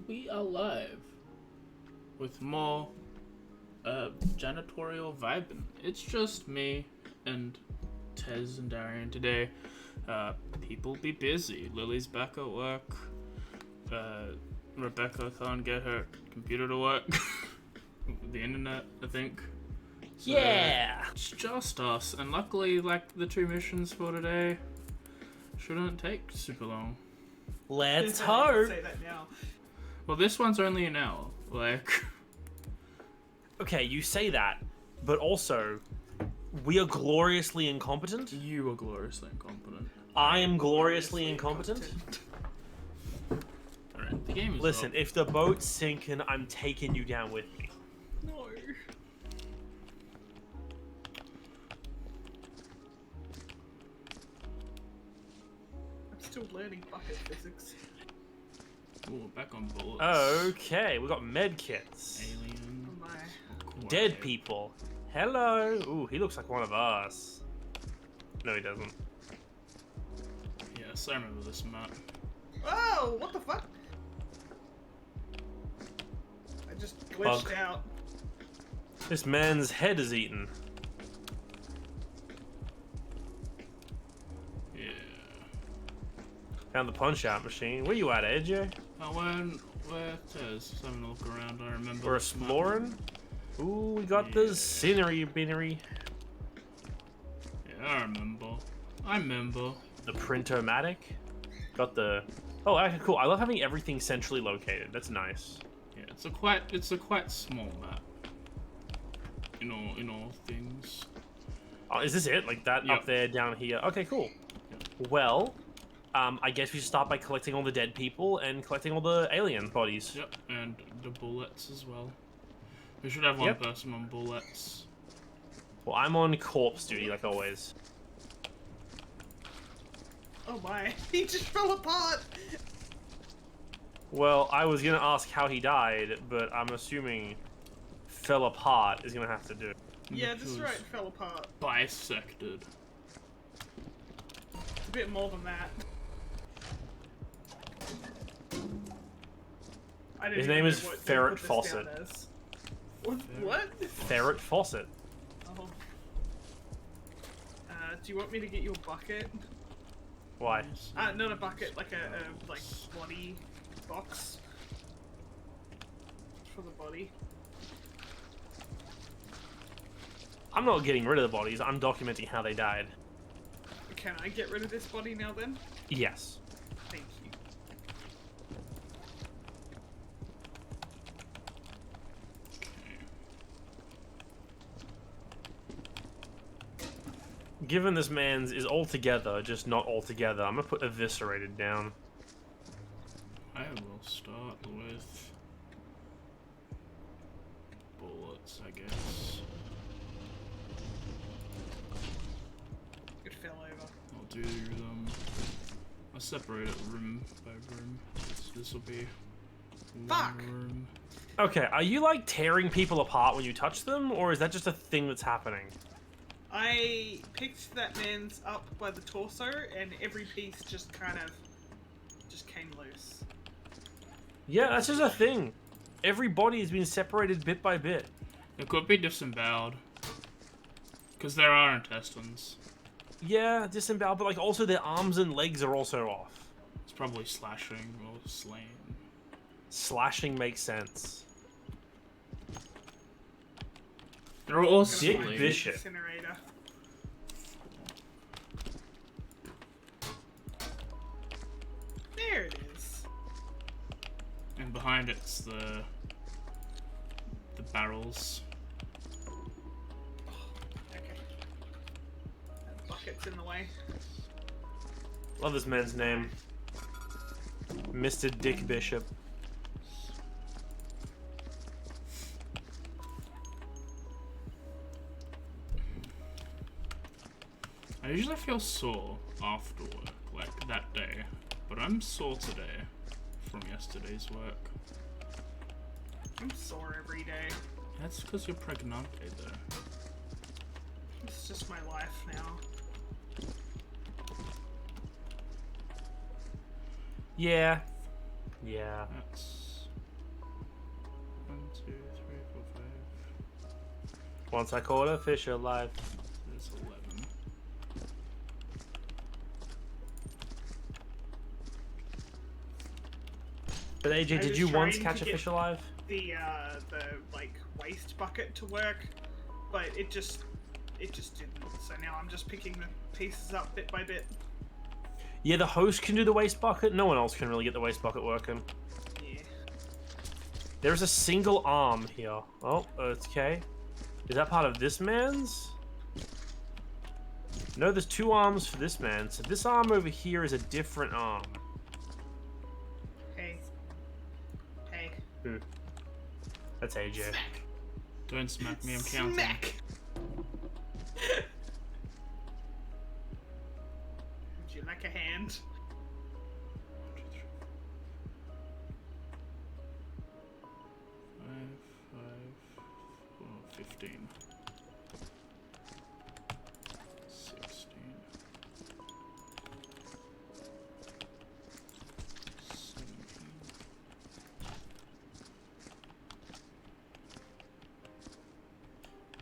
we are live with more janitorial vibing. It's just me and Tez and Darian today. People be busy. Lily's back at work. Rebecca can't get her computer to work. The internet, I think. So yeah! It's just us, and luckily, like, the two missions for today shouldn't take super long. Let's hope! Say that now. Well, this one's only an hour, like... Okay, you say that, but also, we are gloriously incompetent. You are gloriously incompetent. I am gloriously incompetent. Alright, the game is Listen, up. if the boat's sinking, I'm taking you down with me. No. I'm still learning bucket physics. Ooh, back on bullets. Okay, we got med kits. Alien. Oh my. Dead people. Hello. Ooh, he looks like one of us. No, he doesn't. Yes, I remember this map. Oh, what the fuck? I just glitched Bug. out. This man's head is eaten. Yeah. Found the punch-out machine. Where you at, AJ? Oh, where Tez? Just having a look around, I remember. We're this map. exploring. Ooh, we got the Yeah. scenery binnery. Yeah, I remember. The printomatic. Got the... Oh, actually, cool. I love having everything centrally located. That's nice. Yeah, it's a quite small map. In all things. Oh, is this it? Like that Yep. up there, down here? Okay, cool. Well, I guess we should start by collecting all the dead people and collecting all the alien bodies. Yep, and the bullets as well. We should have one Yep. person on bullets. Well, I'm on corpse duty, like always. Oh my. He just fell apart. Well, I was gonna ask how he died, but I'm assuming fell apart is gonna have to do. Yeah, Which that's was right. Fell apart. Bisected. It's a bit more than that. I didn't His even name know is what to Ferret put this Fawcett. down as. What? Ferret Fawcett. Oh. Do you want me to get you a bucket? Why? Not a bucket, like a like body box for the body. I'm not getting rid of the bodies, I'm documenting how they died. Can I get rid of this body now then? Yes. Thank you. Given this man's is all together, just not all together, I'm gonna put eviscerated down. I will start with bullets, I guess. It fell over. I'll do them. I'll separate it room by room. So this will be one Fuck! room. Okay, are you like tearing people apart when you touch them, or is that just a thing that's happening? I picked that man's up by the torso, and every piece just kind of just came loose. Yeah, that's just a thing. Every body has been separated bit by bit. It could be disemboweled. Because there are intestines. Yeah, disemboweled, but like also their arms and legs are also off. It's probably slashing or slain. Slashing makes sense. They're all Dick slain. Bishop. Incinerator. There it is. And behind it's the barrels. Okay. That bucket's in the way. Love this man's name. Mr. Dick Bishop. I usually feel sore after work, like that day, but I'm sore today from yesterday's work. I'm sore every day. That's because you're pregnant, though. It's just my life now. Yeah. Yeah. That's 2, 3, 4, 5. Once I caught a fish alive. There's 11. But AJ, I did was you once trying catch to a get fish alive? The like waste bucket to work, but it just didn't. So now I'm just picking the pieces up bit by bit. Yeah, the host can do the waste bucket. No one else can really get the waste bucket working. Yeah. There's a single arm here. Oh, okay. Is that part of this man's? No, there's 2 arms for this man. So this arm over here is a different arm. Hey. Hey. Who? That's AJ. Don't smack me, I'm counting. Smack. Would you like a hand? 1, 2, 3, 5, 5, 4, 15. 16.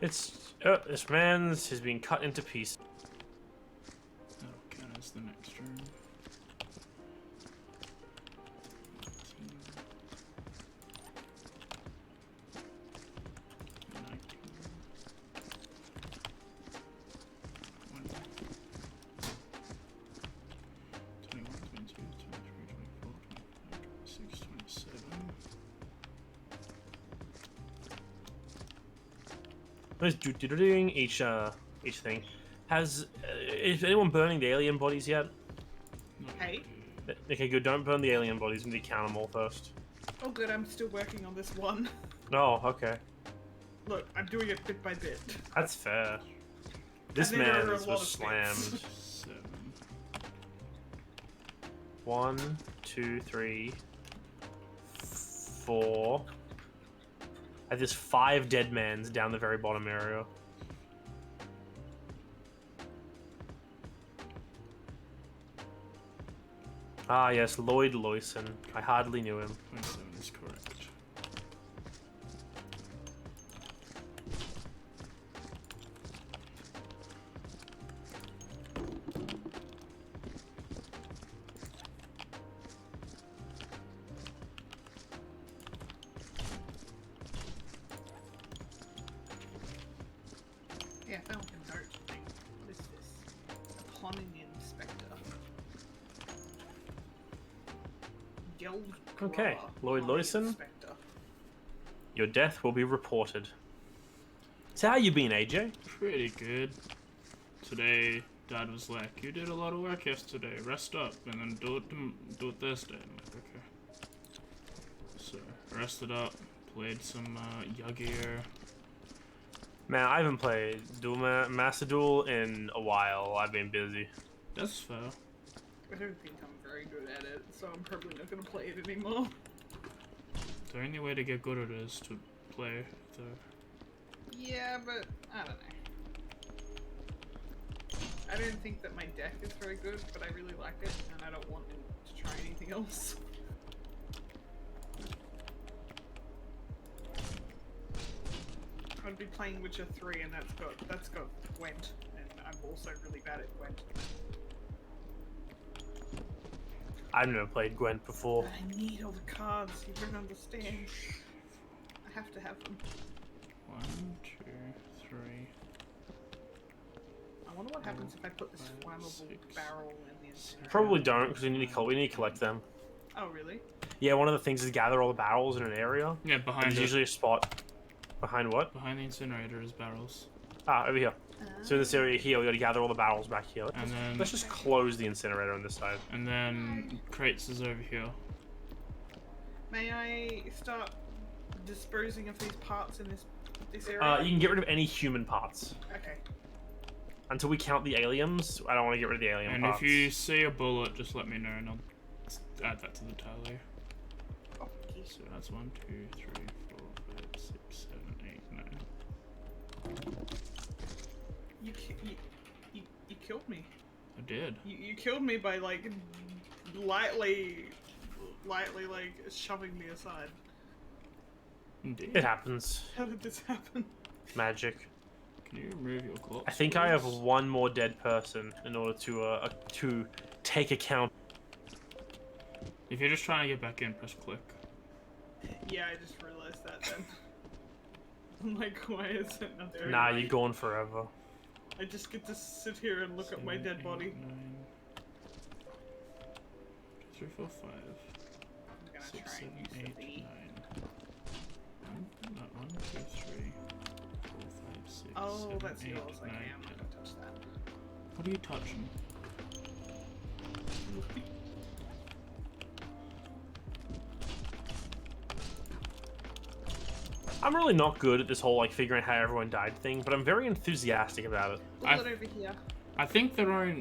17. This man's has been cut into pieces. That'll count as the next room. 19. 20. 21, 22, 23, 24, 25, 26, 27. Let's doing each thing. Is anyone burning the alien bodies yet? Hey. Okay, good. Don't burn the alien bodies. We need to count them all first. Oh, good. I'm still working on this one. Oh, okay. Look, I'm doing it bit by bit. That's fair. This And there are man a was lot of slammed. bits. 7. 1, 2, 3, 4. And there's 5 dead mans down the very bottom area. Ah, yes, Lloyd Loyson. I hardly knew him. 27 is correct. Yeah, I found a note thing. What is this? A plumbing inspector. Guild Okay, Grower, Lloyd plumbing Loyson. inspector. Your death will be reported. So how you been, AJ? Pretty good. Today, Dad was like, "You did a lot of work yesterday. Rest up, and then do it Thursday." I'm like, "Okay." So I rested up, played some Yuggier. Man, I haven't played Master Duel in a while. I've been busy. That's fair. I don't think I'm very good at it, so I'm probably not going to play it anymore. The only way to get good at it is to play the. Yeah, but I don't know. I don't think that my deck is very good, but I really like it, and I don't want to try anything else. I'd be playing Witcher 3, and that's got Gwent, and I'm also really bad at Gwent. I've never played Gwent before. But I need all the cards. You don't understand. I have to have them. 1, 2, 3. I wonder what happens if I put this 5, flammable 6. barrel in the incinerator. Probably don't, because we need to collect them. Oh, really? Yeah, one of the things is gather all the barrels in an area. Yeah, behind There's it. usually a spot. Behind what? Behind the incinerator is barrels. Ah, over here. So in this area here, we gotta gather all the barrels back here. And then Let's just close the incinerator on this side. and then crates is over here. May I start disposing of these parts in this area? You can get rid of any human parts. Okay. Until we count the aliens, I don't want to get rid of the alien And parts. if you see a bullet, just let me know and I'll add that to the tally. Okay. So that's 1, 2, 3, 4, 5, 6, 7, 8, 9. You killed me. I did. You killed me by like lightly like shoving me aside. Indeed. It happens. How did this happen? Magic. Can you remove your gloves? I think I have please? one more dead person in order to take account. If you're just trying to get back in, press click. Yeah, I just realized that then. I'm like, why is it not there? Nah, you're gone forever. I just get to sit here and look at my dead body. 3, 4, 5. I'm gonna 6, try 7, and use 8, the 9. 1, 2, 3, 4, 5, 6, Oh, 7, that's 8, yours. 9, Okay, I'm not 10. gonna touch that. What are you touching? I'm really not good at this whole like figuring out how everyone died thing, but I'm very enthusiastic about it. Bullet over here. I think there are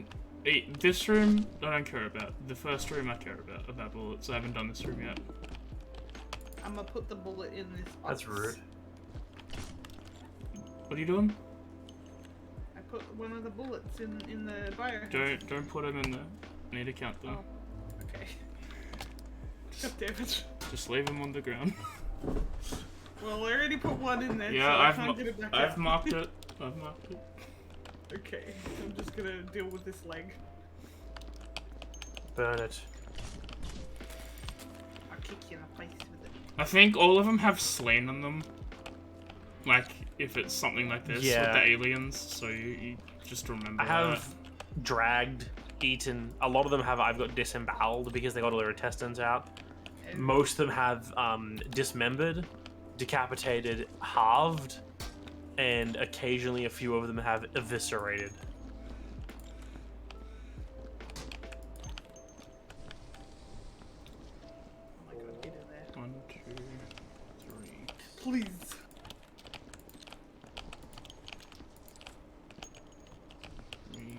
this room I don't care about. The first room I care about bullets. I haven't done this room yet. I'm gonna put the bullet in this box. That's rude. What are you doing? I put one of the bullets in the bio. Don't put them in there. I need to count them. Oh, okay. God damn it. Just leave them on the ground. Well, I already put one in there, Yeah, so I I've can't get it back I've out. marked it. I've marked it. Okay, I'm just gonna deal with this leg. Burn it. I'll kick you in the face with it. I think all of them have slain on them. Like, if it's something like this Yeah. with the aliens, so you just remember I have dragged, eaten. A lot of them have. I've got disemboweled because they got all their intestines out. And Most of them have dismembered, decapitated, halved, and occasionally a few of them have eviscerated. oh my god, get in there. that. 1, 2, 3. Please. Three,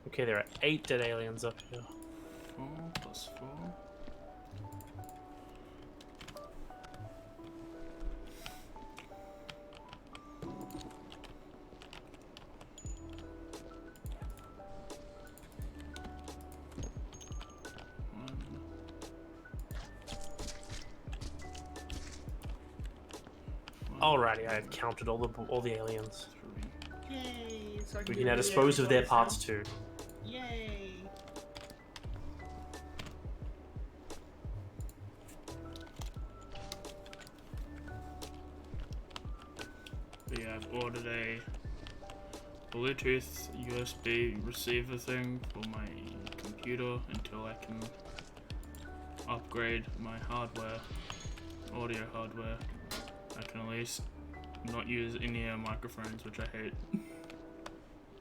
Okay, there are 8 dead aliens up here. 4 plus 4. Alrighty, I have counted all the aliens. Yay! So I We do can now the dispose of their bodies parts now. too. Yay! But yeah, I've ordered a Bluetooth USB receiver thing for my computer until I can upgrade my hardware, audio hardware. I can at least not use in-ear microphones, which I hate.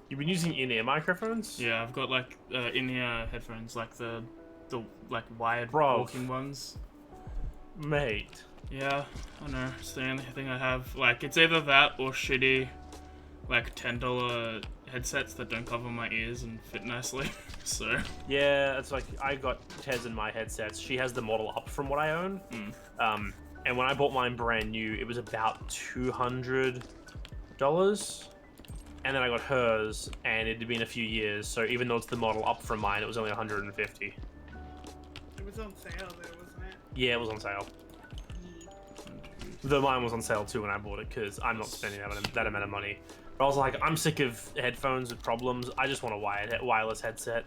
You've been using in-ear microphones? Yeah, I've got like in-ear headphones, like the like wired Bro. walking ones. Mate. Yeah, I know. It's the only thing I have. Like, it's either that or shitty, like $10 headsets that don't cover my ears and fit nicely. So. Yeah, it's like I got Tez in my headsets. She has the model up from what I own. And when I bought mine brand new, it was about $200. And then I got hers, and it had been a few years. So even though it's the model up from mine, it was only $150. It was on sale though, wasn't it? Yeah, it was on sale. Yeah. Though mine was on sale too when I bought it, because I'm not spending that amount of money. But I was like, I'm sick of headphones with problems. I just want a wireless headset.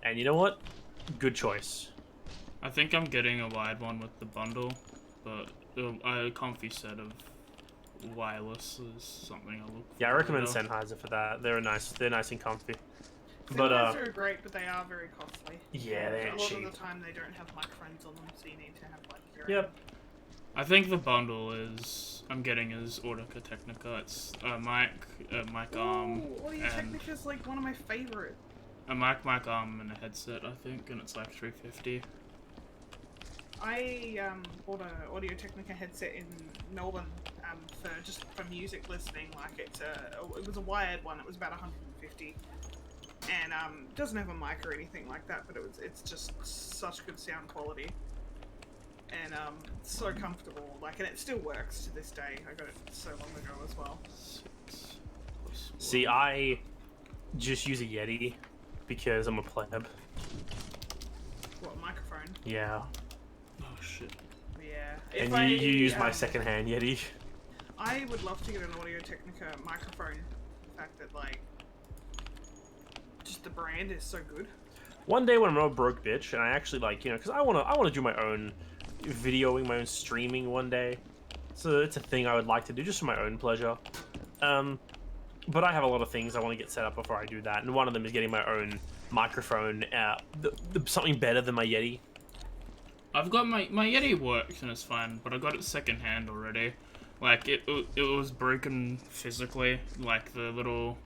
And you know what? Good choice. I think I'm getting a wired one with the bundle, but a comfy set of wireless is something I'll look for. Yeah, I recommend later. Sennheiser for that. They're nice and comfy. But Sennheiser are great, but they are very costly. yeah, they ain't A lot cheap. of the time they don't have microphones on them, so you need to have like your Yep. I think the bundle I'm getting is Audica Technica. It's a mic arm, Ooh, Audio and Technica's like one of my favorite. a mic arm and a headset, I think, and it's like $350. I bought an Audio Technica headset in Melbourne for music listening. Like it was a wired one. It was about 150, and doesn't have a mic or anything like that. But it's just such good sound quality, and it's so comfortable. Like, and it still works to this day. I got it so long ago as well. 6 plus 1. See, I just use a Yeti because I'm a pleb. What microphone? Yeah. Oh shit. Yeah. And you use my secondhand Yeti. I would love to get an Audio Technica microphone. The fact that, like, just the brand is so good. One day when I'm a broke bitch, and I actually, like, you know, because I wanna do my own videoing, my own streaming one day. So it's a thing I would like to do just for my own pleasure. But I have a lot of things I want to get set up before I do that, and one of them is getting my own microphone, something better than my Yeti. I've got my Yeti works and it's fine, but I got it secondhand already. Like it was broken physically. Like the little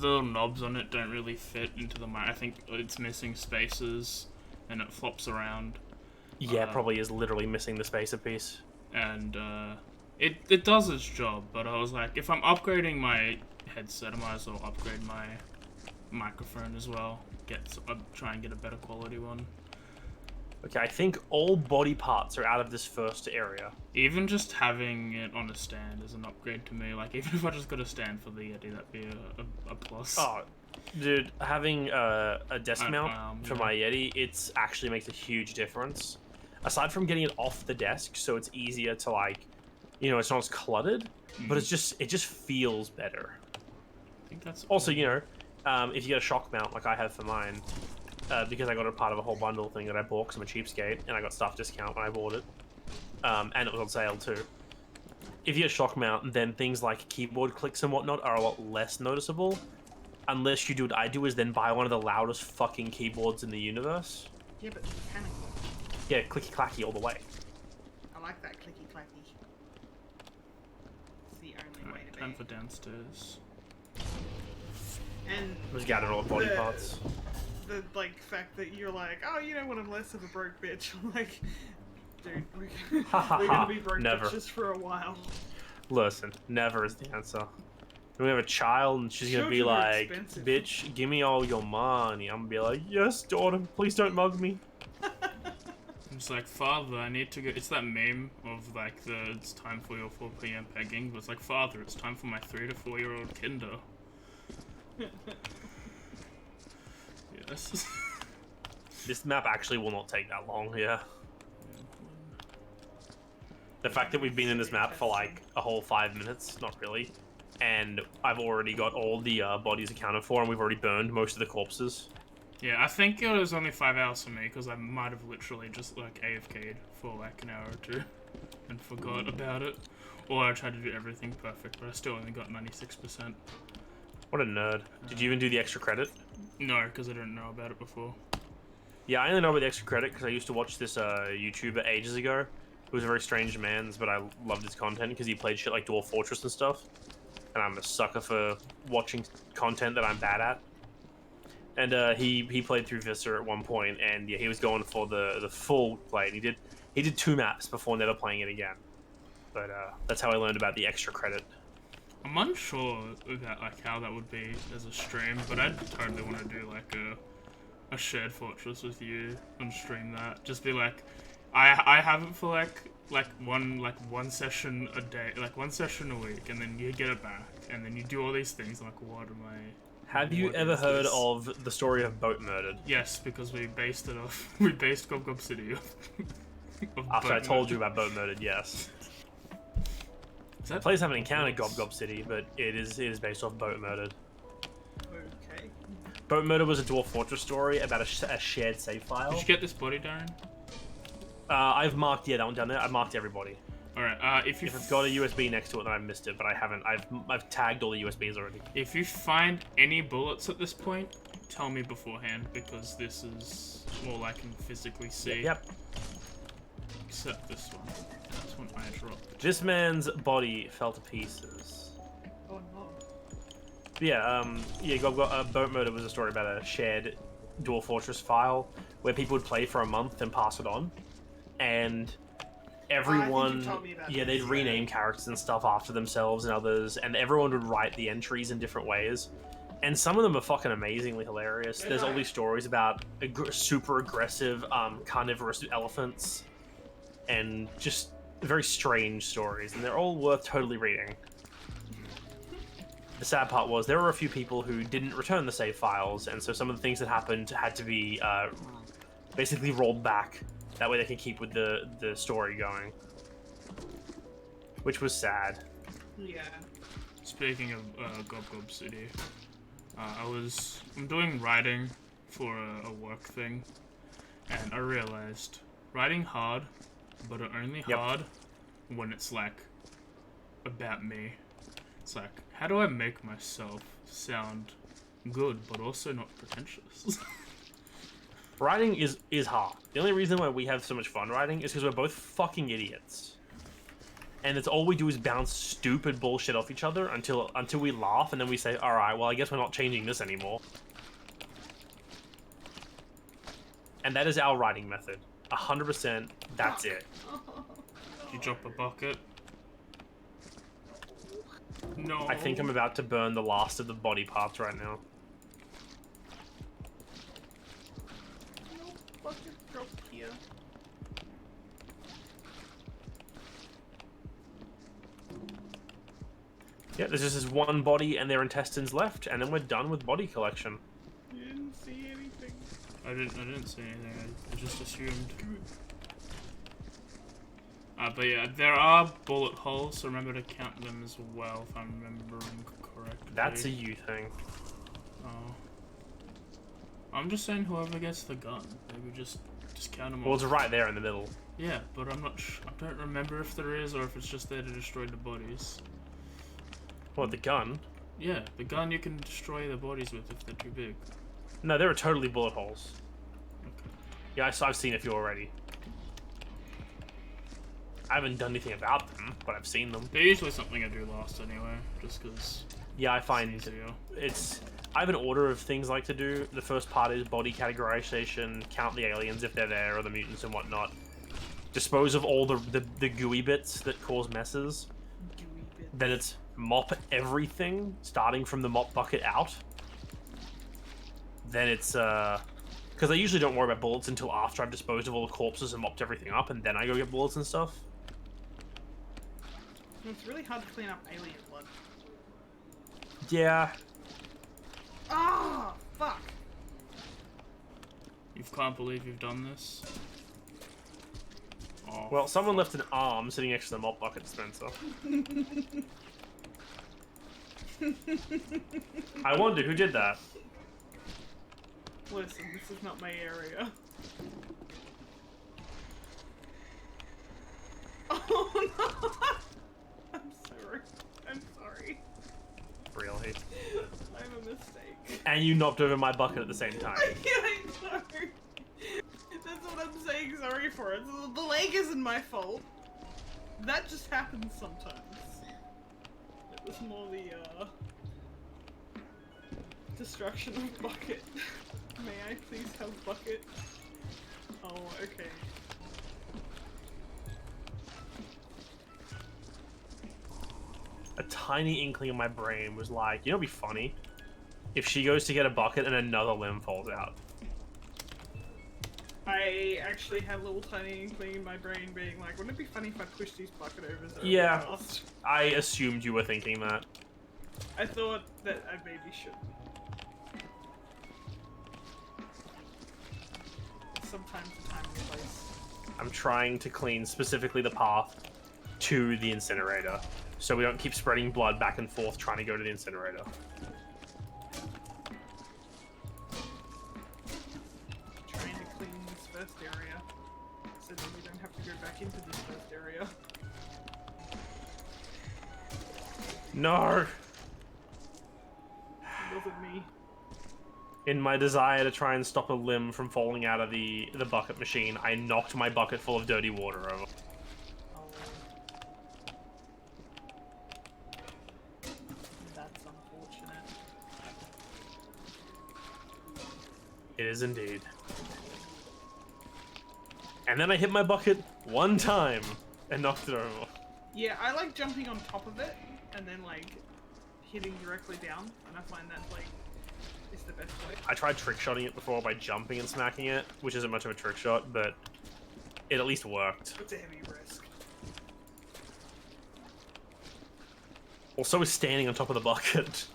knobs on it don't really fit into the mic. I think it's missing spaces, and it flops around. Yeah, probably is literally missing the spacer piece. And it does its job, but I was like, if I'm upgrading my headset, I might as well upgrade my microphone as well. Try and get a better quality one. Okay, I think all body parts are out of this first area. Even just having it on a stand is an upgrade to me. Like, even if I just got a stand for the Yeti, that'd be a plus. Oh, dude, having a desk mount for my Yeti, it's actually makes a huge difference. Aside from getting it off the desk, so it's easier to, like, you know, it's not as cluttered, but it just feels better. I think that's also, you know, if you get a shock mount like I have for mine, because I got a part of a whole bundle thing that I bought because I'm a cheapskate, and I got staff discount when I bought it, and it was on sale too. If you get a shock mount, then things like keyboard clicks and whatnot are a lot less noticeable, unless you do what I do, is then buy one of the loudest fucking keyboards in the universe. Yeah, but mechanical. Yeah, clicky-clacky all the way. I like that clicky-clacky. It's the only way to be. Time for downstairs. And Just gather all the body parts. The, like, fact that you're like, oh, you know what, I'm less of a broke bitch. I'm like, dude, we're gonna be broke bitches for a while. Listen, never is the answer. We have a child and she's gonna be like, bitch, give me all your money. I'm gonna be like, yes, daughter, please don't mug me. It's like, father, I need to go. It's that meme of like it's time for your 4 p.m. pegging, but it's like, father, it's time for my 3 to 4 year old kinder. Yes. This map actually will not take that long, yeah. The fact that we've been in this map for like a whole 5 minutes, not really, and I've already got all the bodies accounted for, and we've already burned most of the corpses. Yeah, I think it was only 5 hours for me, because I might have literally just like AFK'd for like an hour or two and forgot about it. Or I tried to do everything perfect, but I still only got 96%. What a nerd. Did you even do the extra credit? No, because I didn't know about it before. Yeah, I only know about the extra credit because I used to watch this YouTuber ages ago. He was a very strange man, but I loved his content because he played shit like Dwarf Fortress and stuff. And I'm a sucker for watching content that I'm bad at. And he played through Viscera at one point, and yeah, he was going for the full play. And he did 2 maps before never playing it again. But that's how I learned about the extra credit. I'm unsure about like how that would be as a stream, but I'd totally want to do like a shared fortress with you and stream that. Just be like, I have it for like one session a day, like 1 session a week, and then you get it back, and then you do all these things. I'm like, what am I? Have you ever heard of the story of Boat Murdered? Yes, because we based it off. We based Gob Gob City off. After I told you about Boat Murdered, yes. Players haven't encountered Gob Gob City, but it is based off Boat Murdered. Okay. Boat Murdered was a Dwarf Fortress story about a shared save file. Did you get this body, Darren? I've marked that one down there. I've marked everybody. All right. If it's got a USB next to it, then I've missed it, but I haven't. I've tagged all the USBs already. If you find any bullets at this point, tell me beforehand, because this is all I can physically see. Yep. Except this one. That's one I dropped. This man's body fell to pieces. Oh no. Yeah. Boat Murder was a story about a shared Dwarf Fortress file where people would play for a month and pass it on, and everyone, they'd rename characters and stuff after themselves and others, and everyone would write the entries in different ways. And some of them are fucking amazingly hilarious. There's all these stories about super aggressive carnivorous elephants, and just very strange stories, and they're all worth totally reading. The sad part was there were a few people who didn't return the save files, and so some of the things that happened had to be basically rolled back That way they can keep with the story going. Which was sad. Yeah. Speaking of Gob Gob City, I'm doing writing for a work thing, and I realized writing hard, but only hard when it's like about me. It's like, how do I make myself sound good, but also not pretentious? Writing is hard. The only reason why we have so much fun writing is because we're both fucking idiots. And it's all we do is bounce stupid bullshit off each other until we laugh, and then we say, alright, well, I guess we're not changing this anymore. And that is our writing method. 100%, that's it. You drop a bucket. No. I think I'm about to burn the last of the body parts right now. No bucket dropped here. Yeah, there's just this one body and their intestines left, and then we're done with body collection. You didn't see anything. I didn't see anything. I just assumed. But yeah, there are bullet holes, so remember to count them as well, if I'm remembering correctly. That's a you thing. Oh. I'm just saying whoever gets the gun, maybe just count them all. Well, it's right there in the middle. Yeah, but I'm not I don't remember if there is or if it's just there to destroy the bodies. What, the gun? Yeah, the gun you can destroy the bodies with if they're too big. No, there are totally bullet holes. Okay. Yeah, I've seen a few already. I haven't done anything about them, but I've seen them. They're usually something I do last anyway, just because. Yeah, I find easier. I have an order of things I like to do. The first part is body categorization, count the aliens if they're there, or the mutants and whatnot. Dispose of all the gooey bits that cause messes. Gooey bits. Then it's mop everything, starting from the mop bucket out. Then it's, because I usually don't worry about bullets until after I've disposed of all the corpses and mopped everything up, and then I go get bullets and stuff. It's really hard to clean up alien blood. Yeah. Ah, fuck. You can't believe you've done this. Oh, Well, someone left an arm sitting next to the mop bucket, Spencer. I wonder who did that. Listen, this is not my area. Oh no! I'm sorry. I'm sorry. Really. I'm a mistake. And you knocked over my bucket at the same time. I know. That's what I'm saying sorry for. The leg isn't my fault. That just happens sometimes. It was more the destruction of bucket. May I please have bucket? Oh, okay. A tiny inkling in my brain was like, you know, it'd be funny if she goes to get a bucket and another limb falls out. I actually had a little tiny inkling in my brain being like, wouldn't it be funny if I pushed these bucket overs over Yeah. fast? I assumed you were thinking that. I thought that I maybe should. Sometimes the time and place. I'm trying to clean specifically the path to the incinerator, so we don't keep spreading blood back and forth trying to go to the incinerator. Trying to clean this first area, so that we don't have to go back into this first area. No! It wasn't me. In my desire to try and stop a limb from falling out of the bucket machine, I knocked my bucket full of dirty water over. Oh. That's unfortunate. It is indeed. And then I hit my bucket one time and knocked it over. Yeah, I like jumping on top of it, and then like hitting directly down, and I find that like is the best way. I tried trick shotting it before by jumping and smacking it, which isn't much of a trick shot, but it at least worked. It's a heavy risk. Also, is standing on top of the bucket.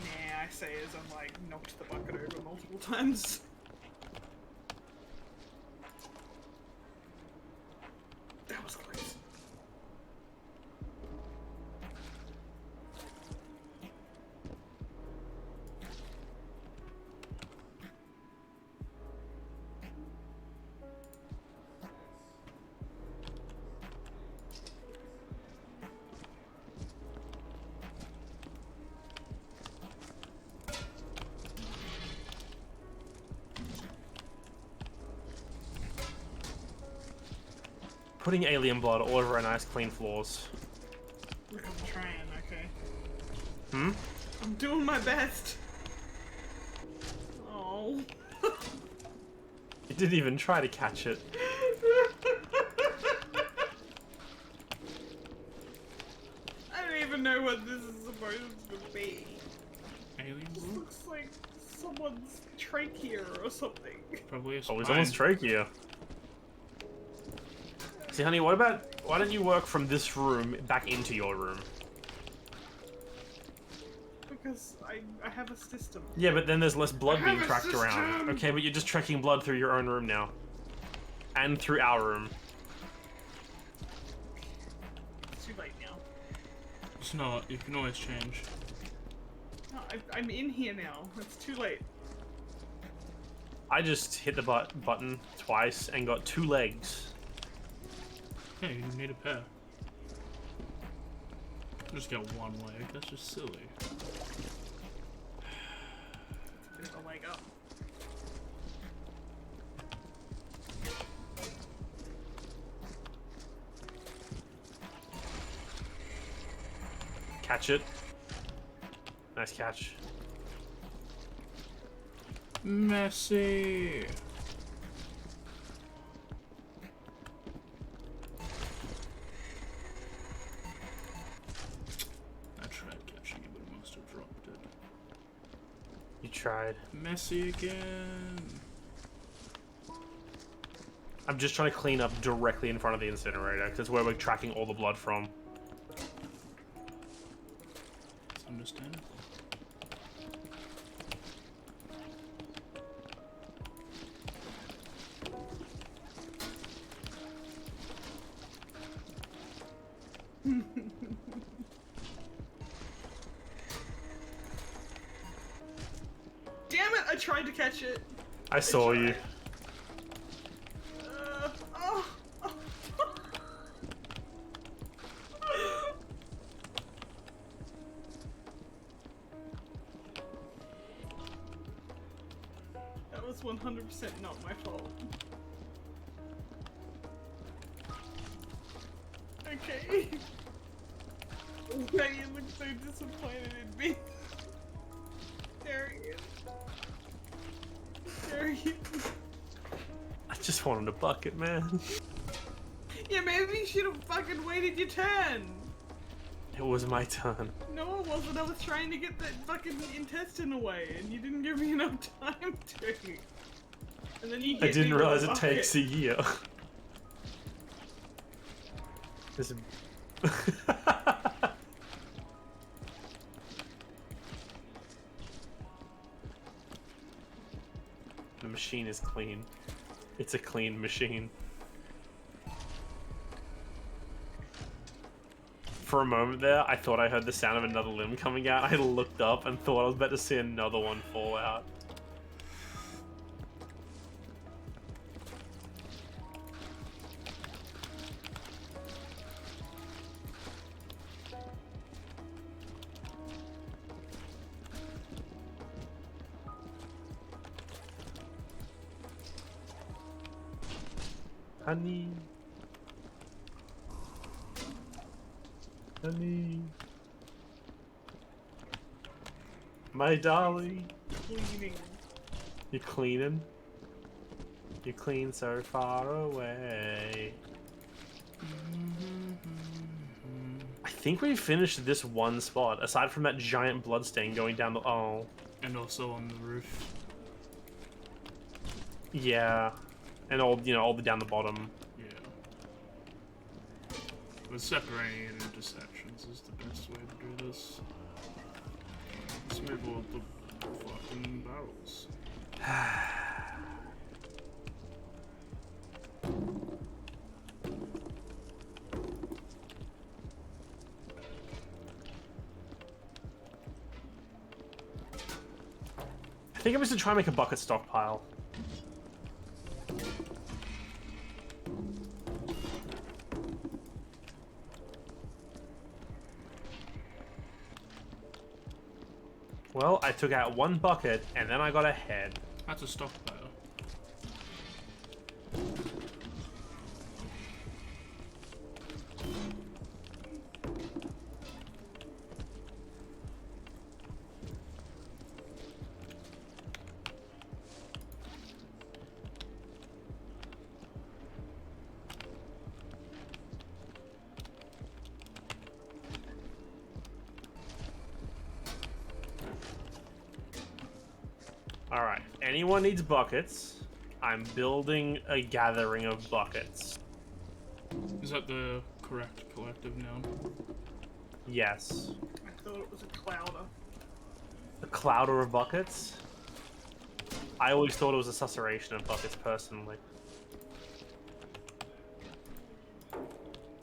Nah, I say as I'm like knocked the bucket over multiple times. That was close. Putting alien blood all over our nice clean floors. Look, I'm trying, okay? Hmm? I'm doing my best. Oh. You didn't even try to catch it. I don't even know what this is supposed to be. Alien This blood? looks like someone's trachea or something. Probably a Oh, spine. someone's trachea. See, honey, what about... Why don't you work from this room back into your room? Because I have a system. Yeah, but then there's less blood I being have a tracked around. system. Okay, but you're just tracking blood through your own room now. And through our room. It's too late now. It's not. You can always change. No, I'm in here now. It's too late. I just hit the button twice and got 2 legs. Yeah, you need a pair. Just get one leg. That's just silly. Bit of a leg up. Catch it. Nice catch. Messy. I tried catching it, but it must have dropped it. You tried. Messy again. I'm just trying to clean up directly in front of the incinerator, because that's where we're tracking all the blood from. It's understandable. Damn it! I tried to catch it. I saw you. Oh. That was 100% not my fault. Okay. Megan looks so disappointed in me. There he is. There he is. I just wanted a bucket, man. Yeah, maybe you should have fucking waited your turn. It was my turn. No, it wasn't. I was trying to get that fucking intestine away, and you didn't give me enough time to. And then you I hit didn't me with realize a it takes a year. There's a... The machine is clean. It's a clean machine. For a moment there, I thought I heard the sound of another limb coming out. I looked up and thought I was about to see another one fall out. Honey. Honey. My darling. cleaning. You cleaning? You clean so far away. I think we finished this one spot, aside from that giant bloodstain going down the... Oh. And also on the roof. Yeah. And all, you know, all the down the bottom. Yeah. But separating it into sections is the best way to do this. Let's move all the fucking barrels. I think I'm just gonna try and make a bucket stockpile. Well, I took out one bucket and then I got a head. That's a stockpile. Alright, anyone needs buckets, I'm building a gathering of buckets. Is that the correct collective noun? Yes. I thought it was a clouder. A clouder of buckets? I always thought it was a susurration of buckets, personally.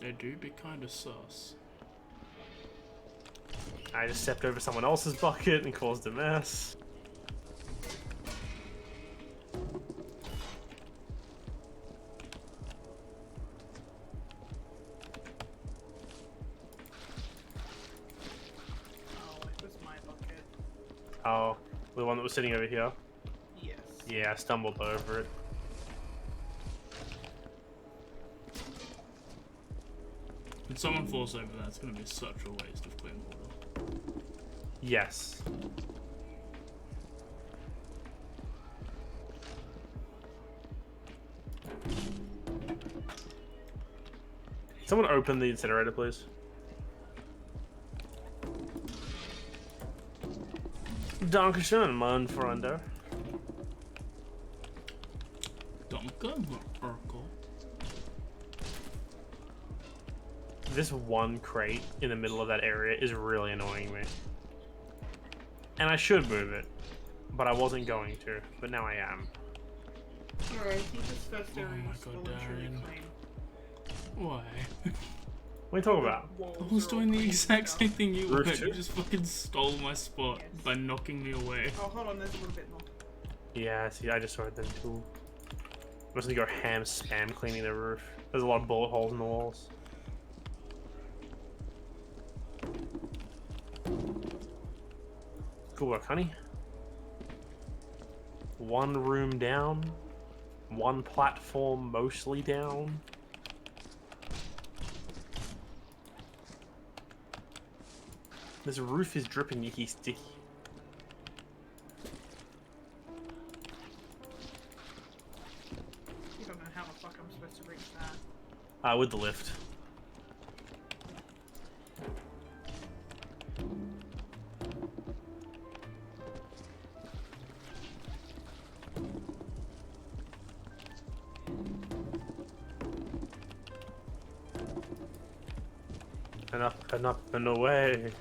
They do be kind of sus. I just stepped over someone else's bucket and caused a mess. Oh, it was my bucket. Oh, the one that was sitting over here? Yes. Yeah, I stumbled over it. When someone falls over that, it's gonna be such a waste of clean water. Yes. Someone open the incinerator, please. Dankeschön, mein Freunde. Duncan Urkel. This one crate in the middle of that area is really annoying me. And I should move it, but I wasn't going to, but now I am. Alright, I think this first area my is God, full and truly Darren. clean. Why? What are you talking about? Walls I was are all doing the clean exact stuff. same thing you were. Roof You too? just fucking stole my spot Yes. by knocking me away. Oh, hold on, there's a little bit more. Yeah, see, I just saw it then too. I'm just gonna go ham spam cleaning the roof. There's a lot of bullet holes in the walls. Good work, honey. One room down. One platform mostly down. This roof is dripping icky sticky. I don't know how the fuck I'm supposed to reach that. With the lift. And up and away.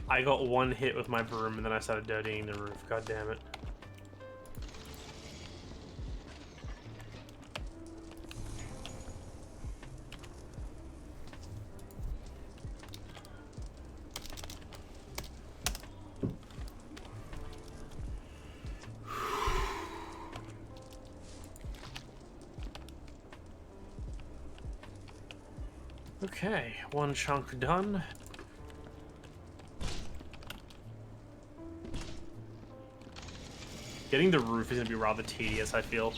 I got one hit with my broom and then I started dirtying the roof. God damn it. Okay, one chunk done. Getting the roof is going to be rather tedious, I feel.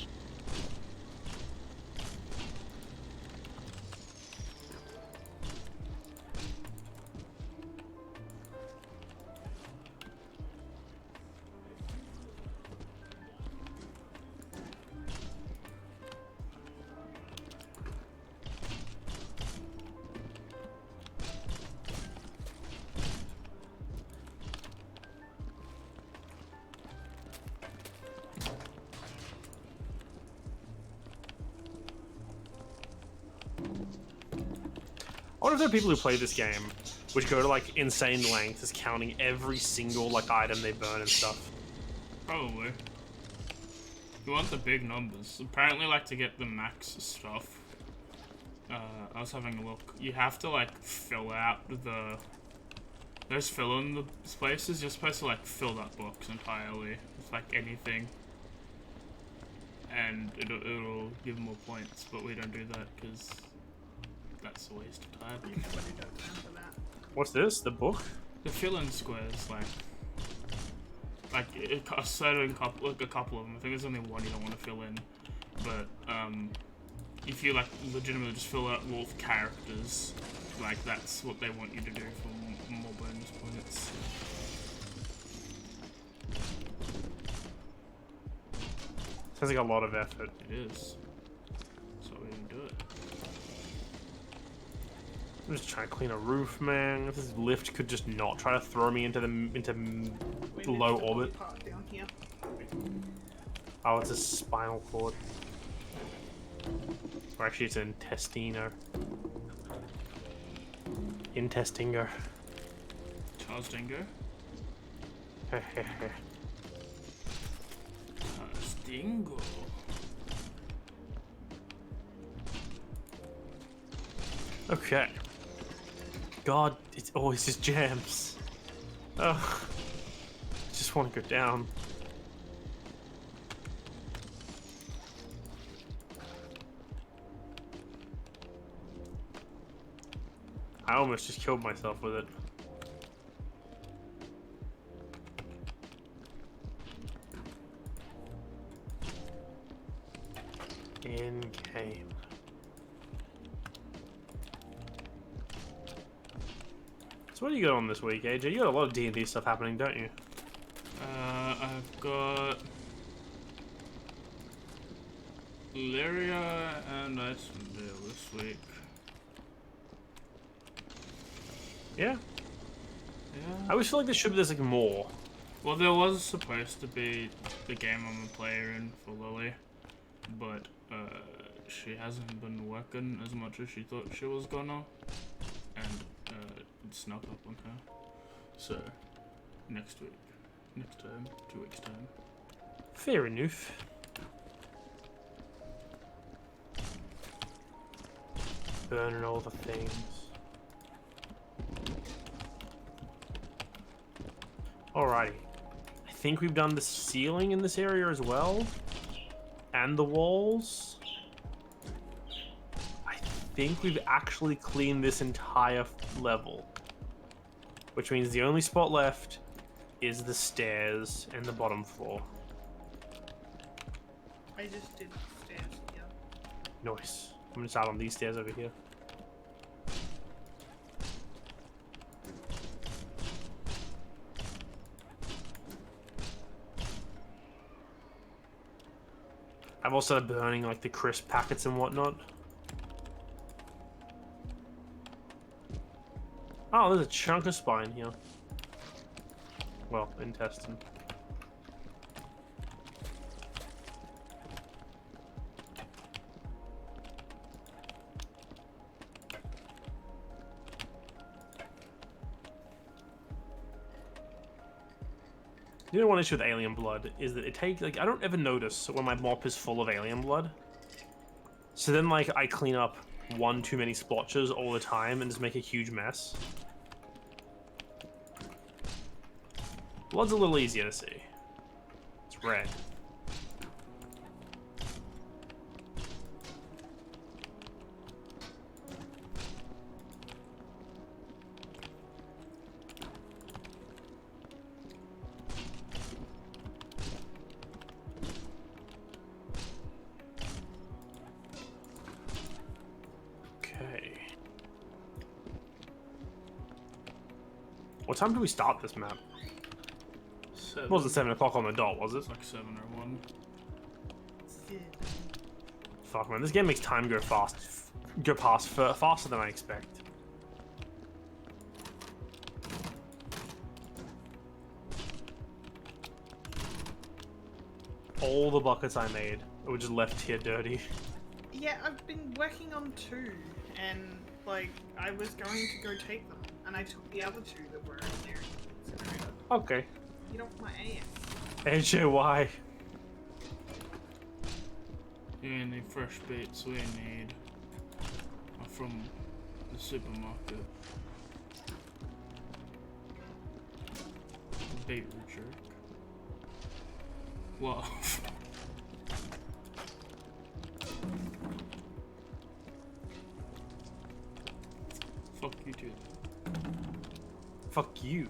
I wonder if there are people who play this game which go to like insane lengths, counting every single like item they burn and stuff. Probably. You want the big numbers. Apparently, like, to get the max stuff, I was having a look. You have to, like, fill out those fill-in the places. You're supposed to, like, fill that box entirely with, like, anything. And it'll give more points, but we don't do that because that's a waste of time. Yeah, but we don't time for that. What's this? The book? The fill-in squares, like a certain couple, like a couple of them. I think there's only one you don't want to fill in, but if you like legitimately just fill out wolf characters, like that's what they want you to do for more bonus points. Sounds like a lot of effort. It is. So we can do it. I'm just trying to clean a roof, man. If this lift could just not try to throw me into low orbit. Down here. Oh, it's a spinal cord. Or actually, it's an intestino. Intestingo. Charles Dingo. Dingo. Okay. God, it's always just jams. Ugh. I just want to go down. I almost just killed myself with it. In game. So what do you got on this week, AJ? You got a lot of D&D stuff happening, don't you? I've got Lyria and Nightingale this week. Yeah. Yeah. I always feel like there's like more. Well, there was supposed to be the game I'm a player in for Lily, but she hasn't been working as much as she thought she was gonna, and it snuck up on her. So, next week, next time, 2 weeks time. Fair enough. Burning all the things. Alrighty. I think we've done the ceiling in this area as well. And the walls. I think we've actually cleaned this entire level. Which means the only spot left is the stairs and the bottom floor. I just did stairs, yeah. Nice. I'm gonna start on these stairs over here. I've also started burning like the crisp packets and whatnot. Oh, there's a chunk of spine here. Well, intestine. You know, one issue with alien blood is that it takes, like, I don't ever notice when my mop is full of alien blood. So then, like, I clean up one too many splotches all the time and just make a huge mess. Blood's a little easier to see. It's red. What time do we start this map? 7. It wasn't 7 o'clock on the dot, was it? It's like 7 or 1. Fuck, man, this game makes time go past faster than I expect. All the buckets I made were just left here dirty. Yeah, I've been working on 2, and like I was going to go take them, and I took the other two that were in there in the incinerator. Okay. Get off my ass. AJ, why? And the fresh baits we need are from the supermarket. Bait jerk. Whoa. Fuck you too. Fuck you.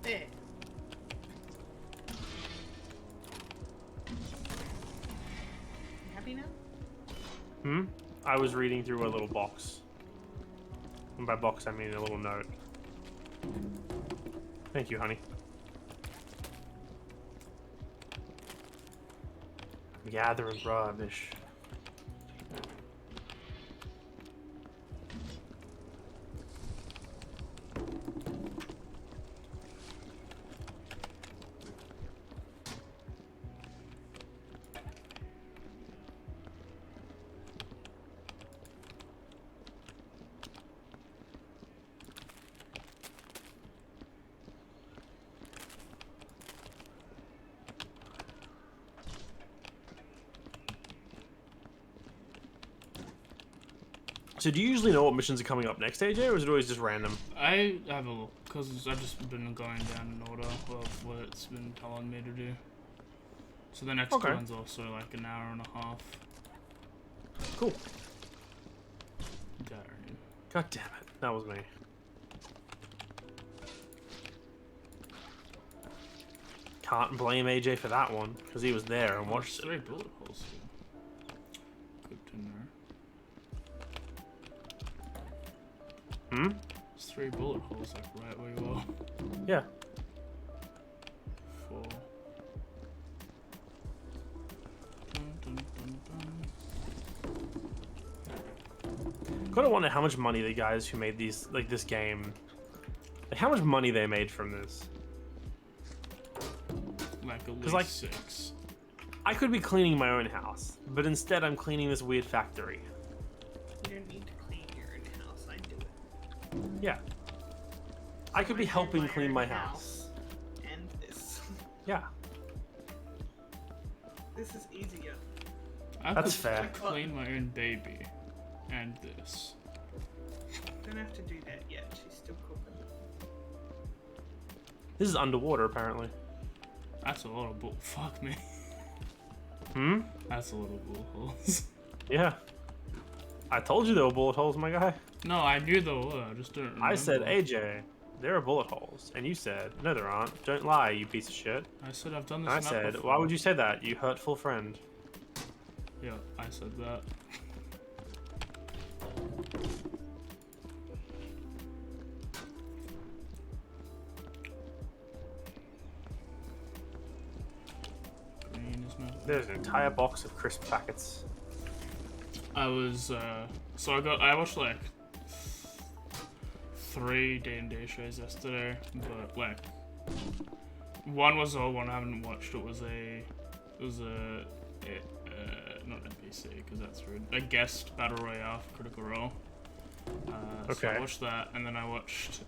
There. You happy now? Hmm? I was reading through a little box. And by box, I mean a little note. Thank you, honey. Gathering rubbish. So do you usually know what missions are coming up next, AJ, or is it always just random? I have a look, because I've just been going down in order of what it's been telling me to do. So the next one's also like an hour and a half. Cool. Darn. God damn it. That was me. Can't blame AJ for that one, because he was there and watched it. 3 bullet holes here. Good to know. Hmm? There's 3 bullet holes, like right where you are. Yeah. 4. Dun, dun, dun, dun. Gotta wonder how much money the guys who made these, like this game, like how much money they made from this. Like at least like, 6. I could be cleaning my own house, but instead I'm cleaning this weird factory. You don't need to clean your own house. I do it. Yeah. I could be helping clean my house. And this. Yeah. This is easier. I That's could fair. clean my own baby. And this. Don't have to do that yet. She's still cooking. This is underwater, apparently. That's a lot of bull. Fuck me. Hmm? That's a lot of bullet holes. Yeah. I told you there were bullet holes, my guy. No, I knew there were. I just don't remember. I said, AJ, there are bullet holes. And you said, no, there aren't. Don't lie, you piece of shit. I said I've done this. I map said, before. why would you say that, you hurtful friend? Yeah, I said that. Green is not. There's an entire box of crisp packets. I was so I watched like 3 D&D shows yesterday, but like one was the old one I haven't watched. It was not NPC because that's rude. A guest battle royale for Critical Role. So I watched that, and then I watched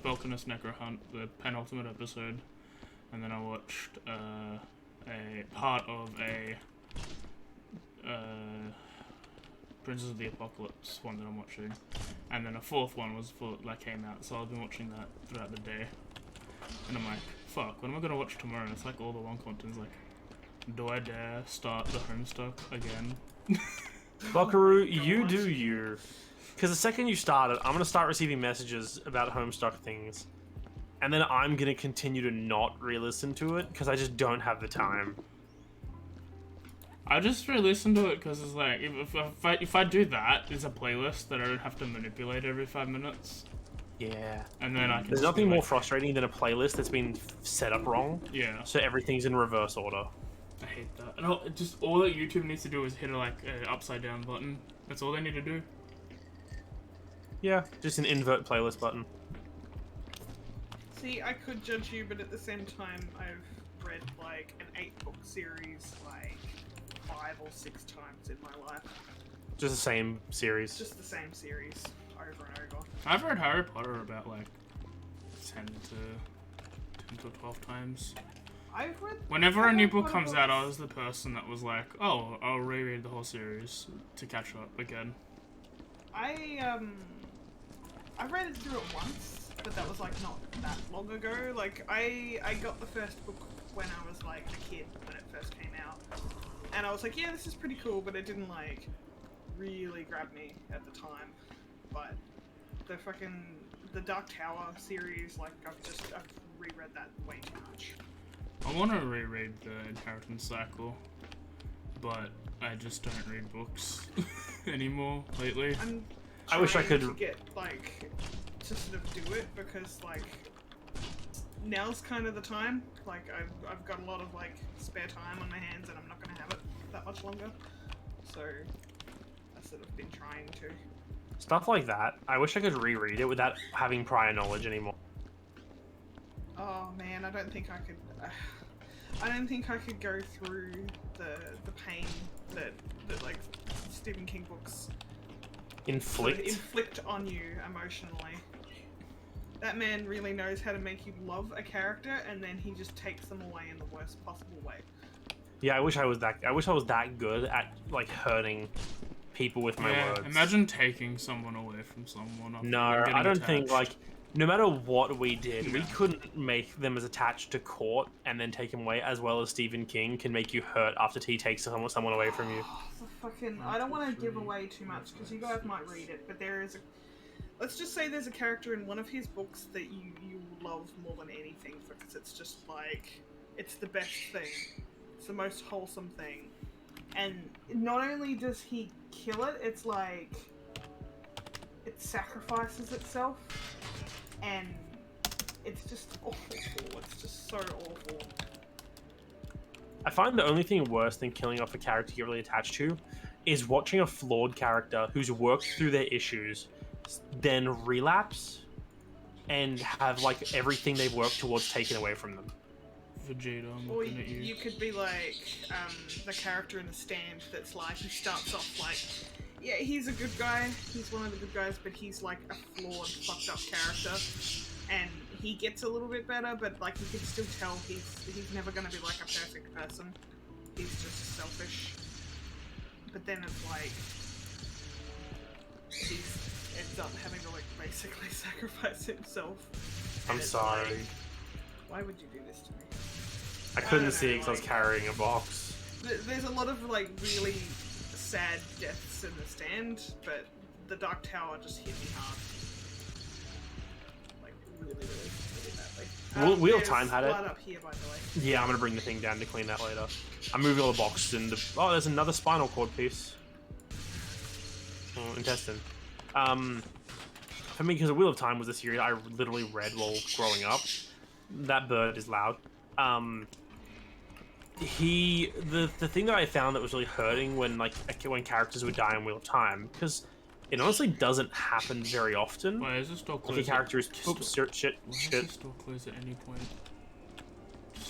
Balkanus Necro Hunt, the penultimate episode, and then I watched a part of a Princess of the Apocalypse one that I'm watching, and then a 4th one was came out, so I've been watching that throughout the day, and I'm like, fuck, what am I gonna watch tomorrow? And it's like all the long content's like, do I dare start the Homestuck again? Buckaroo, you do you. Because the second you start it, I'm going to start receiving messages about Homestuck things. And then I'm going to continue to not re-listen to it, because I just don't have the time. I just re-listen to it because it's like, if I do that, there's a playlist that I don't have to manipulate every 5 minutes. Yeah. And then I can There's just nothing be more like, frustrating than a playlist that's been set up wrong. Yeah. So everything's in reverse order. I hate that. And all that YouTube needs to do is hit an upside down button. That's all they need to do. Yeah, just an invert playlist button. See, I could judge you, but at the same time, I've read like an 8-book series like 5 or 6 times in my life. Just the same series. Just the same series. over and over. I've read Harry Potter about like 10 to 12 times. I've read. Whenever a new book Potter comes out, I books. was the person that was like, "Oh, I'll reread the whole series to catch up again." I read it through it once, but that was like not that long ago. Like I got the first book when I was like a kid when it first came out, and I was like, yeah, this is pretty cool, but it didn't like really grab me at the time. But the Dark Tower series, like I've reread that way too much. I want to reread the Inheritance Cycle, but I just don't read books anymore lately. I wish I could to get like to sort of do it because like now's kind of the time. Like I've got a lot of like spare time on my hands and I'm not gonna have it that much longer. So I've sort of been trying to. stuff like that. I wish I could reread it without having prior knowledge anymore. Oh man, I don't think I could. I don't think I could go through the pain that like Stephen King books inflict on you emotionally. That man really knows how to make you love a character, and then he just takes them away in the worst possible way. Yeah, I wish I was that good at like hurting people with my words. Imagine taking someone away from someone. After No, them getting I don't attached. think like no matter what we did, we No. couldn't make them as attached to Court and then take him away, as well as Stephen King can make you hurt after he takes someone away from you. I don't want to give away too much because you guys might read it, but there is a. Let's just say there's a character in one of his books that you love more than anything because it's just like it's the best thing. It's the most wholesome thing. And not only does he kill it, it's like it sacrifices itself, and it's just awful. It's just so awful. I find the only thing worse than killing off a character you're really attached to is watching a flawed character who's worked through their issues, then relapse and have like everything they've worked towards taken away from them. Vegeta, I'm Or looking at you. you could be like the character in The Stand that's like, he starts off like, yeah, he's a good guy, he's one of the good guys, but he's like a flawed, fucked up character, and he gets a little bit better, but like you can still tell he's never gonna be like a perfect person. He's just selfish. But then it's like he ends up having to like basically sacrifice himself. And I'm it's sorry. like, why would you do this to me? I couldn't don't see it know, because I was like- carrying a box. There's a lot of like really sad deaths in The Stand, but the Dark Tower just hit me hard. Like really badly. Wheel of there's Time had it. blood up here, by the way. Yeah, I'm gonna bring the thing down to clean that later. I'm moving all the boxes and oh, there's another spinal cord piece. Oh, intestine. For me, because the Wheel of Time was a series I literally read while growing up. That bird is loud. The thing that I found that was really hurting when when characters would die in Wheel of Time, because it honestly doesn't happen very often. Why is this door Like closed? a character is Why shit. is this door closed at any point?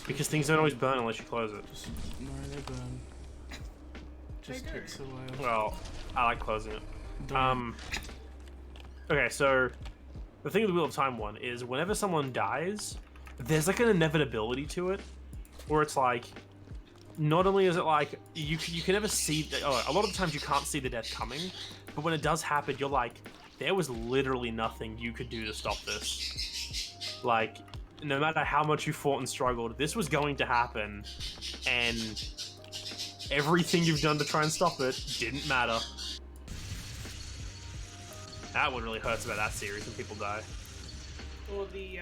Because things don't always burn unless you close it. Just, no, they burn. Just They do. takes a while. Well, I like closing it. Don't. Okay, so the thing with the Wheel of Time one is whenever someone dies, there's like an inevitability to it, where it's like, not only is it like you can never see. A lot of the times you can't see the death coming, but when it does happen, you're like, there was literally nothing you could do to stop this. Like, no matter how much you fought and struggled, this was going to happen, and everything you've done to try and stop it didn't matter. That what really hurts about that series when people die. Or the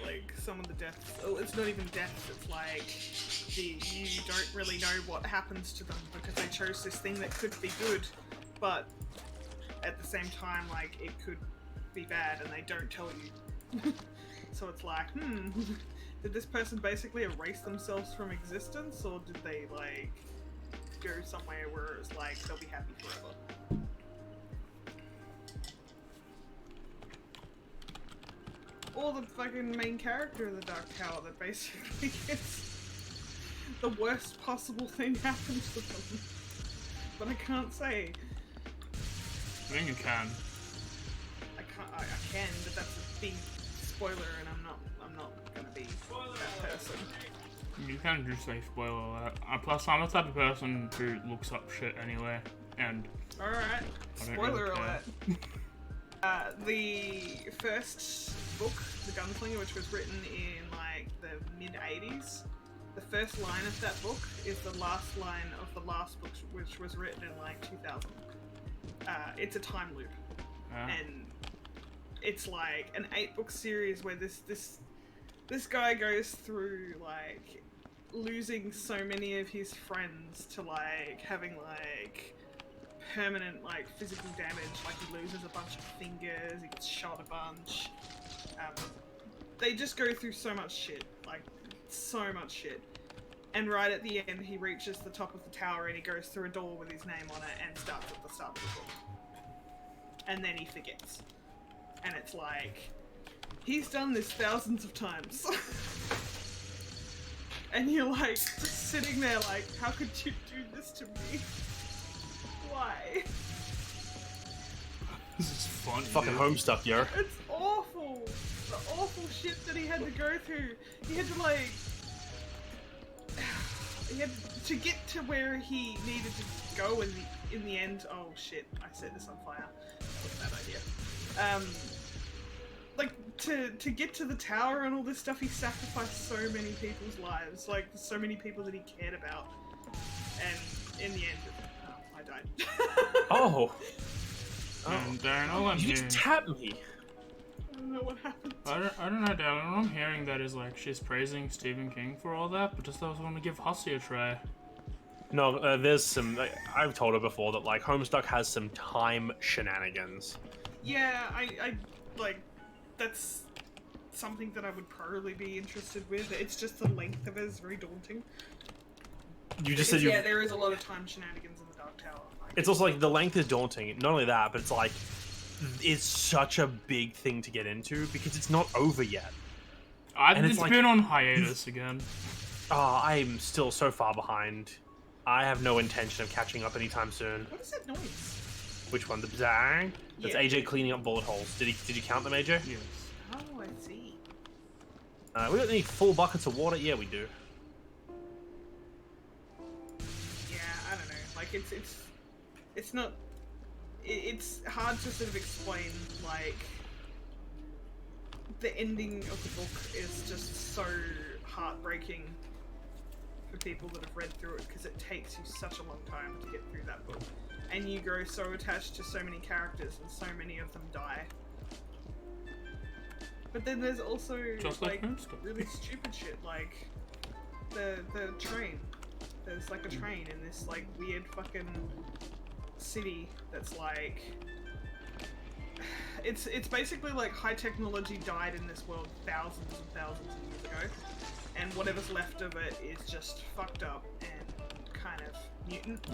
like some of the deaths. Oh, it's not even deaths. It's like you don't really know what happens to them because they chose this thing that could be good, but at the same time, like it could be bad, and they don't tell you. So it's like, did this person basically erase themselves from existence, or did they like go somewhere where it's like they'll be happy forever? Or the fucking main character of the Dark Tower that basically gets the worst possible thing happen to them. But I can't say. I think you can. can, but that's a big spoiler, and I'm not gonna be that person. You can't just say spoiler alert. Plus, I'm the type of person who looks up shit anyway, and Alright, I don't spoiler really care. alert. The first book, The Gunslinger, which was written in like the mid-80s, the first line of that book is the last line of the last book, which was written in like 2000. It's a time loop, and it's like an 8-book series where this guy goes through like losing so many of his friends to like having like permanent like physical damage, like he loses a bunch of fingers, he gets shot a bunch. They just go through so much shit, like so much shit. And right at the end, he reaches the top of the tower and he goes through a door with his name on it and starts at the start of the book. And then he forgets. And it's like, he's done this thousands of times. And you're like, just sitting there like, how could you do this to me? Why? This is funny. Fucking dude. Homestuck, yo. It's awful. The awful shit that he had to go through. He had to like... He had to get to where he needed to go in the end. Oh shit, I set this on fire. That was a bad idea. Like, to get to the tower and all this stuff, he sacrificed so many people's lives. Like, so many people that he cared about. And in the end, I died. Oh. And Darren, all I'm You hearing, just tapped me. I don't know what happened. I don't know, Darren. All I'm hearing that is like she's praising Stephen King for all that, but just I was want to give Hussey a try. No, there's some. I've told her before that like Homestuck has some time shenanigans. Yeah, I like, that's something that I would probably be interested with. It's just the length of it is very daunting. You just said you. Yeah, there is a lot of time shenanigans in the Dark Tower. Like, It's also like the length is daunting. Not only that, but it's like it's such a big thing to get into because it's not over yet. And It's it's like- been on hiatus again. Oh, I'm still so far behind. I have no intention of catching up anytime soon. what is that noise? Which one? The bang? That's Yeah. AJ cleaning up bullet holes. Did you count them, AJ? Yes. Oh, I see. We don't need full buckets of water. Yeah, we do. Yeah, I don't know. Like, it's not. It's hard to sort of explain. Like, the ending of the book is just so heartbreaking for people that have read through it because it takes you such a long time to get through that book, and you grow so attached to so many characters, and so many of them die. But then there's also Just like like Homestuck. really stupid shit, like the train. There's like a train in this like weird fucking city that's like it's basically like high technology died in this world thousands and thousands of years ago, and whatever's left of it is just fucked up and kind of mutant.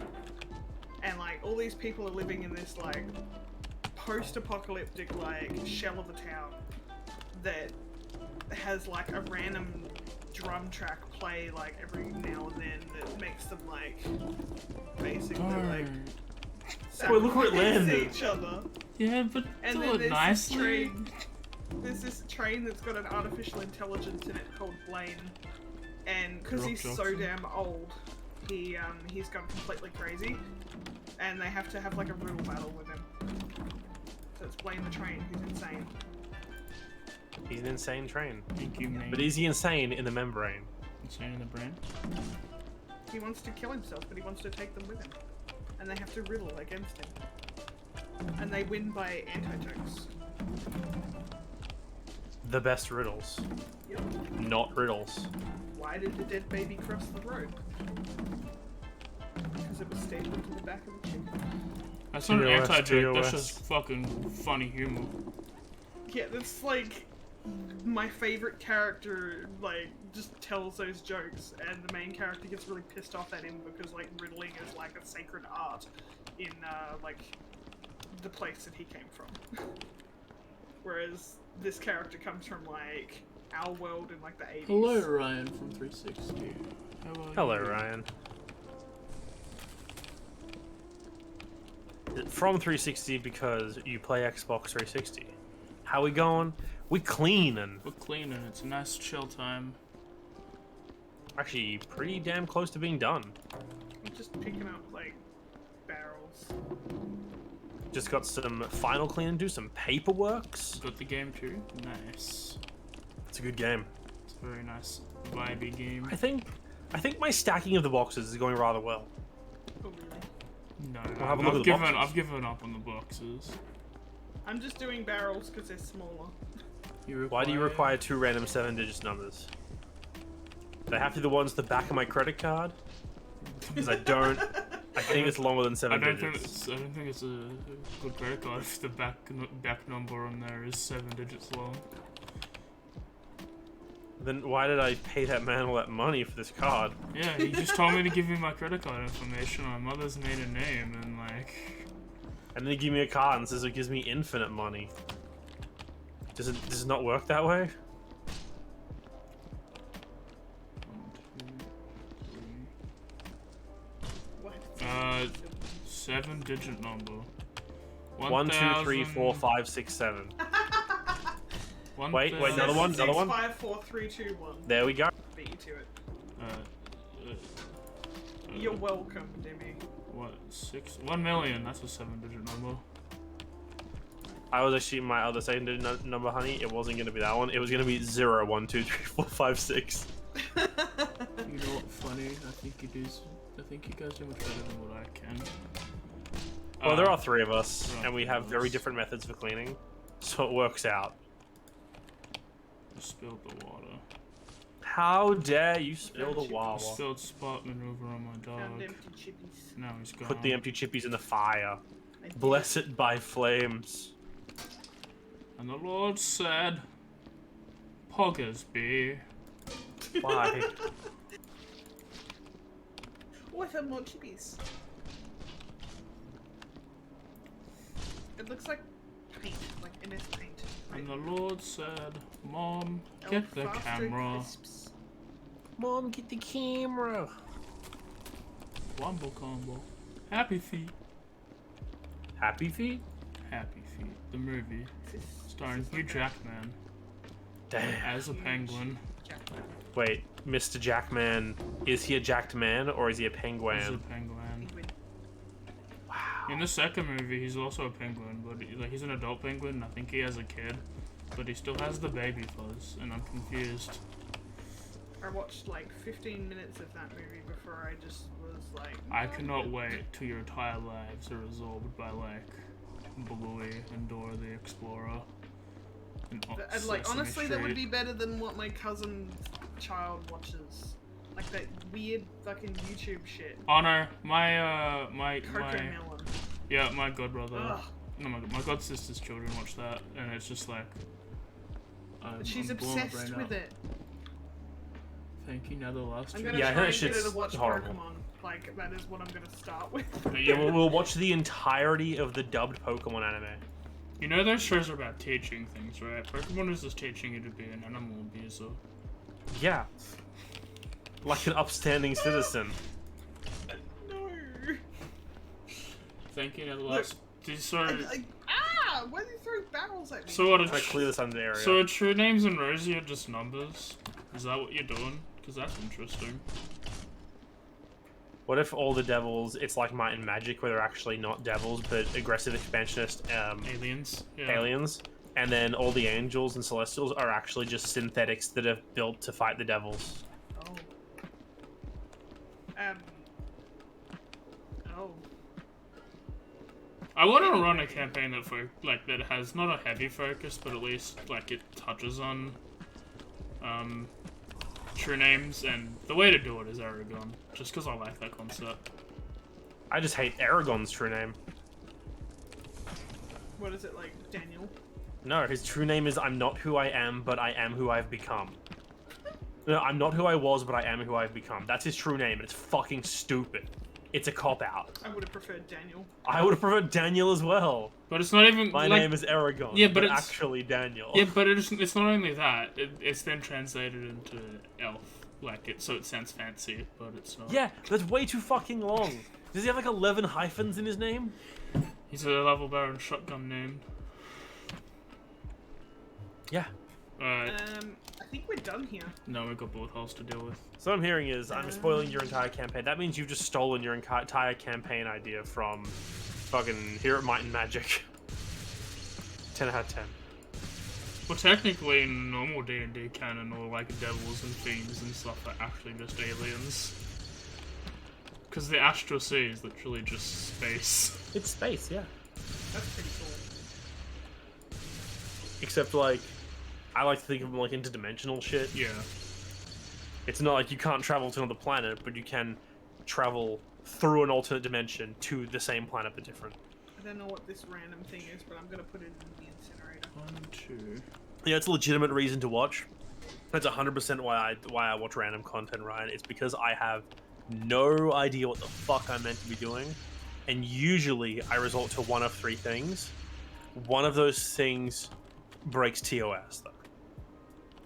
And like all these people are living in this like post-apocalyptic like shell of a town that has like a random drum track play like every now and then that makes them like basically like Boy, look where it sacrifice landed. each other. Yeah, but And do then it there's nicely. this train. There's this train that's got an artificial intelligence in it called Blaine, and because Rock he's so Johnson. damn old, he's gone completely crazy, and they have to have like a riddle battle with him. So it's Blaine the train, who's insane. He's an insane train. Thank you, mate. But is he insane in the membrane? Insane in the brain. He wants to kill himself, but he wants to take them with him, and they have to riddle against him. And they win by anti-jokes. The best riddles, Yep. not riddles. Why did the dead baby cross the road? Because it was stapled to the back of the chicken. That's not an TOS, anti-joke, that's TOS. just fucking funny humor. Yeah, that's like my favorite character, like, just tells those jokes, and the main character gets really pissed off at him because, like, riddling is like a sacred art in, like, the place that he came from. Whereas this character comes from, like, our world in, like, the 80s. Hello, Ryan from 360. How are Hello, you? Ryan. From 360 because you play Xbox 360. How we going? We cleaning. We're cleaning. It's a nice chill time. Actually, pretty damn close to being done. I'm just picking up like barrels. Just got some final cleaning, do some paperworks. Got the game too. Nice. It's a good game. It's a very nice vibey game. I think my stacking of the boxes is going rather well. Oh, really? No, We'll have a look at the boxes. I've given up on the boxes. I'm just doing barrels because they're smaller. Why do you require 2 random 7-digit numbers? They have to be the ones at the back of my credit card? Because I think it's longer than 7 digits. I don't think it's a good credit card if the back number on there is 7 digits long. Then why did I pay that man all that money for this card? Yeah, he just told me to give you my credit card information, my mother's maiden name, and like... And then he gave me a card and says it gives me infinite money. Does it not work that way? 1, 2, 3. 7-digit number. 1, 2, 3, 4, 5, 6, 7. Wait, another one, another one. 5, 4, 3, 2, 1. There we go. Beat you to it. Uh, You're welcome, Demi. What? 1 million. That's a 7-digit number. I was actually my other 7-digit number, honey. It wasn't going to be that one. It was going to be 0, 1, 2, 3, 4, 5, 6. You know what? Funny. I think you guys do much better than what I can. Well, there are 3 of us, and we have very different methods for cleaning, so it works out. I spilled the water. How dare you spill the I wawa? spilled spot maneuver on my dog. Found empty chippies. Now he's gone. Put the empty chippies in the fire. I did. Bless it by flames. And the Lord said, "Poggers be." Why? Oh, I found more chippies. It looks like paint, like MS Paint. And the Lord said, "Mom, get the Faster camera." crisps. Mom, get the camera. Wombo combo. Happy Feet. Happy Feet? Happy Feet. The movie. This is- Starring this is Hugh like Jackman Damn. as a penguin. Jackman. Wait, Mr. Jackman, is he a jacked man or is he a He's a penguin? penguin. Penguin. Wow. In the second movie, he's also a penguin, but he's an adult penguin. I think he has a kid, but he still has the baby fuzz, and I'm confused. I watched like 15 minutes of that movie before I just was like... I "No." cannot wait till your entire lives are absorbed by like Bluey and Dora the Explorer. And like, honestly, that would be better than what my cousin's child watches. Like that weird fucking YouTube shit. Honor, my Cocomelon. yeah, my godbrother. Ugh. No, my god sister's children watch that, and it's just like. She's I'm blowing my brain obsessed out. with it. Thank you. Now the last. I'm gonna Yeah, try that and get her shit's to watch horrible. Pokemon. Like, that is what I'm gonna start with. Yeah, we'll watch the entirety of the dubbed Pokemon anime. You know those shows are about teaching things, right? Pokemon is just teaching you to be an animal abuser. Yeah. Like an upstanding citizen. No. Thank you. Now the last. Why are you throwing barrels at me? So what? Try to clear this under area. So are true names and Rosie are just numbers? Is that what you're doing? Because that's interesting. What if all the devils, it's like Might and Magic, where they're actually not devils, but aggressive expansionist Aliens. Yeah. aliens, and then all the angels and celestials are actually just synthetics that are built to fight the devils? Oh. Oh. I want to run a campaign that has not a heavy focus, but at least like it touches on true names, and the way to do it is Aragon, just because I like that concept. I just hate Aragon's true name. What is it, like, Daniel? No, his true name is I'm not who I am, but I am who I've become. No, I'm not who I was, but I am who I've become. That's his true name, and it's fucking stupid. It's a cop-out. I would have preferred Daniel. I would have preferred Daniel as well. But it's not even My name is Aragon, yeah, but it's actually Daniel. Yeah, but it's not only that. It's then translated into elf, so it sounds fancy, but it's not. Yeah, that's way too fucking long. Does he have like 11 hyphens in his name? He's a level baron shotgun name. Yeah. Alright. I think we're done here. Now we've got bullet holes to deal with. So what I'm hearing is I'm spoiling your entire campaign. That means you've just stolen your entire campaign idea from fucking Here at Might and Magic. 10 out of 10. Well, technically, in normal D&D canon, all like devils and fiends and stuff are actually just aliens. Because the Astral Sea is literally just space. It's space, yeah. That's pretty cool. Except, like, I like to think of them like interdimensional shit. Yeah. It's not like you can't travel to another planet, but you can travel through an alternate dimension to the same planet but different. I don't know what this random thing is, but I'm gonna put it in the incinerator. 1, 2. Yeah, it's a legitimate reason to watch. That's 100% why I watch random content, Ryan. It's because I have no idea what the fuck I'm meant to be doing, and usually I resort to one of 3 things. One of those things breaks TOS, though.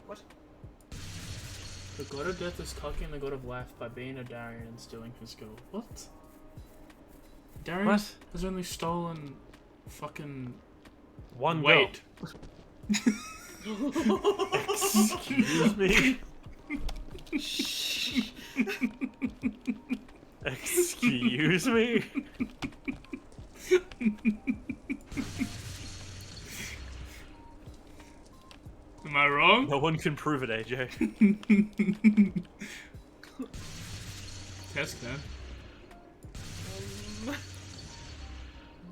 What? The god of death is cocking the god of life by being a Darien and stealing his gold. What? Darien What? has only stolen fucking One weight. Excuse me. Excuse me. Am I wrong? No one can prove it, AJ. Test can.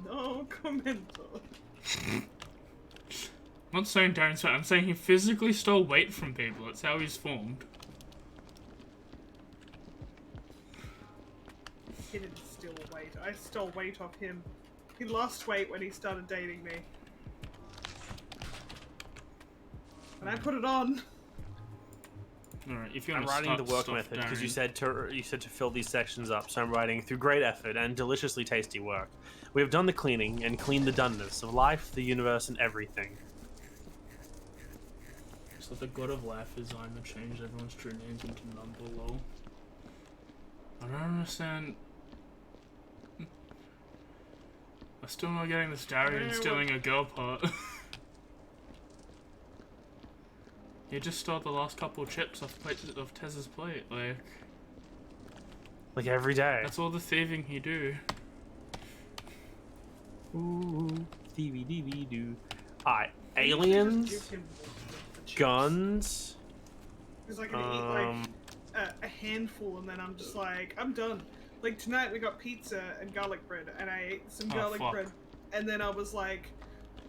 No commento. I'm not saying Darren's fat, I'm saying he physically stole weight from people. That's how he's formed. He didn't steal weight. I stole weight off him. He lost weight when he started dating me. And I put it on. Alright, if you I'm want to writing the work method because you said to fill these sections up, so I'm writing through great effort and deliciously tasty work. We have done the cleaning and cleaned the doneness of life, the universe, and everything. So the god of life is designed to change everyone's true names into number, lol. I don't understand. I'm still not getting this Darien stealing a girl part. He just stole the last couple chips off Tez's plate, Like every day. that's all the thieving he do. Ooh, DVD-doo. Alright, Just aliens, give him the chips. guns. Because I can eat like a handful and then I'm just like, I'm done. Like tonight we got pizza and garlic bread and I ate some garlic fuck. bread and then I was like,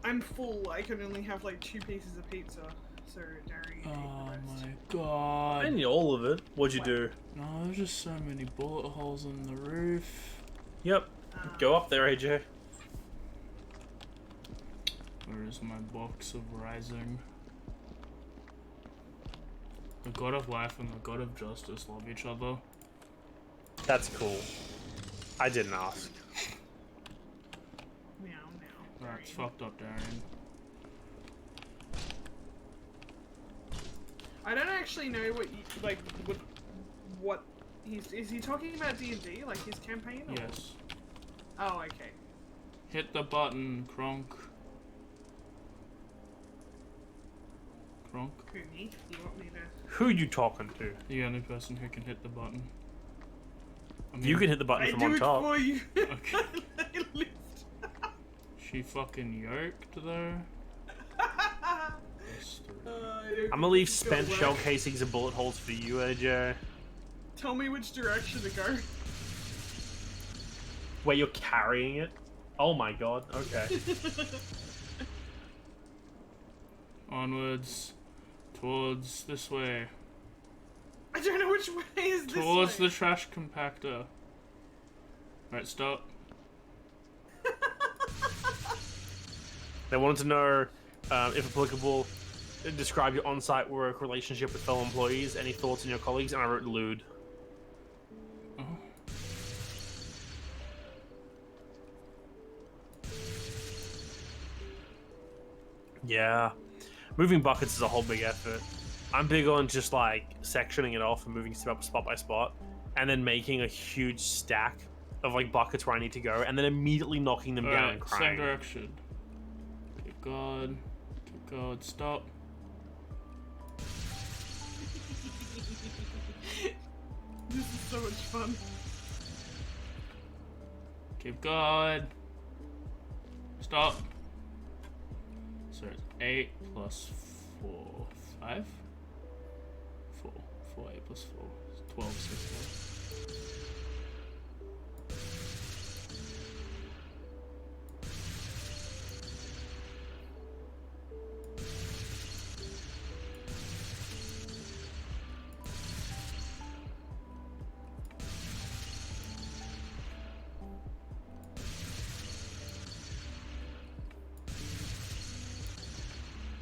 I'm full. I can only have like 2 pieces of pizza. So Darren ate Oh the rest. my god. I didn't eat all of it. What'd you do? No, there's just so many bullet holes in the roof. Yep. Go up there, AJ. Where is my box of rising? The god of life and the god of justice love each other. That's cool. I didn't ask. Meow, meow. That's fucked up, Darren. I don't actually know what you, like what he's is he talking about D&D like his campaign? Or? Yes. Oh, okay. Hit the button, Kronk. Kronk? Who, me? You want me to? Who you talking to? The only person who can hit the button. I mean, You can hit the button I from do on it top. for you. Okay. I lift. She fucking yoked there. I'm gonna leave spent shell casings and bullet holes for you, AJ. Tell me which direction to go. Wait, you're carrying it? Oh my god, okay. Onwards. Towards this way. I don't know which way is this Towards way. the trash compactor. Right, stop. They wanted to know, if applicable, describe your on-site work relationship with fellow employees, any thoughts on your colleagues, and I wrote lewd. Oh. Yeah. Moving buckets is a whole big effort. I'm big on just like sectioning it off and moving stuff spot by spot, and then making a huge stack of like buckets where I need to go, and then immediately knocking them down and Alright, same crying. direction. Keep God, stop. so much fun. Keep going. Stop. So it's 8 plus 4, 5? 4. 4, 8 plus 4. It's 12, 6, 4.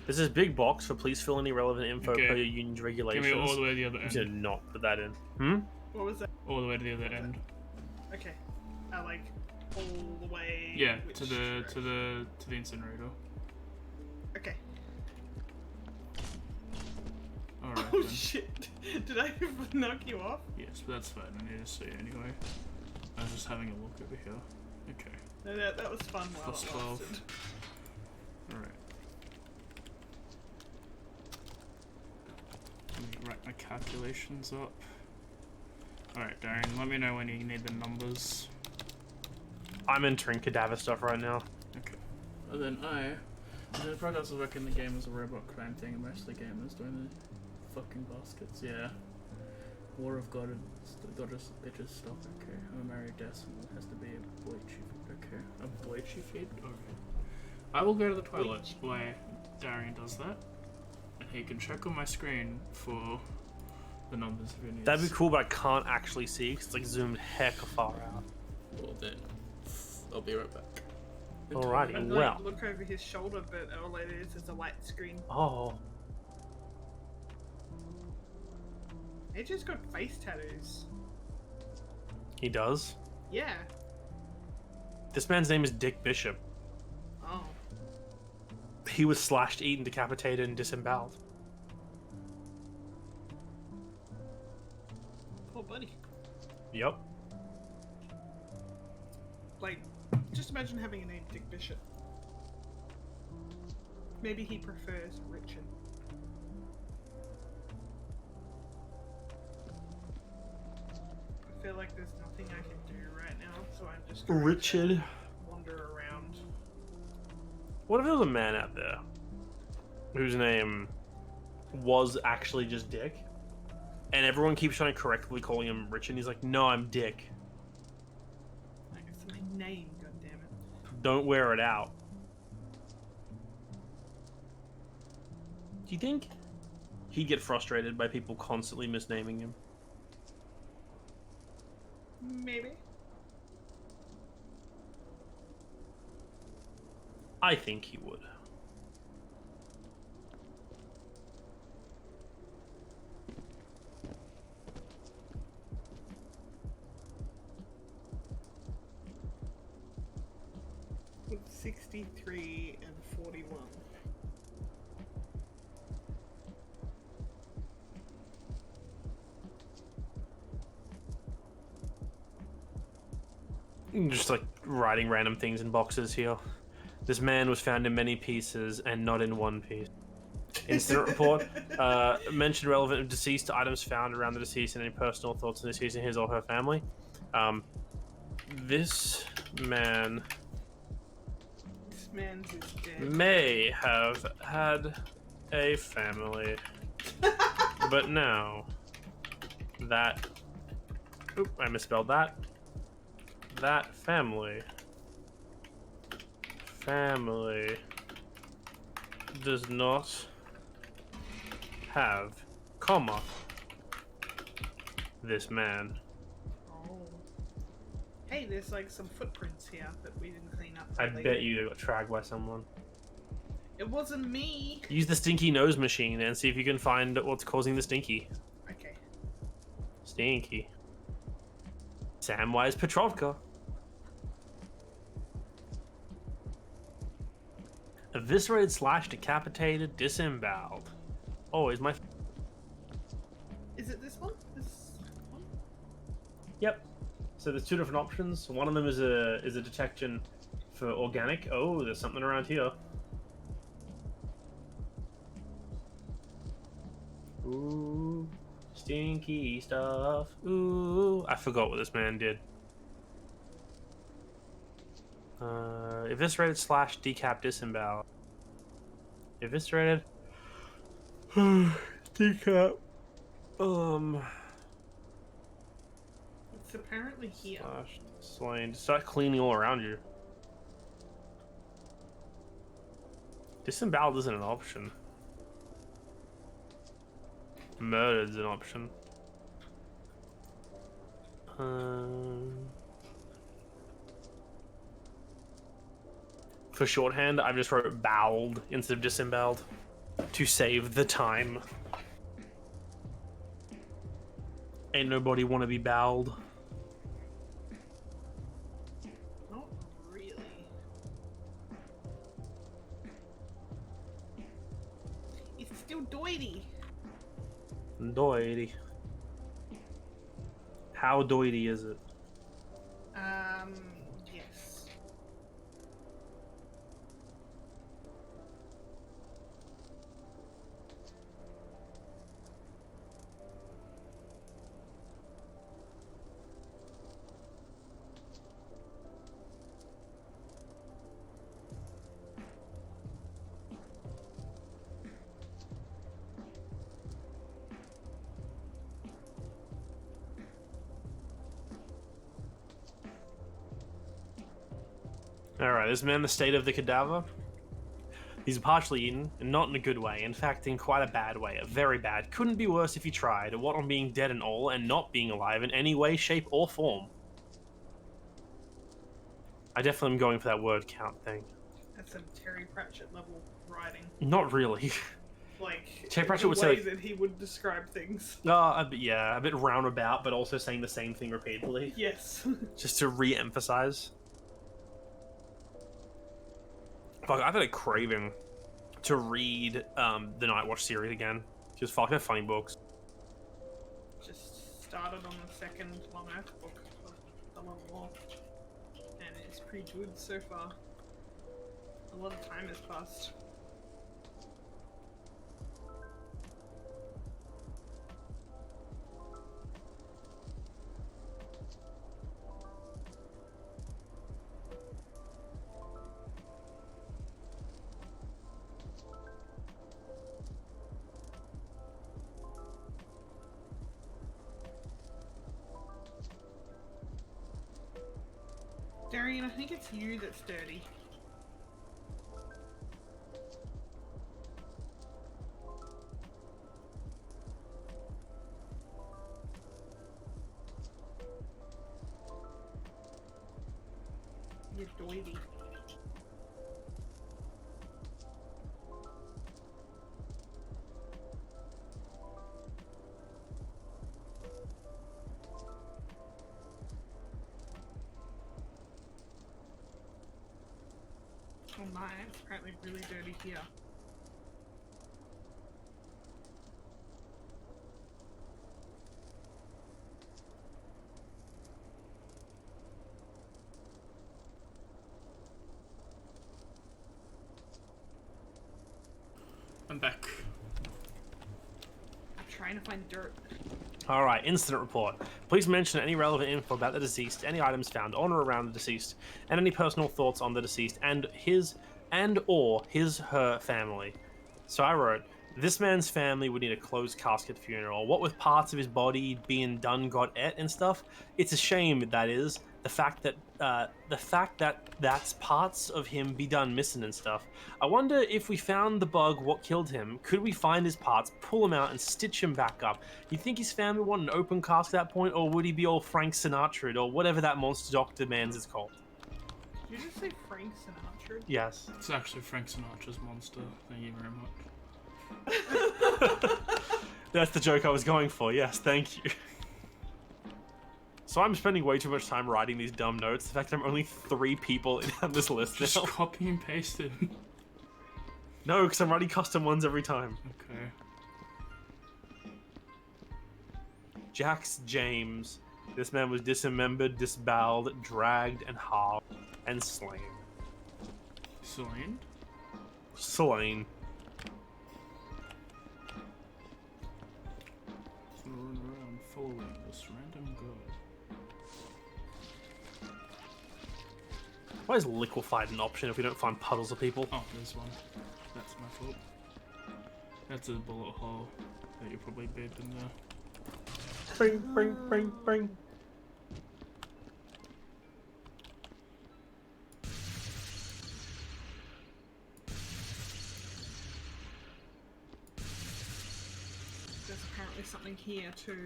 There's this big box for please fill any relevant info Okay. per your union's Give regulations. me all the way to the other You end. should not put that in. What was that? All the way to the other end. Okay. Like all the way. Yeah, which to the direction? to the incinerator. Okay. Alright. Oh then. shit! Did I knock you off? Yes, but that's fine. I need to see it anyway. I was just having a look over here. Okay. No, that was fun while Plus it 12. lasted. Alright. Let me write my calculations up. Alright, Darren, let me know when you need the numbers. I'm entering cadaver stuff right now. Okay. And then the progress of working the game as a robot crime thing, and most of the gamers doing the fucking baskets. Yeah. War of Goddess bitches stuff. Okay. I'm a married decimal. It has to be a boy chief. Okay. A boy chief head? Okay. I will go to the toilet while Darian does that. And he can check on my screen for the numbers if he needs. That'd be cool, but I can't actually see because it's like zoomed heck far out. Well then, I'll be right back. Alrighty. I'd Well. like look over his shoulder, but all it is a light screen. Oh, He just got face tattoos. he does. Yeah. This man's name is Dick Bishop. Oh. He was slashed, eaten, decapitated, and disemboweled. Poor buddy. Yep. Like, just imagine having a name Dick Bishop. Maybe he prefers Richard. I feel like there's nothing I can do right now, so I'm just going Richard. to wander around. What if there was a man out there whose name was actually just Dick, and everyone keeps trying to correctly calling him Richard, and he's like, "No, I'm Dick. Like, it's my name, goddammit. Don't wear it out." Do you think he'd get frustrated by people constantly misnaming him? Maybe. I think he would. With 63 and 41. Just like writing random things in boxes here. This man was found in many pieces and not in one piece. Incident report. Mention relevant deceased items found around the deceased and any personal thoughts on the deceased and his or her family. This man This man's is dead. may have had a family, but now that... Oop, I misspelled that. That family does not have, comma, this man. Oh. Hey, there's like some footprints here that we didn't clean up. I lately. bet you got tracked by someone. It wasn't me. Use the stinky nose machine and see if you can find what's causing the stinky. Okay. Stinky. Samwise Petrovka. Eviscerated, slashed, decapitated, disemboweled. Oh, is my... Is it this one? This one? Yep. So there's two different options. One of them is a detection for organic. Oh, there's something around here. Ooh. Stinky stuff. Ooh, I forgot what this man did. Eviscerated / decap disembowel. Eviscerated. Decap. It's apparently here. / slain. Start cleaning all around you. Disemboweled isn't an option. Murdered's an option. For shorthand, I've just wrote bowled instead of disemboweled to save the time. Ain't nobody want to be bowled. Not really. It's still doity. Doity. How doity is it? Yes. Alright, is man the state of the cadaver? He's partially eaten, and not in a good way. In fact, in quite a bad way. A very bad. Couldn't be worse if you tried. What on being dead and all, and not being alive in any way, shape, or form. I definitely am going for that word count thing. That's some Terry Pratchett level writing. Not really. Like, Terry Pratchett the would way say, that he would describe things. yeah, a bit roundabout, but also saying the same thing repeatedly. Yes. Just to re-emphasize. Fuck, I've had a craving to read the Nightwatch series again. Just fuck, they're funny books. Just started on the second Long Earth book of the Long War, and it's pretty good so far. A lot of time has passed. Darian, I think it's you that's dirty. You're doity. Oh my, it's apparently really dirty here. I'm back. I'm trying to find dirt. Alright, incident report. Please mention any relevant info about the deceased, any items found on or around the deceased, and any personal thoughts on the deceased and her family. So I wrote, this man's family would need a closed casket funeral. What with parts of his body being done got et and stuff, it's a shame, that is, the fact that that's parts of him be done missing and stuff. I wonder if we found the bug what killed him, could we find his parts, pull him out, and stitch him back up? You think his family would want an open casket at that point, or would he be all Frank Sinatra or whatever that monster doctor man's is called? Did you just say Frank Sinatra? Yes. It's actually Frank Sinatra's monster. Thank you very much. That's the joke I was going for, yes, thank you. So I'm spending way too much time writing these dumb notes. The fact that I'm only 3 people on this list Just now. copy and paste it. No, because I'm writing custom ones every time. Okay. Jax James. This man was dismembered, disboweled, dragged, and halved, and slain. Slain? Slain. run around following this random girl. Why is liquefied an option if we don't find puddles of people? Oh, there's one. That's my fault. That's a bullet hole that you probably baked in there. Bring, bring, bring, bring. There's apparently something here too.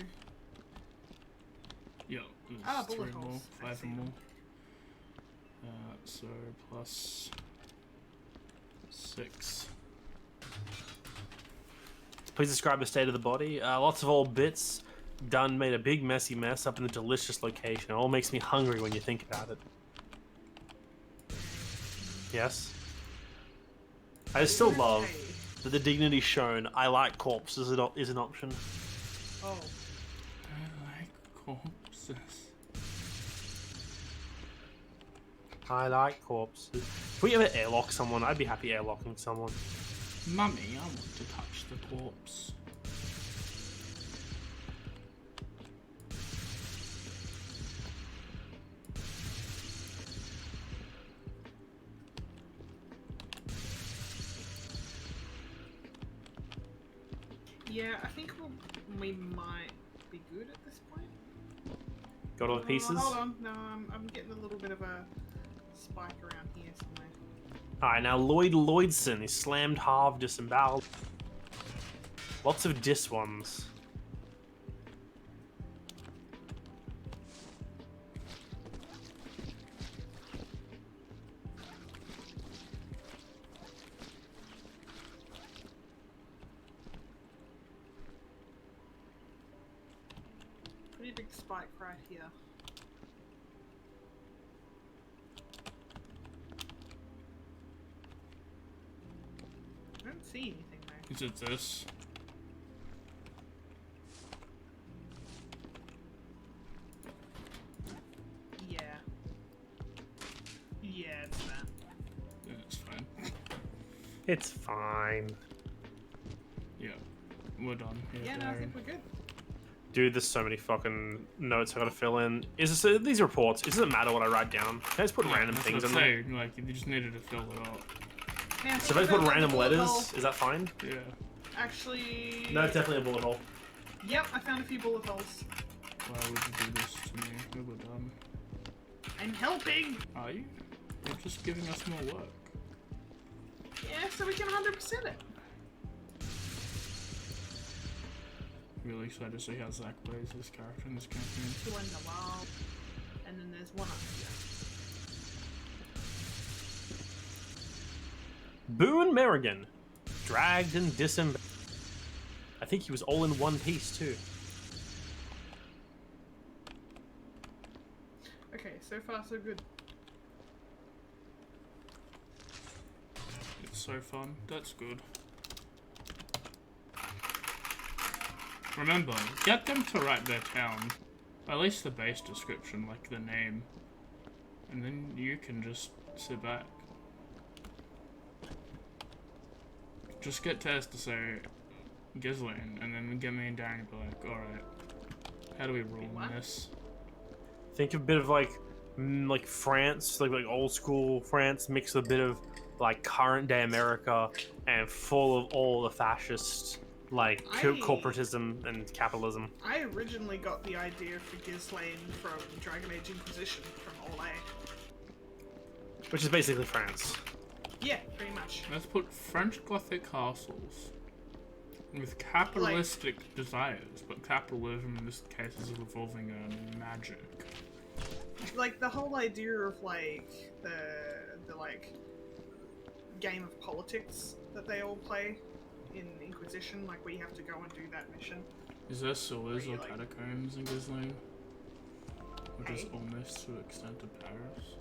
Yeah, there's bullet 3 more, holes. I 5 see. more. So plus 6. Please describe the state of the body. Lots of old bits. Done made a big messy mess up in a delicious location. It all makes me hungry when you think about it. Yes? I still love that the dignity shown. I like corpses is an option. Oh. I like corpses. I like corpses. If we ever airlock someone, I'd be happy airlocking someone. Mummy, I want to touch the corpse. Yeah, I think we might be good at this point. Got all the pieces? Oh, hold on. No, I'm getting a little bit of a spike around here somewhere. Alright, now Lloyd Lloydson is slammed, halved, disemboweled. Lots of dis ones. Pretty big spike right here. I don't see anything though. Is it this? Yeah. Yeah, it's that. Yeah, it's fine. It's fine. Yeah, we're done. Yeah, no, I think we're good. Dude, there's so many fucking notes I gotta fill in. Is this, these reports, it doesn't matter what I write down. Can I just put random that's things what in I'm there? saying, like, you just needed to fill it up. Now, So if I just put random letters, is that fine? Yeah. Actually... No, it's definitely a bullet hole. Yep, I found a few bullet holes. Why would you do this to me? We were done. I'm helping! Are you? You're just giving us more work. Yeah, so we can 100% it. Really excited to see how Zach plays his character in this campaign. Two in the wall. And then there's one up here. Boone Merrigan. Dragged and disemboweled. I think he was all in one piece, too. Okay, so far so good. It's so fun. That's good. Remember, get them to write their town. At least the base description, like the name. And then you can just sit back. Just get Tess to say Ghislaine, and then get me and Darren to be like, alright, how do we rule What? I this? think a bit of like France, like old school France, mixed with a bit of like current day America, and full of all the fascist corporatism and capitalism. I originally got the idea for Ghislaine from Dragon Age Inquisition from All A. Which is basically France. Yeah, pretty much. Let's put French Gothic castles with capitalistic desires, but capitalism in this case is revolving around magic. Like the whole idea of like the like game of politics that they all play in Inquisition, like where you have to go and do that mission. Is there sewers or Really? catacombs in Ghislaine? Or just Hey. almost to the extent of Paris?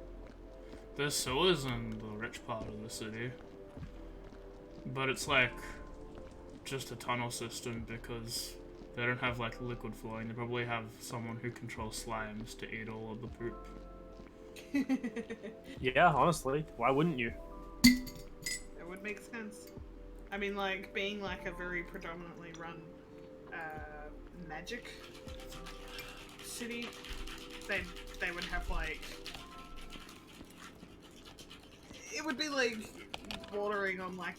There's sewers in the rich part of the city. But it's like just a tunnel system because they don't have like liquid flowing. They probably have someone who controls slimes to eat all of the poop. Yeah, honestly, why wouldn't you? That would make sense. I mean, like, being like a very predominantly run magic city, they would have like, it would be like bordering on like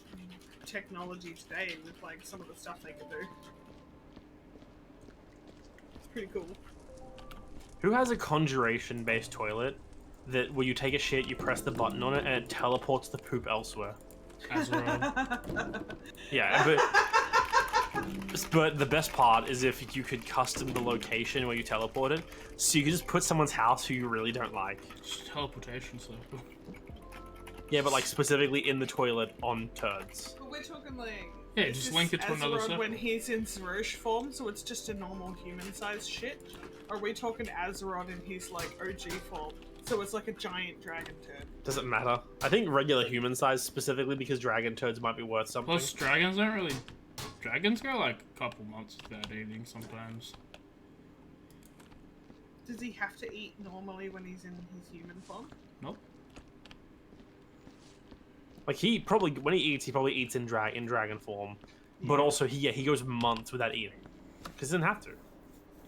technology today with like some of the stuff they could do. It's pretty cool. Who has a conjuration-based toilet that where you take a shit, you press the button on it, and it teleports the poop elsewhere? Yeah, but the best part is if you could custom the location where you teleport it, so you could just put someone's house who you really don't like. Just teleportation circle. Yeah, but like specifically in the toilet on turds. But we're talking like, Yeah, is just this link it to another Azeroth circle. when he's in Zerosh form, so it's just a normal human-sized shit? Or are we talking Azeroth in his like OG form, so it's like a giant dragon turd? Doesn't matter. I think regular human size specifically because dragon turds might be worth something. Plus, dragons aren't really. Dragons go like a couple months without eating sometimes. Does he have to eat normally when he's in his human form? Nope. Like he probably when he eats in dragon form, but Yeah. also he goes months without eating because he doesn't have to.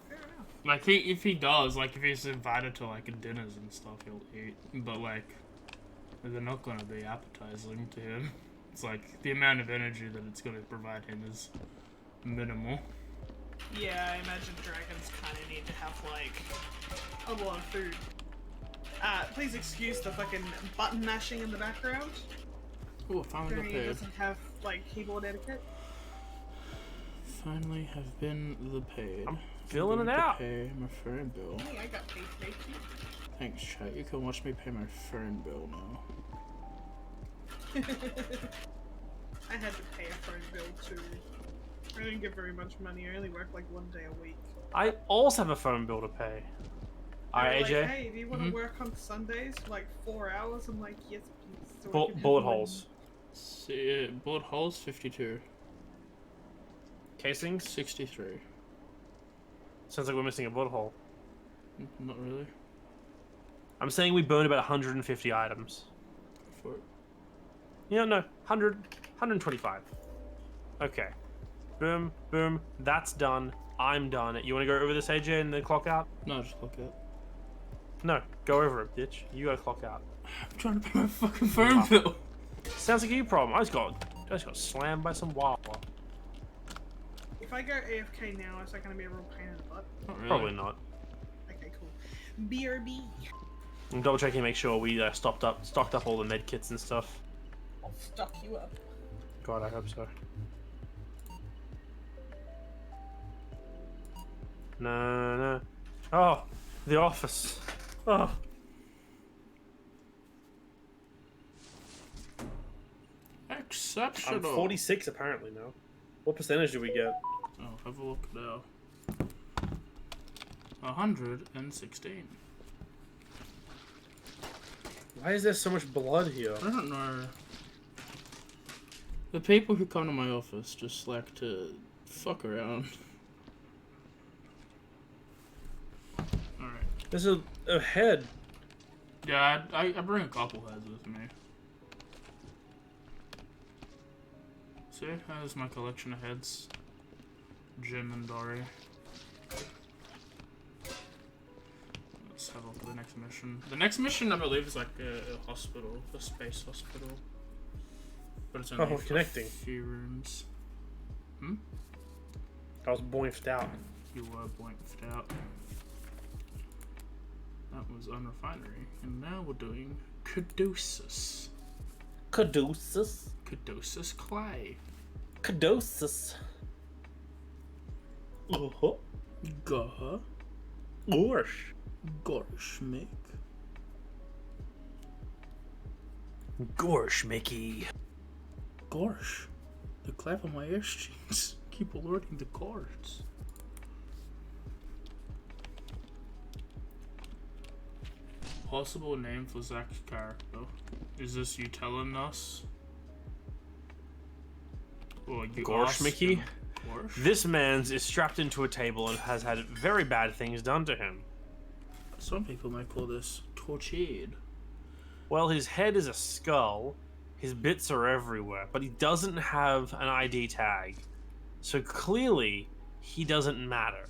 Fair enough. Like if he does, like if he's invited to like dinners and stuff, he'll eat. But like, they're not gonna be appetizing to him. It's like the amount of energy that it's gonna provide him is minimal. Yeah, I imagine dragons kind of need to have like a lot of food. Please excuse the fucking button mashing in the background. Oh, finally got He paid. doesn't have like keyboard etiquette. Finally have been paid. I'm filling Going it to out. Pay my phone bill. Hey, I got paid, thank you. Thanks, chat. You can watch me pay my phone bill now. I had to pay a phone bill too. I didn't get very much money. I only work like 1 day a week. I also have a phone bill to pay. Alright, They're AJ. like, hey, do you want to Mhm. work on Sundays for like 4 hours? I'm like, yes, please. So I can have Bullet money. holes. See, bullet holes 52, Casings? 63. Sounds like we're missing a bullet hole. Not really. I'm saying we burned about 150 items. For it. Yeah, no, 100, 125. Okay. Boom, boom, that's done. I'm done. You want to go over this, AJ, and then clock out? No, just look at. No, go over it, bitch. You gotta clock out. I'm trying to pay my fucking phone bill. Sounds like a you problem. I just got slammed by some wildfire. If I go AFK now, is that going to be a real pain in the butt? Not really. Probably not. Okay, cool. BRB. I'm double checking, make sure we stocked up all the med kits and stuff. I'll stock you up. God, I hope so. No, no. Oh, the office. Oh. Exceptional. I'm 46 apparently now. What percentage do we get? Oh, have a look now. 116. Why is there so much blood here? I don't know. The people who come to my office just like to fuck around. Alright. There's a head. Yeah, I bring a couple heads with me. See, there's my collection of heads. Jim and Dory. Let's have a look at the next mission. The next mission, I believe, is like a hospital, a space hospital. But it's only Oh, connecting. a few rooms. I was boinked out. You were blanked out. That was unrefinery. And now we're doing Caduceus. Caduceus. Caduceus clay. Caduceus. Uh-huh. Gah. Gorsh. Gorsh, Mick. Gorsh, Mickey. Gorsh. The clap on my ass cheeks. Keep alerting the guards. Possible name for Zach's character. Is this you telling us? Or you Gorsh, asked Mickey? him? Gorsh? This man's is strapped into a table and has had very bad things done to him. Some people might call this tortured. Well, his head is a skull, his bits are everywhere, but he doesn't have an ID tag. So clearly, he doesn't matter.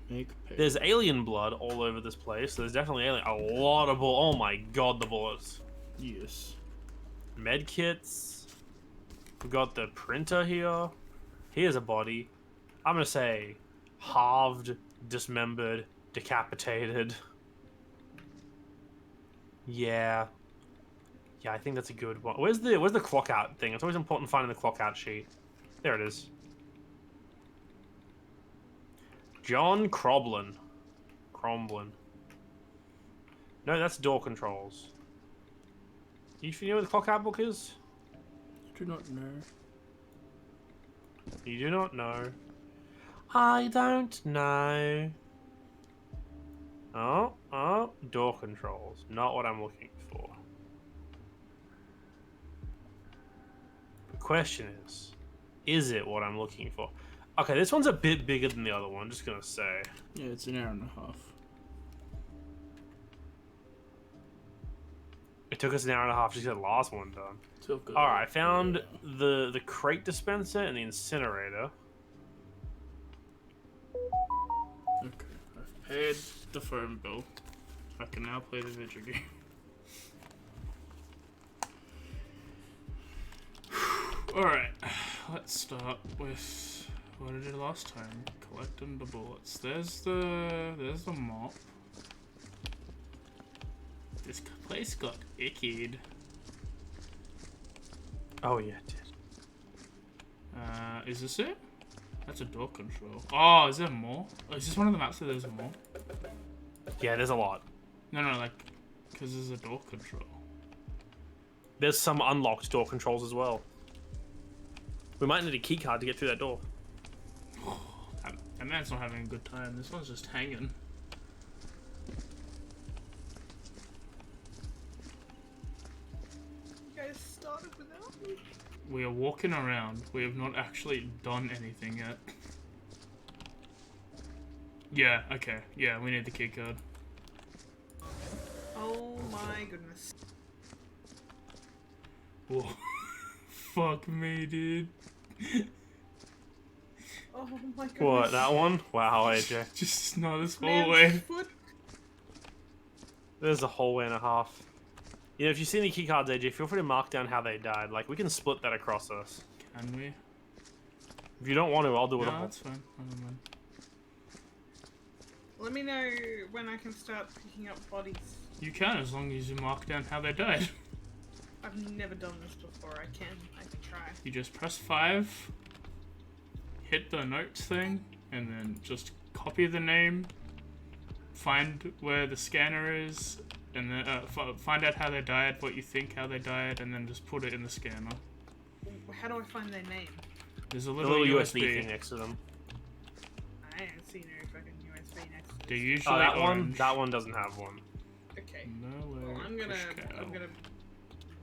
Make pay. There's alien blood all over this place. So there's definitely alien. A lot of bullets. Oh my god, the bullets. Yes. Med kits. We've got the printer here. Here's a body. I'm gonna say halved, dismembered, decapitated. Yeah. Yeah, I think that's a good one. Where's the clock out thing? It's always important finding the clock out sheet. There it is. John Cromlin. No, that's door controls. You familiar with the clock out book is? I do not know. You do not know. I don't know. Oh, door controls. Not what I'm looking for. The question is it what I'm looking for? Okay, this one's a bit bigger than the other one, just gonna say. Yeah, it's an hour and a half. It took us an hour and a half to get the last one done. Took Alright, I found the crate dispenser and the incinerator. Okay, I've paid the phone bill. I can now play the video game. Alright, let's start with what I did last time. Collecting the bullets. There's the mop. This place got ickied. Oh yeah, it did. Is this it? That's a door control. Oh, is there more? Oh, is this one of the maps where there's more? Yeah, there's a lot. No, like, because there's a door control. There's some unlocked door controls as well. We might need a key card to get through that door. That man's not having a good time. This one's just hanging. You guys started without me? We are walking around. We have not actually done anything yet. Yeah, okay. Yeah, we need the key card. Oh my goodness. Whoa. Fuck me, dude. Oh my goodness. What, that one? Wow, AJ. Just not this Man's hallway. foot. There's a hallway and a half. You know, if you see any key cards, AJ, feel free to mark down how they died. Like, we can split that across us. Can we? If you don't want to, I'll do it. No, that's fine. I don't mind. Let me know when I can start picking up bodies. You can, as long as you mark down how they died. I've never done this before. I can try. You just press 5, hit the notes thing, and then just copy the name, find where the scanner is, and then find out how they died, what you think how they died, and then just put it in the scanner. How do I find their name? There's a The little, little USB. USB thing next to them. I ain't seen no fucking USB next to They're this. usually Oh, that orange. one doesn't have one. Okay. No way. Well, I'm push cow. gonna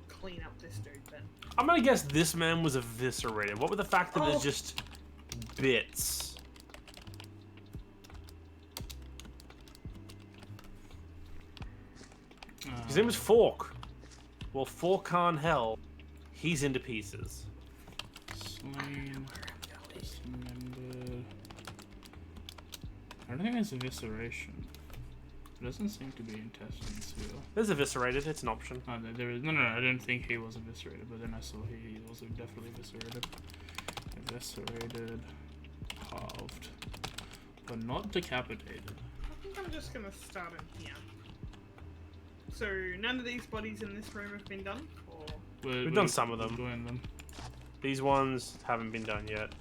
clean up this dude then. I'm gonna guess this man was eviscerated. What with the fact that Oh. there's just bits? His name was Fork. Well, Fork can't hell. He's into pieces. Slain. Dismembered. I don't think there's evisceration. There doesn't seem to be intestines here. There's eviscerated. It's an option. Oh, there is. No, I didn't think he was eviscerated, but then I saw he was definitely eviscerated. Eviscerated. Halved. But not decapitated. I think I'm just gonna start in here. So none of these bodies in this room have been done, or We've done some of them. Doing them. These ones haven't been done yet.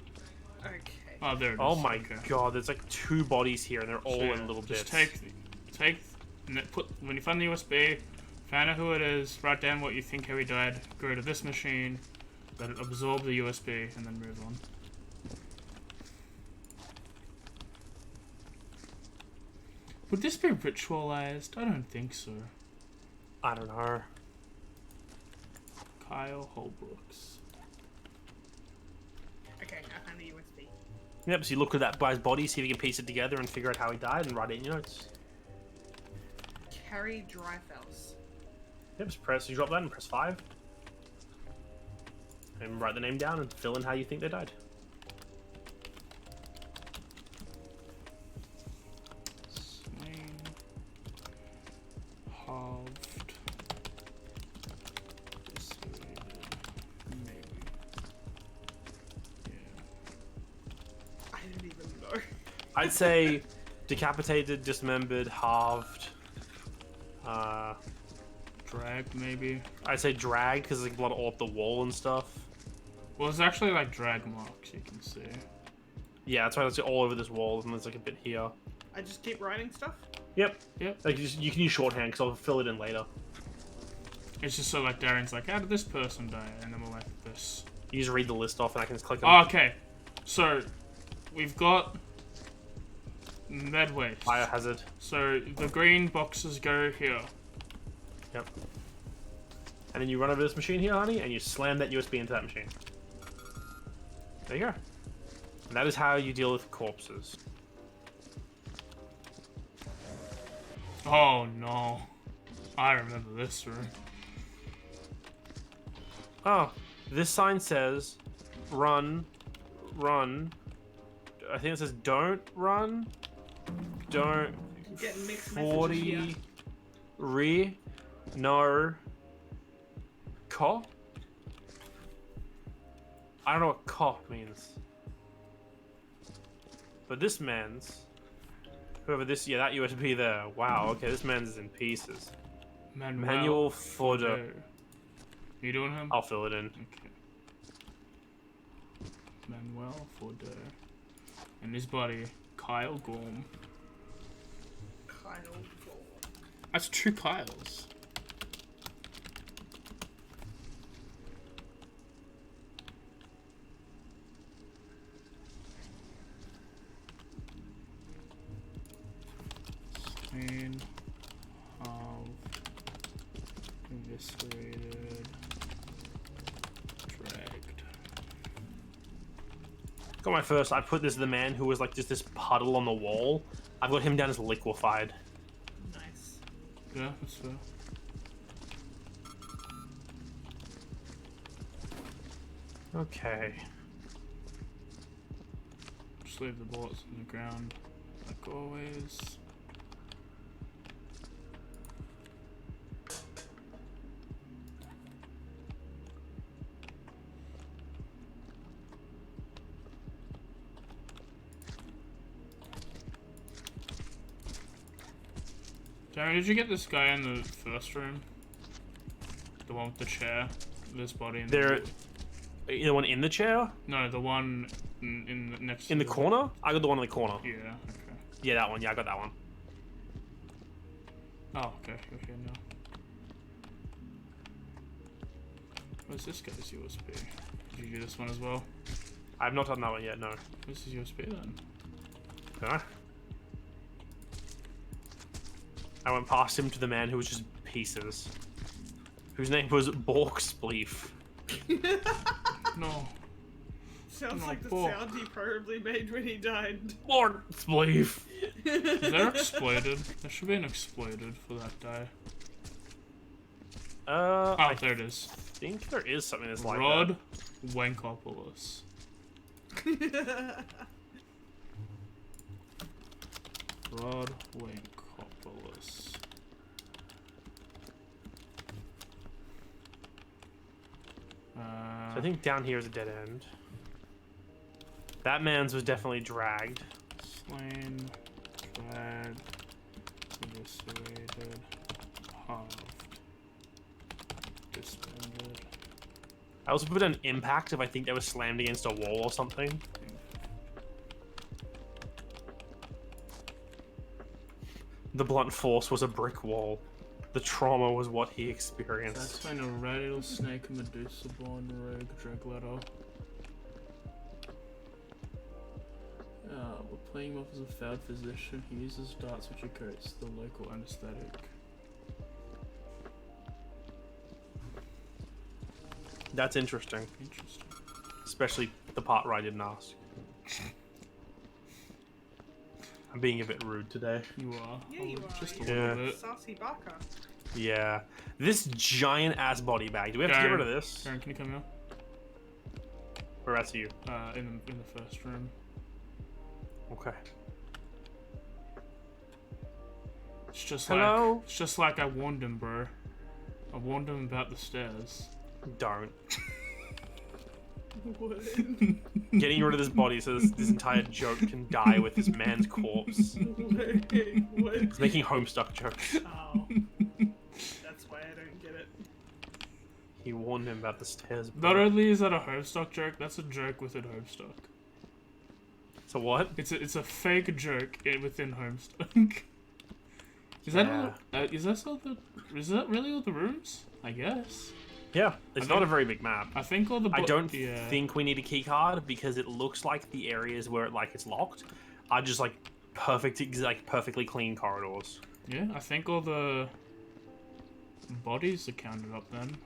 okay. Oh, there it is. Oh my Okay. god, there's like 2 bodies here, and they're all So, yeah, in little bits. just take, and then when you find the USB, find out who it is, write down what you think how he died, go to this machine, let it absorb the USB, and then move on. Would this be ritualized? I don't think so. I don't know. Kyle Holbrooks. Okay, I found the USB. Yep, so you look at that guy's body, see if you can piece it together and figure out how he died and write it in your notes. Carrie Dreyfus. Yep, just press, you drop that and press 5. and write the name down and fill in how you think they died. Slain. Halved. Dissuaded. Maybe. Yeah. I don't even know. I'd say decapitated, dismembered, halved. Dragged, maybe. I'd say dragged because there's like blood all up the wall and stuff. Well, it's actually like drag marks, you can see. Yeah, that's why it's all over this wall, and there's like a bit here. I just keep writing stuff. Yep. Yep. Like you can use shorthand because I'll fill it in later. It's just so like Darian's like, how did this person die? And then we're like, this. You just read the list off, and I can just click on. Oh, okay. So, we've got med waste. Biohazard. So the green boxes go here. Yep. And then you run over this machine here, honey, and you slam that USB into that machine. There you go. And that is how you deal with corpses. Oh no. I remember this room. Oh, this sign says, run, run. I think it says don't run, don't, Getting mixed messages 40, here. no, co? I don't know what co means. But this man's, whoever this, yeah, that USB there. Wow, okay, this man's is in pieces. Manual fodder. You doing him? I'll fill it in. Okay. Manuel Fodder. And his buddy, Kyle Gorm. Kyle Gorm. That's 2 Kyles. Slain. Eviscerated. Dragged. Got my first. I put this the man who was like just this puddle on the wall. I've got him down as liquefied. Nice. Yeah, that's fair. Okay. Just leave the bullets on the ground, like always. Darren, did you get this guy in the first room? The one with the chair? This body in There, the one in the chair, No, the one in the next in the corner. I got the one in the corner. Yeah, okay. Yeah, that one. Yeah, I got that one. Oh, okay, okay, now. Where's this guy's USB? Did you do this one as well? I've not done that one yet. No. Where's his USB then? Huh? I went past him to the man who was just pieces, whose name was Bork Spleef. No. Sounds No, like the Bork. sound he probably made when he died. Bork Spleef. Is there exploited? There should be an exploited for that die. Oh, Oh, there it is. I think there is something that's like Rod Wankopoulos. Rod Wankopoulos. that. So I think down here is a dead end. That man's was definitely dragged. Slain, dragged, eviscerated, halved, dismembered. I also put an impact if I think they were slammed against a wall or something. The blunt force was a brick wall. The trauma was what he experienced. That's kind of rattlesnake, Medusa born rogue, Dragletto. We're playing him off as a failed physician. He uses darts which occurs the local anesthetic. That's interesting. Interesting. Especially the part where I didn't ask. I'm being a bit rude today. You are. Yeah, you are. Just a You're little Yeah. bit. Saucy Barker. Yeah. This giant ass body bag. Do we have to get rid of this? Karen, can you come here? Whereabouts are you? In the first room. Okay. It's just Hello? like, it's just like I warned him, bro. I warned him about the stairs. Don't. What? Getting rid of this body so this entire joke can die with this man's corpse. What? He's making Homestuck jokes. Oh. That's why I don't get it. He warned him about the stairs. Not only is that a Homestuck joke, that's a joke within Homestuck. So what? It's a fake joke within Homestuck. Is that all? Is that really all the rooms? I guess. Yeah, it's not a very big map. I think all the. I don't think we need a key card because it looks like the areas where it's locked are just like perfectly clean corridors. Yeah, I think all the bodies are counted up then.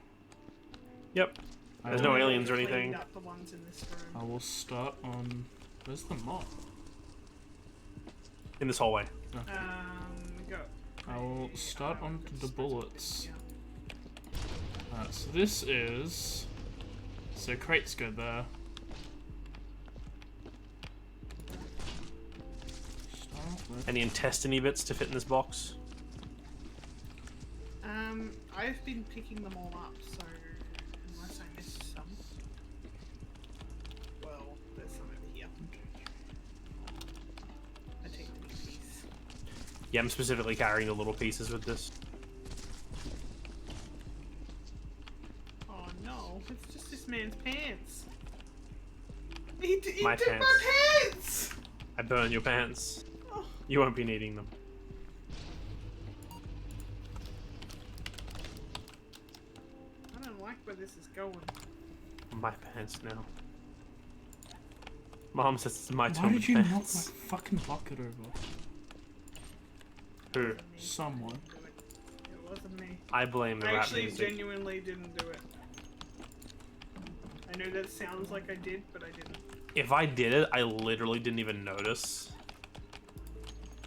Yep. There's no aliens or anything. Cleaned up the ones in this room. I will start on. Where's the mob? In this hallway. Okay. Go. I will start on the bullets. So this is. So crates go there. Start off with. Any intestine bits to fit in this box? I've been picking them all up, so unless I missed some. Well, there's some over here. I take the big piece. Yeah, I'm specifically carrying the little pieces with this. Oh no, it's just this man's pants. He took My my pants! I burn your pants. Oh. You won't be needing them. I don't like where this is going. My pants now. Mom says it's my Why turn did with you knock my pants. fucking bucket over? Who? Someone. It wasn't me. I blame the I rap actually music. genuinely didn't do it. I know that sounds like I did, but I didn't. If I did it, I literally didn't even notice.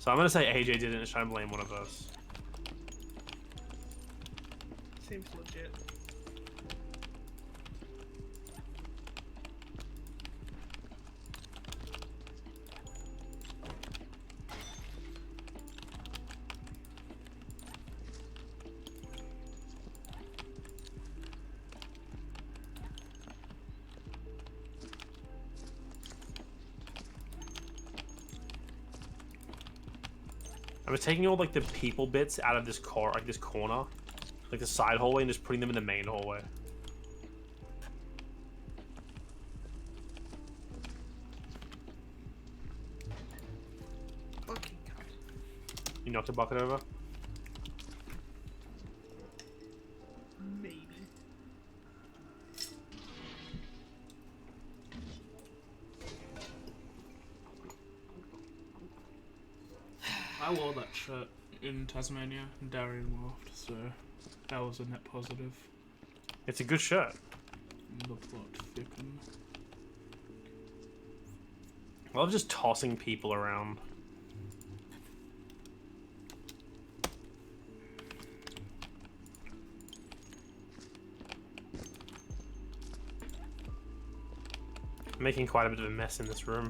So I'm gonna say AJ did it and try and blame one of us. Seems legit. I was taking all like the people bits out of this this corner, like the side hallway, and just putting them in the main hallway. Fucking cunt. You knocked a bucket over? Maybe. I wore that shirt in Tasmania and Darien laughed, so that was a net positive. It's a good shirt. The plot thickened. I love just tossing people around. I'm making quite a bit of a mess in this room.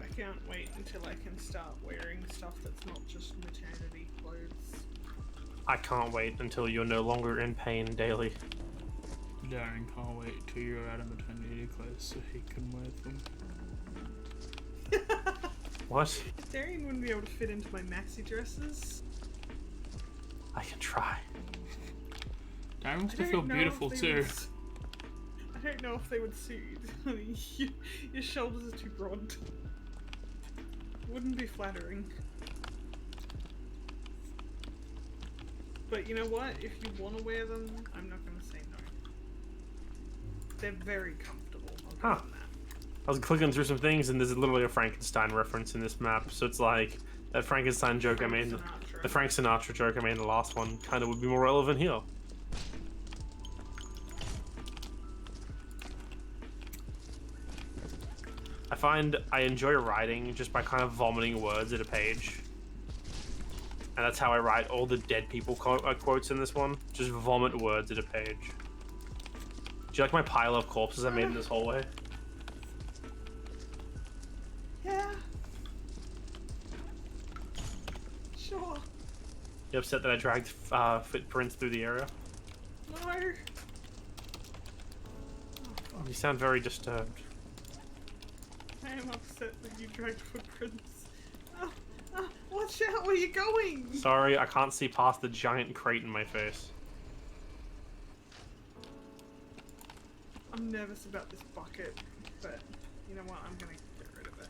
I can't wait until I can start wearing stuff that's not just maternity clothes. I can't wait until you're no longer in pain daily. Darren can't wait till you're out of maternity clothes so he can wear them. What? Darian wouldn't be able to fit into my maxi dresses. I can try. Darren wants I to don't feel know beautiful if they too. would I don't know if they would suit. I mean, your shoulders are too broad. Wouldn't be flattering. But you know what? If you want to wear them, I'm not going to say no. They're very comfortable. I'll give Huh. them that. I was clicking through some things, and there's literally a Frankenstein reference in this map. So it's like that Frankenstein joke I made, Sinatra. the Frank Sinatra joke I made in the last one, kind of would be more relevant here. I find I enjoy writing just by kind of vomiting words at a page. And that's how I write all the dead people quotes in this one. Just vomit words at a page. Do you like my pile of corpses I made in this hallway? Yeah. Sure. You upset that I dragged footprints through the area? No. You sound very disturbed. I am upset that you dragged footprints. Watch out, where you going? Sorry, I can't see past the giant crate in my face. I'm nervous about this bucket, but you know what? I'm gonna get rid of it.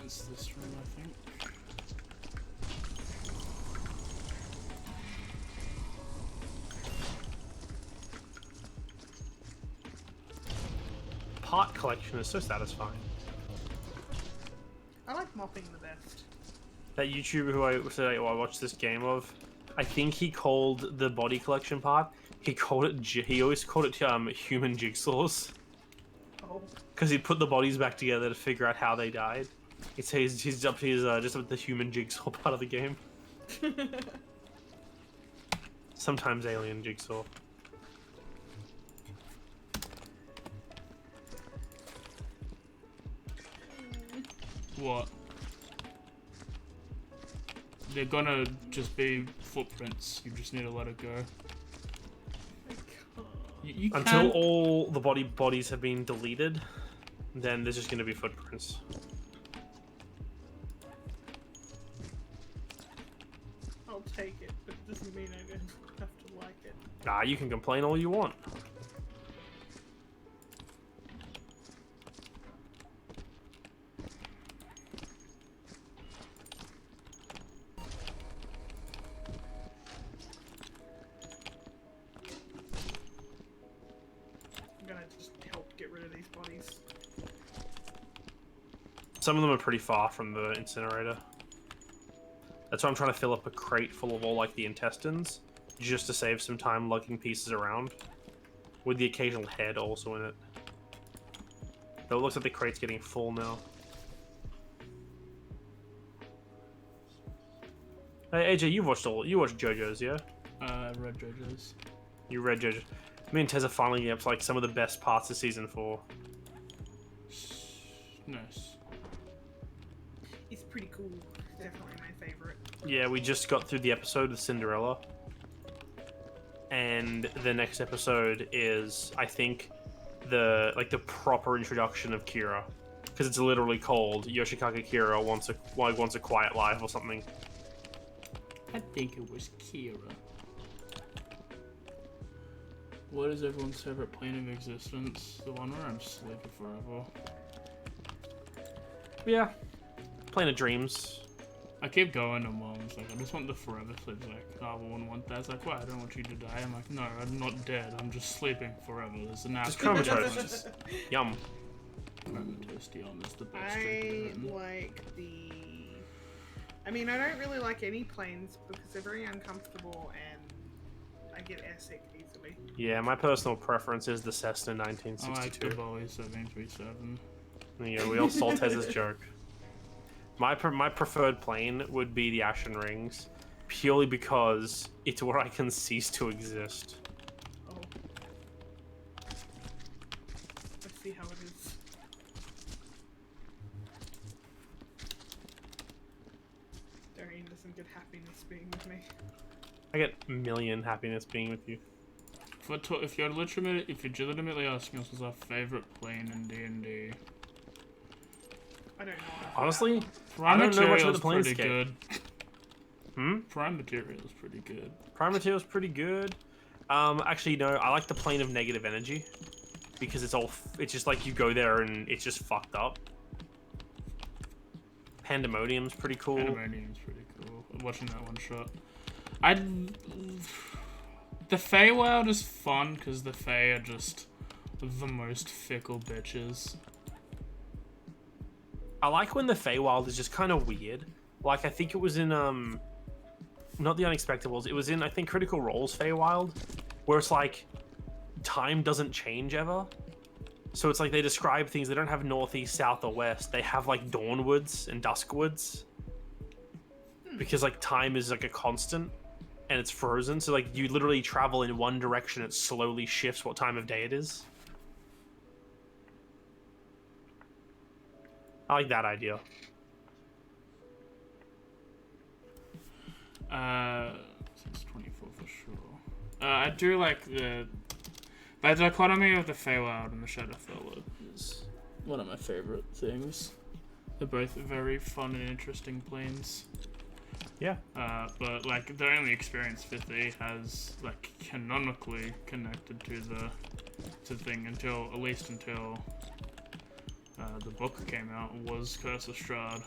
It's this room, I think. Part collection is so satisfying. I like mopping the best. That YouTuber who I watched this game of, I think he called the body collection part. He always called it human jigsaws. Oh. Because he put the bodies back together to figure out how they died. He's up to his just up the human jigsaw part of the game. Sometimes alien jigsaw. What? They're gonna just be footprints. You just need to let it go. You Until can't... all the bodies have been deleted, then there's just gonna be footprints. I'll take it, but it doesn't mean I don't have to like it. Nah, you can complain all you want. I'm gonna just help get rid of these bodies. Some of them are pretty far from the incinerator. That's why I'm trying to fill up a crate full of all like the intestines, just to save some time lugging pieces around, with the occasional head also in it. Though it looks like the crate's getting full now. Hey AJ, you watched JoJo's, yeah? Red JoJo's. You read JoJo's. Me and Tez are finally getting up to like some of the best parts of season 4. Nice. It's pretty cool. Definitely my favorite. Yeah, we just got through the episode with Cinderella. And the next episode is, I think, the proper introduction of Kira. Because it's literally called Yoshikage Kira wants a quiet life or something. I think it was Kira. What is everyone's favorite plane of existence? The one where I'm sleeping forever. Yeah. Plane of Dreams. I keep going to Mom's like, I just want the forever sleep. Like, oh, I wouldn't want that. It's like, why? I don't want you to die. I'm like, no, I'm not dead. I'm just sleeping forever. There's a nap. Just comatose. Yum. Comatose, yum is the best I drink. like the... I mean, I don't really like any planes because they're very uncomfortable and I get airsick easily. Yeah, my personal preference is the Cessna I like the 1962. Boeing 737. Yeah, we all stole Tez's joke. My preferred plane would be the Ashen Rings, purely because it's where I can cease to exist. Oh. Let's see how it is. Darian doesn't get happiness being with me. I get a million happiness being with you. If you're legitimately asking us what's our favorite plane in D&D, I don't know. Honestly, Prime I don't know much about Material's the pretty planescape. good. Prime Material's pretty good. Prime Material's pretty good. Actually, no, I like the plane of negative energy because it's just like you go there and it's just fucked up. Pandemonium's pretty cool. Pandemonium's pretty cool. I'm watching that one shot. The Feywild is fun because the Fey are just the most fickle bitches. I like when the Feywild is just kind of weird. Like, I think it was in, not the Unexpectables, it was in, I think, Critical Role's Feywild, where it's like, time doesn't change ever. So it's like they describe things, they don't have northeast, south, or west. They have like dawnwoods and duskwoods. Because like time is like a constant and it's frozen. So like you literally travel in one direction, it slowly shifts what time of day it is. I like that idea. Since 24 for sure. I do like the dichotomy of the Feywild and the Shadowfell is one of my favorite things. They're both very fun and interesting planes. Yeah. But like the only experience 50 has like canonically connected to the thing until at least until the book came out was Curse of Strahd.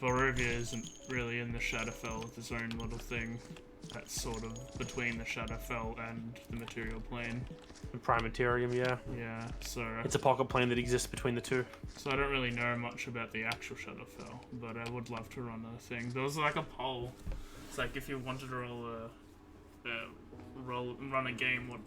Barovia isn't really in the Shadowfell with its own little thing that's sort of between the Shadowfell and the material plane. The Primaterium, yeah. Yeah, so It's a pocket plane that exists between the two. So I don't really know much about the actual Shadowfell, but I would love to run a thing. There was like a poll. It's like if you wanted to run a game, what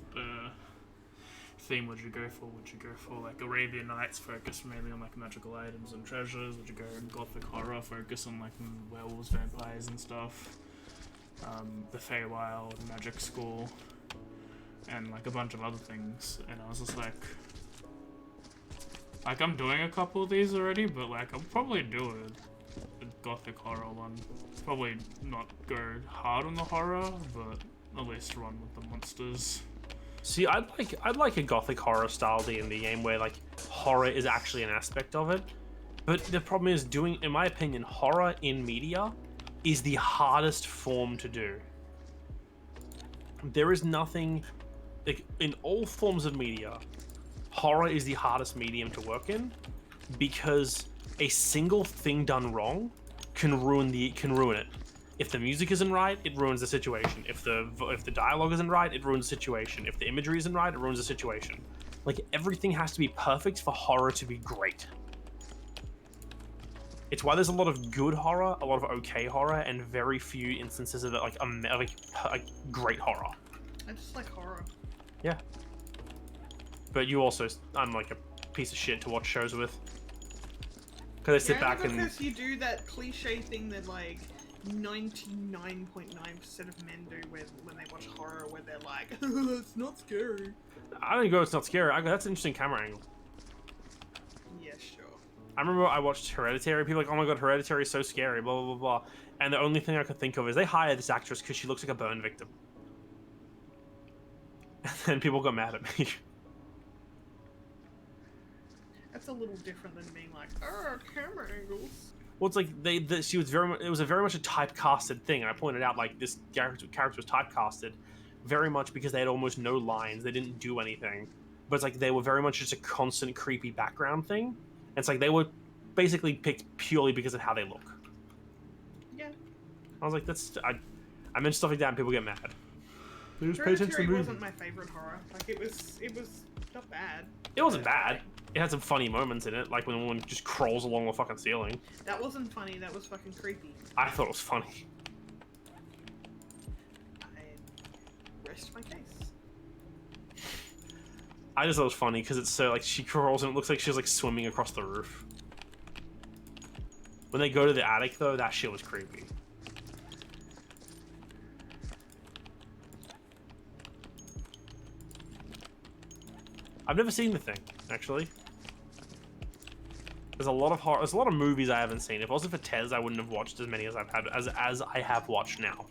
theme would you go for? Would you go for like Arabian Nights, focused mainly on like magical items and treasures? Would you go Gothic horror, focus on like werewolves, vampires, and stuff? The Feywild, Magic School, and like a bunch of other things. And I was just like I'm doing a couple of these already, but like I'll probably do a Gothic horror one. Probably not go hard on the horror, but at least run with the monsters. See, I'd like a Gothic horror style D&D game where like horror is actually an aspect of it. But the problem is in my opinion, horror in media is the hardest form to do. There is nothing, like in all forms of media, horror is the hardest medium to work in because a single thing done wrong can ruin it. If the music isn't right, it ruins the situation. If the dialogue isn't right, it ruins the situation. If the imagery isn't right, it ruins the situation. Like everything has to be perfect for horror to be great. It's why there's a lot of good horror, a lot of okay horror, and very few instances of it like great horror. I just like horror. Yeah. But I'm like a piece of shit to watch shows with. Because I sit back and... because you do that cliche thing that like 99.9% of men do when they watch horror, where they're like, it's not scary. I don't go, it's not scary. I go, that's an interesting camera angle. Yeah, sure. I remember I watched Hereditary. People were like, oh my god, Hereditary is so scary, blah, blah, blah, blah. And the only thing I could think of is they hired this actress because she looks like a burn victim. And then people got mad at me. That's a little different than being like, oh, camera angles. Well, it's like she was it was very much a typecasted thing, and I pointed out like this character was typecasted very much because they had almost no lines, they didn't do anything, but it's like they were very much just a constant creepy background thing. And it's like they were basically picked purely because of how they look. Yeah. I was like, I mentioned stuff like that, and people get mad. They just pay attention to the movie. Wasn't my favorite horror. Like it was not bad. It wasn't bad. It had some funny moments in it, like when the woman just crawls along the fucking ceiling. That wasn't funny, that was fucking creepy. I thought it was funny. I rest my case. I just thought it was funny because it's so like she crawls and it looks like she's like swimming across the roof. When they go to the attic though, that shit was creepy. I've never seen The Thing, actually. There's a lot of horror. There's a lot of movies I haven't seen. If it wasn't for Tez, I wouldn't have watched as many as as I have watched now.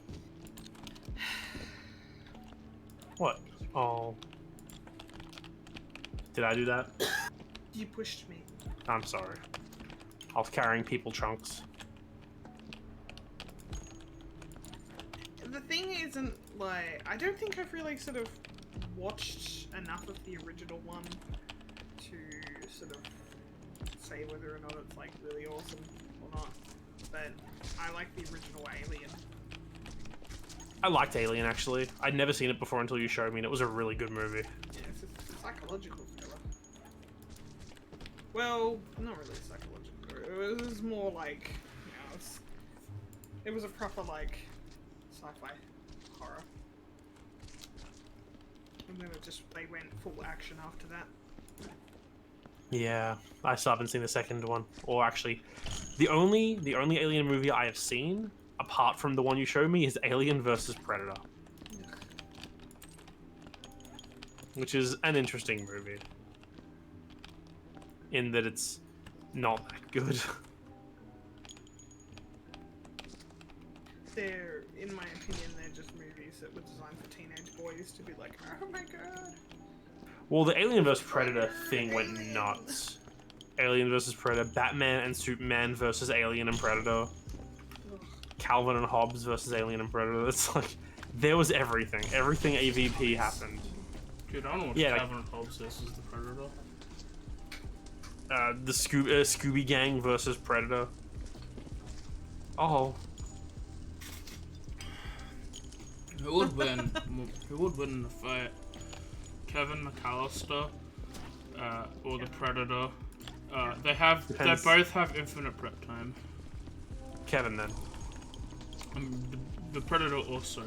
What? Oh. Did I do that? You pushed me. I'm sorry. I was carrying people trunks. The thing isn't like, I don't think I've really sort of watched enough of the original one to sort of say whether or not it's like really awesome or not. But I like the original Alien. I liked Alien, actually. I'd never seen it before until you showed me, and it was a really good movie. Yeah, it's a psychological thriller. Well, not really psychological. It was more like, you know, it's It was a proper, like, sci-fi horror. And then they went full action after that. Yeah, I still haven't seen the second one. Or actually, the only Alien movie I have seen, apart from the one you showed me, is Alien versus Predator. Which is an interesting movie. In that it's not that good. In my opinion, they're just movies that were designed for teenage boys to be like, oh my god. Well, the Alien vs. Predator thing went nuts. Alien vs. Predator, Batman and Superman versus Alien and Predator, Calvin and Hobbes versus Alien and Predator. It's like, there was everything. Everything AVP happened. Dude, I don't know what Calvin and Hobbes versus the Predator. The Scooby Gang versus Predator. Oh. Who would win? Who would win in the fight? Kevin McAllister, or the Predator? They both have infinite prep time. Kevin, then. The Predator also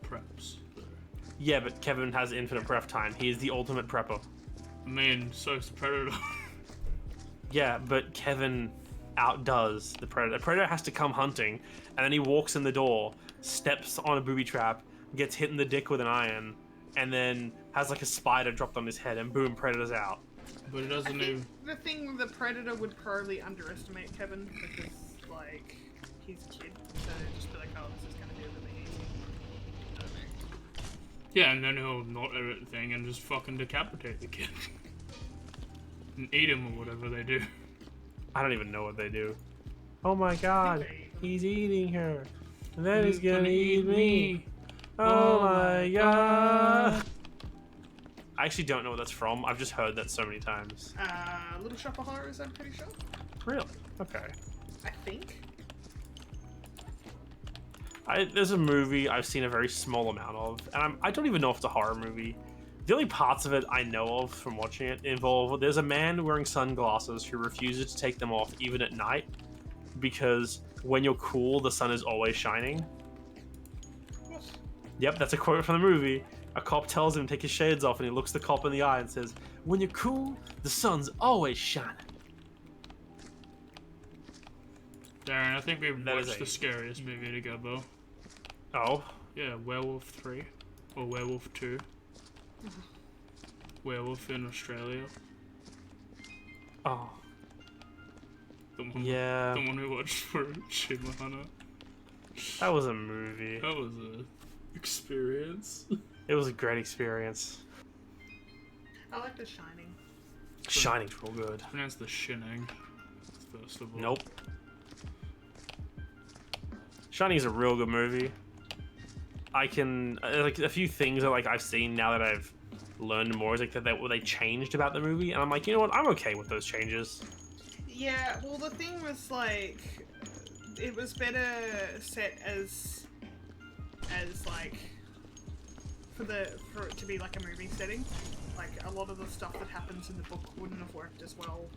preps. Yeah, but Kevin has infinite prep time. He is the ultimate prepper. I mean, so is the Predator. Yeah, but Kevin outdoes the Predator. The Predator has to come hunting, and then he walks in the door, steps on a booby trap, gets hit in the dick with an iron, and then has like a spider dropped on his head, and boom, Predator's out. But it doesn't even. The thing with the Predator would probably underestimate Kevin because, like, he's a kid, so just be like, oh, this is gonna be really easy. You know what I mean? Yeah, and then he'll not everything and just fucking decapitate the kid. And eat him or whatever they do. I don't even know what they do. Oh my god, he's eating her. And then he's gonna eat me. Oh my god. I actually don't know what that's from. I've just heard that so many times. Little Shop of Horrors, I'm pretty sure. Really? Okay. I think. There's a movie I've seen a very small amount of, and I don't even know if it's a horror movie. The only parts of it I know of from watching it involve there's a man wearing sunglasses who refuses to take them off even at night because when you're cool, the sun is always shining. What? Yep, that's a quote from the movie. A cop tells him to take his shades off and he looks the cop in the eye and says, "When you're cool, the sun's always shining." Darren, I think we That is watched the scariest movie together. Oh? Yeah, Werewolf 3. Or Werewolf 2. Werewolf in Australia. Oh. The one, Yeah. The one we watched for Achievement Hunter. That was a movie. That was a experience. It was a great experience. I like The Shining. Shining's real good. Pronounce the Shining. First of all. Nope. Shining's a real good movie. I can like a few things that like I've seen now that I've learned more is like that they changed about the movie, and I'm like, you know what, I'm okay with those changes. Yeah, well, the thing was like, it was better set as like for it to be like a movie setting. Like a lot of the stuff that happens in the book wouldn't have worked as well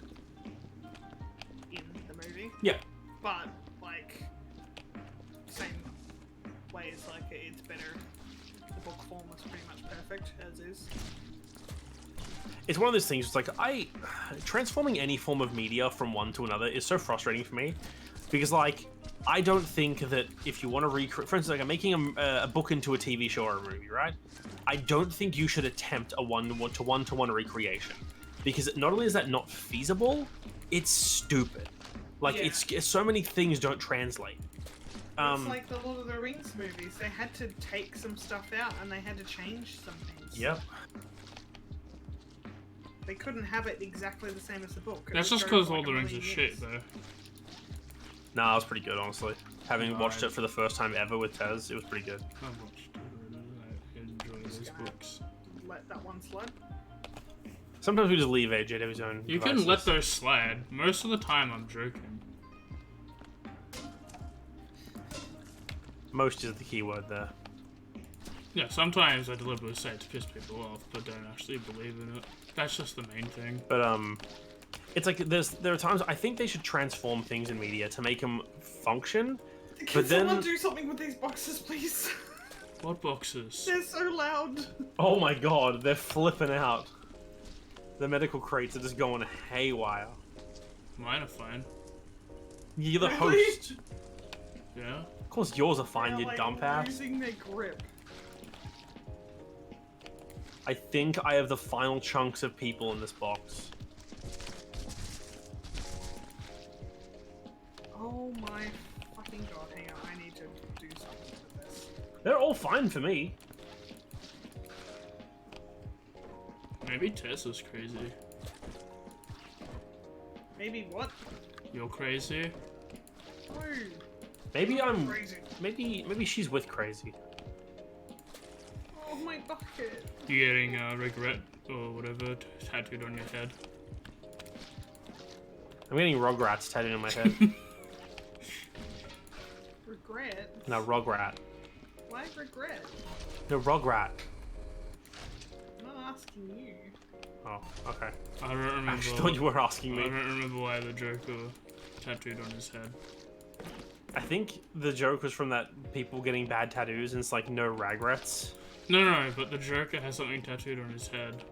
in the movie. Yeah. But like same ways, like it's better. The book form was pretty much perfect as is. It's one of those things. It's like transforming any form of media from one to another is so frustrating for me, because like I don't think that if you want to recreate, for instance, like I'm making a book into a TV show or a movie, right? I don't think you should attempt a one-to-one recreation, because not only is that not feasible, it's stupid. Like it's so many things don't translate. It's like the Lord of the Rings movies. They had to take some stuff out and they had to change some things. Yep. They couldn't have it exactly the same as the book. That's just because Lord of the Rings is shit, though. Nah, it was pretty good, honestly. Having watched it for the first time ever with Tez, it was pretty good. I watched it. I enjoy those books. Let that one slide. Sometimes we just leave AJ to his own You devices. can let those slide. Most of the time, I'm joking. Most is the key word there. Yeah, sometimes I deliberately say it to piss people off, but don't actually believe in it. That's just the main thing. But it's like there are times I think they should transform things in media to make them function, Can But someone then- do something with these boxes, please? What boxes? They're so loud. Oh my god, they're flipping out. The medical crates are just going haywire. Mine are fine. You're the Really? host. Yeah? Of course yours are fine, They're, you like, dump ass. losing their grip. I think I have the final chunks of people in this box. Oh my fucking god, hang on, I need to do something with this. They're all fine for me. Maybe Tess is crazy. Maybe what? You're crazy? No. Maybe I'm... Crazy. Maybe she's with crazy. Oh my bucket. You getting regret or whatever tattooed on your head? I'm getting Rugrats tattooed on my head. Regret? No, Rugrat. Why regret? No, Rugrat. I'm not asking you. Oh, okay. I don't remember. I actually thought you were asking I me. don't remember why the Joker tattooed on his head. I think the joke was from that people getting bad tattoos and it's like no regrets. No, but the Joker has something tattooed on his head.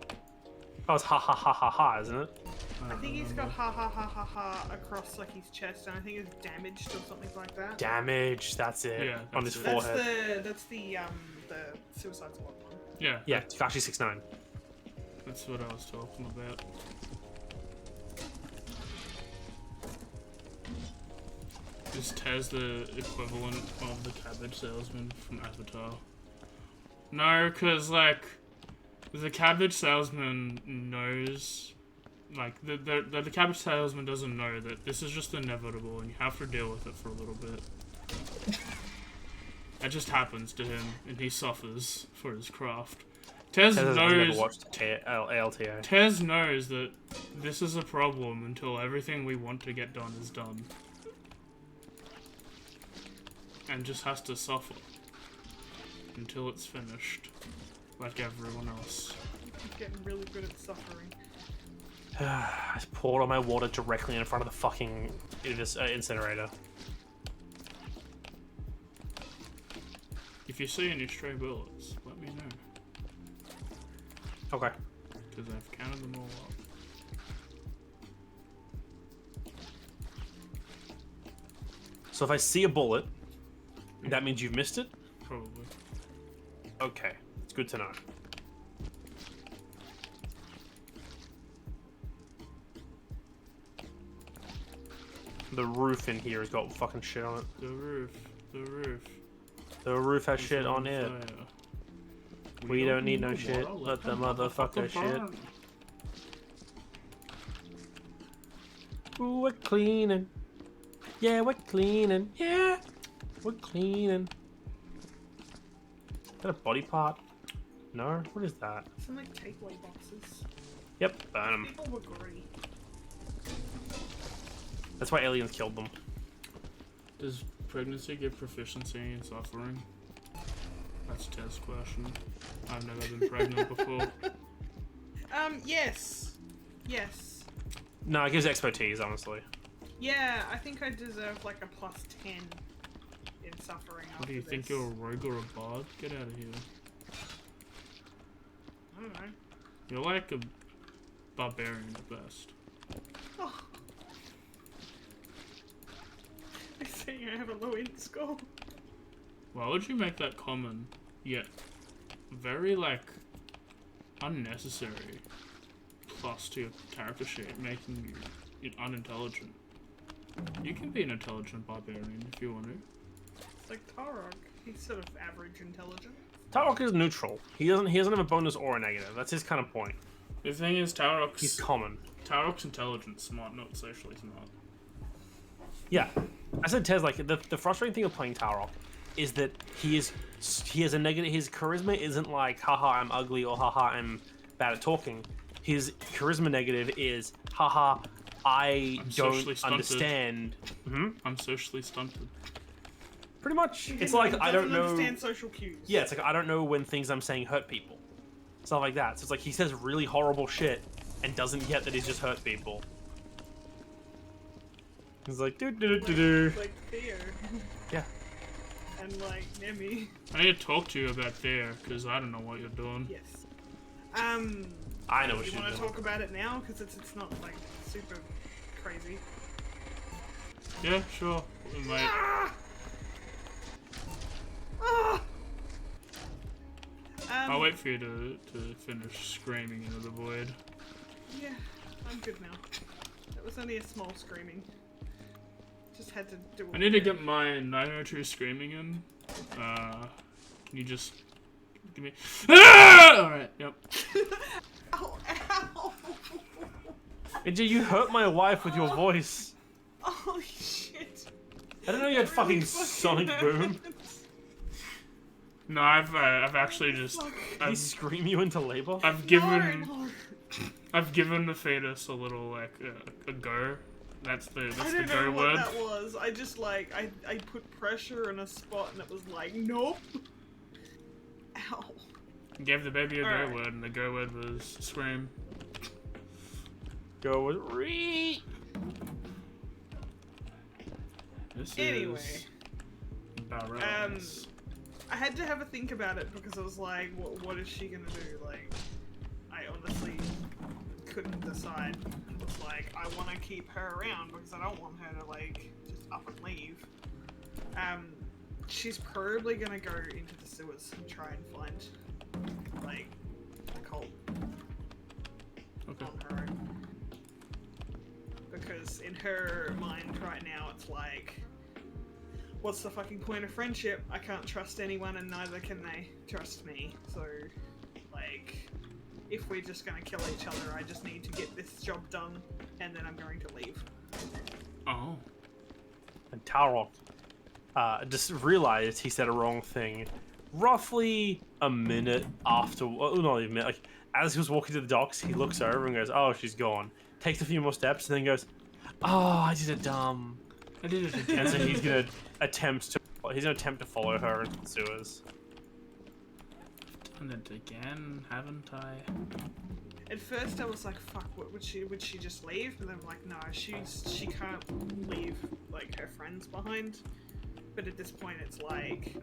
Oh, it's ha ha ha ha ha, isn't it? I think he's got ha ha ha ha ha across like his chest, and I think it's damaged or something like that. Damage, that's it. Yeah, on his that's it. forehead. That's the Suicide Squad one. Yeah. Yeah, Takashi 6ix9ine. That's what I was talking about. Is Tez the equivalent of the cabbage salesman from Avatar? No, because, like, the cabbage salesman knows... Like, the cabbage salesman doesn't know that this is just inevitable and you have to deal with it for a little bit. It just happens to him and he suffers for his craft. Tez Tez has never knows... watched ALTA. Tez knows that this is a problem until everything we want to get done is done. And just has to suffer. Until it's finished. Like everyone else. He's getting really good at suffering. I just poured all my water directly in front of the fucking incinerator. If you see any stray bullets, let me know. Okay. Because I've counted them all up. So if I see a bullet, that means you've missed it? Probably. Okay. It's good to know. The roof in here has got fucking shit on it. The roof. The roof. The roof has is shit on it. fire. We don't need no the shit. water, Let the motherfucker shit. burn. Ooh, we're cleaning. Yeah, we're cleaning. Yeah, we're cleaning. Is that a body part? No? What is that? Some like takeaway boxes. Yep, burn them. People were great. That's why aliens killed them. Does pregnancy give proficiency in suffering? That's a test question. I've never been pregnant before. Yes. Yes. No, it gives expertise, honestly. Yeah, I think I deserve like a plus 10 in suffering after What do you think this. you're a rogue or a bard? Get out of here. I don't know. You're like a barbarian at best. Oh. They're saying I have a low int score. Why would you make that common, yet very, like, unnecessary plus to your character sheet, making you unintelligent? You can be an intelligent barbarian if you want to. It's like Tarok. He's sort of average intelligent. Tarok is neutral. He doesn't have a bonus or a negative. That's his kind of point. The thing is, He's common. Tarok's intelligent, smart, not socially smart. Yeah. I said Tez, like, the frustrating thing of playing Tarok is that he has a negative. His charisma isn't like, haha, I'm ugly, or haha, I'm bad at talking. His charisma negative is, haha, I I'm socially don't stunted. understand. I'm socially stunted. Pretty much. He It's like, I don't doesn't know. understand social cues. Yeah, it's like, I don't know when things I'm saying hurt people. Stuff like that. So it's like, he says really horrible shit and doesn't get that he's just hurt people. He's like, do do do do. Like Theo. Yeah. And like Nemi. I need to talk to you about there, because I don't know what you're doing. Yes. I know what you she's want to doing. talk about it now? Because it's not like super crazy. Yeah, sure. We might. Ah! Ah! I'll wait for you to finish screaming into the void. Yeah, I'm good now. That was only a small screaming. Just had to do it. I need to get my 902 screaming in. Can you just give me? Ah! All right. Yep. Ow, ow! AJ, you hurt my wife with your voice. Oh shit! I didn't know you had That fucking really sonic hurts. boom. No, I've actually just Fuck. Did he scream you into labor? I've given No. I've given the fetus a little like a go. That's the I go don't know what word. that was. I just like I put pressure in a spot and it was like nope. Ow. Gave the baby a go Alright. word, and the go word was scream. Go with re. This Anyway. is Barrels. I had to have a think about it because I was like, what is she gonna do? Like, I honestly couldn't decide. It was like, I want to keep her around because I don't want her to like just up and leave. She's probably gonna go into the sewers and try and find like a cult Okay. on her own. Because in her mind right now, it's like, what's the fucking point of friendship? I can't trust anyone and neither can they trust me. So, like, if we're just gonna kill each other, I just need to get this job done and then I'm going to leave. Oh. And Tarok just realized he said a wrong thing. Roughly a minute after, well, not even a minute, like as he was walking to the docks, he looks over and goes, "Oh, she's gone." Takes a few more steps and then goes, "Oh, I did it dumb." I did it again. And so he's gonna attempt to follow her into the sewers. Done it again, haven't I? At first I was like, fuck, what would she just leave? But then I'm like, no, she can't leave like her friends behind. But at this point it's like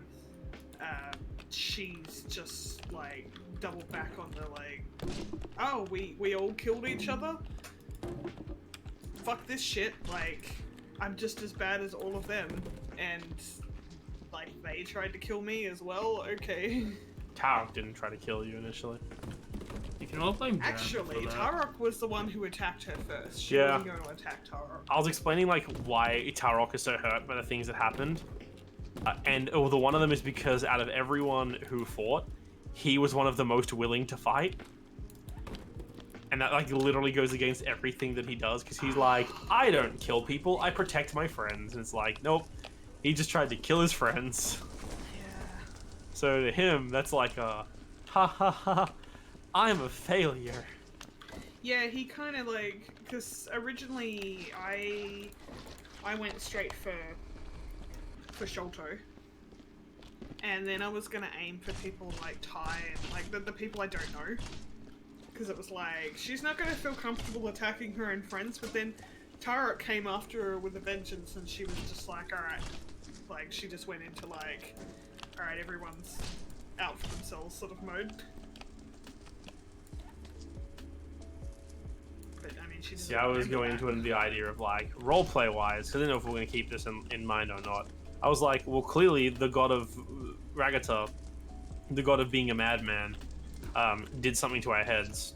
she's just like doubled back on the like, oh, we all killed each other? Fuck this shit, like I'm just as bad as all of them and like they tried to kill me as well, okay. Tarok didn't try to kill you initially. You can all blame Jan Actually, for that. Tarok was the one who attacked her first. She Yeah. wasn't going to attack Tarok. I was explaining like why Tarok is so hurt by the things that happened, and the one of them is because out of everyone who fought, he was one of the most willing to fight, and that like literally goes against everything that he does because he's like, I don't kill people, I protect my friends, and it's like, nope, he just tried to kill his friends. Yeah. So to him, that's like a, ha ha ha, I'm a failure. Yeah, he kind of like, because originally I went straight for Sholto, and then I was gonna aim for people like Ty and like the people I don't know, because it was like she's not gonna feel comfortable attacking her own friends. But then Tarok came after her with a vengeance, and she was just like, all right, like she just went into like, all right, everyone's out for themselves sort of mode. But I mean, she See, I was going into it in the idea of like roleplay wise, because I didn't know if we're going to keep this in mind or not. I was like, well, clearly the god of Ragata, the god of being a madman, did something to our heads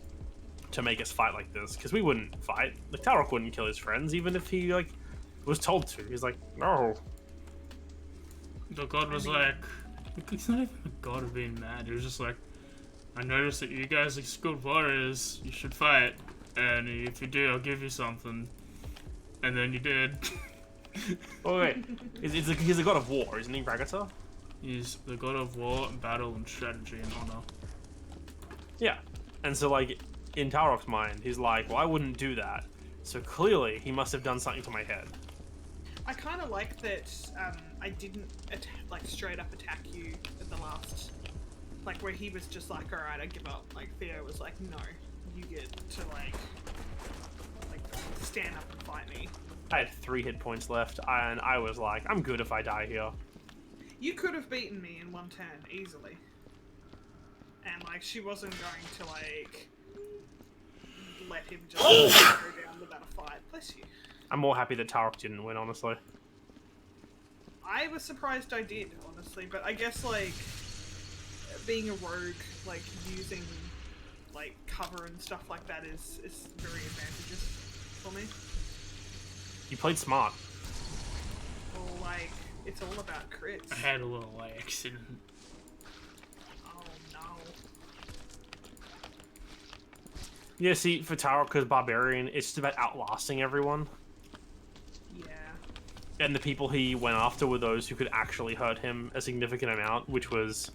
to make us fight like this, because we wouldn't fight. Like Tarok wouldn't kill his friends, even if he like was told to. He's like, no. The god was like, it's not even the god of being mad. He was just like, I noticed that you guys are skilled warriors. You should fight, and if you do, I'll give you something. And then you did. Oh wait, he's the god of war, isn't he, Ragata? He's the god of war, battle, and strategy and honor. Yeah, and so like in Tarok's mind, he's like, well, I wouldn't do that. So clearly, he must have done something to my head. I kind of like that I didn't like straight up attack you at the last, like where he was just like, all right, I give up. Like Theo was like, no, you get to like stand up and fight me. I had 3 hit points left, and I was like, I'm good if I die here. You could have beaten me in one turn easily. And like, she wasn't going to like let him just go down without a fight. Bless you. I'm more happy that Tarok didn't win, honestly. I was surprised I did, honestly, but I guess like being a rogue, like using like cover and stuff like that is very advantageous for me. You played smart. Or like, it's all about crits. I had a little accident. Oh no. Yeah, see, for Tarok as Barbarian, it's just about outlasting everyone. Yeah. And the people he went after were those who could actually hurt him a significant amount, which was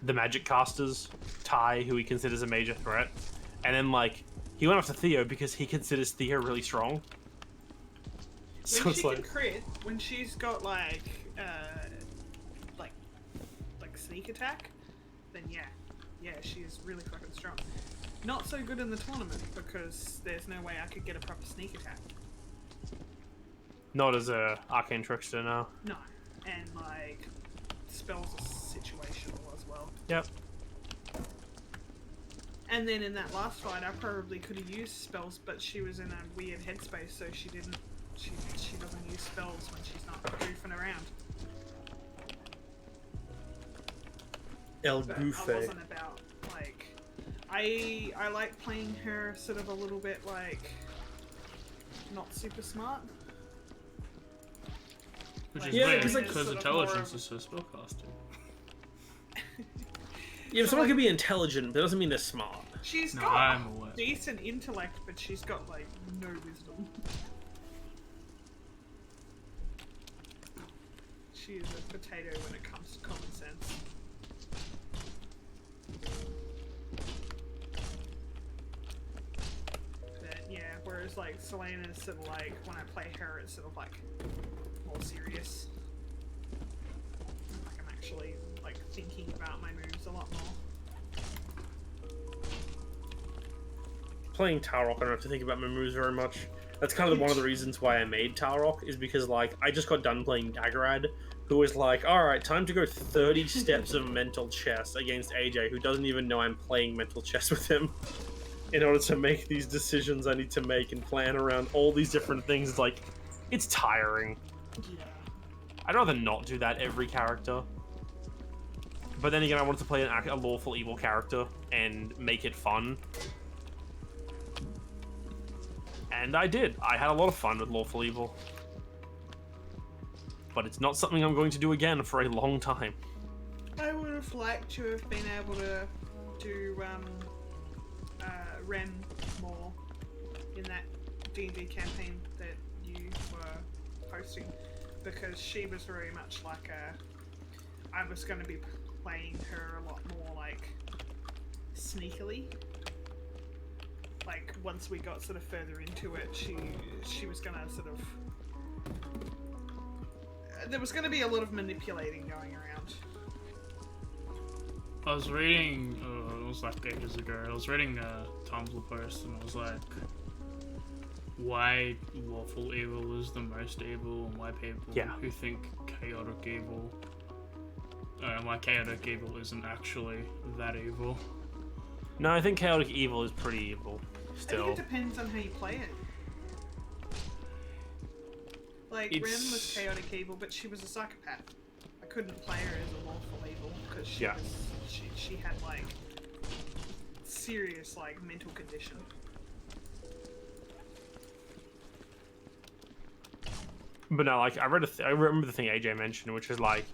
the magic casters, Ty, who he considers a major threat. And then, like, he went after Theo because he considers Theo really strong. So When it's she like, can crit, when she's got like sneak attack, then yeah, she is really fucking strong. Not so good in the tournament because there's no way I could get a proper sneak attack. not as a arcane trickster now. No, and like spells are situational as well. Yep. And then in that last fight, I probably could have used spells, but she was in a weird headspace, so she didn't. She doesn't use spells when she's not goofing around. El But I wasn't about like. I like playing her sort of a little bit like not super smart. Which Like, is Yeah, weird, 'cause, like, because sort of intelligence more is so spellcasting. Yeah, So, someone like- could be intelligent, but that doesn't mean they're smart. She's No, got I'm aware. decent intellect, but she's got like no wisdom. She is a potato when it comes to common sense. But yeah, whereas like Selena's sort of like, when I play her, it's sort of like more serious. Like I'm actually like thinking about my moves a lot more. Playing Tarok, I don't have to think about my moves very much. That's kind of one of the reasons why I made Tarok, is because, like, I just got done playing Daggerad, who was like, alright, time to go 30 steps of mental chess against AJ, who doesn't even know I'm playing mental chess with him. In order to make these decisions I need to make and plan around all these different things, it's like, it's tiring. Yeah. I'd rather not do that every character. But then again, I wanted to play a lawful evil character and make it fun. And I did. I had a lot of fun with lawful evil. But it's not something I'm going to do again for a long time. I would have liked to have been able to do Ren more in that D&D campaign that you were hosting, because she was very much like I was going to be playing her a lot more like sneakily. Like once we got sort of further into it, she was going to sort of. There was going to be a lot of manipulating going around. I was reading, it was like ages ago, I was reading a Tumblr post and it was like, why lawful evil is the most evil and why people who think chaotic evil, why chaotic evil isn't actually that evil. No, I think chaotic evil is pretty evil. I Still. think it depends on how you play it. Like, Ren was chaotic evil, but she was a psychopath. I couldn't play her as a lawful evil because she had like serious like mental condition. But no, like I remember the thing AJ mentioned, which is like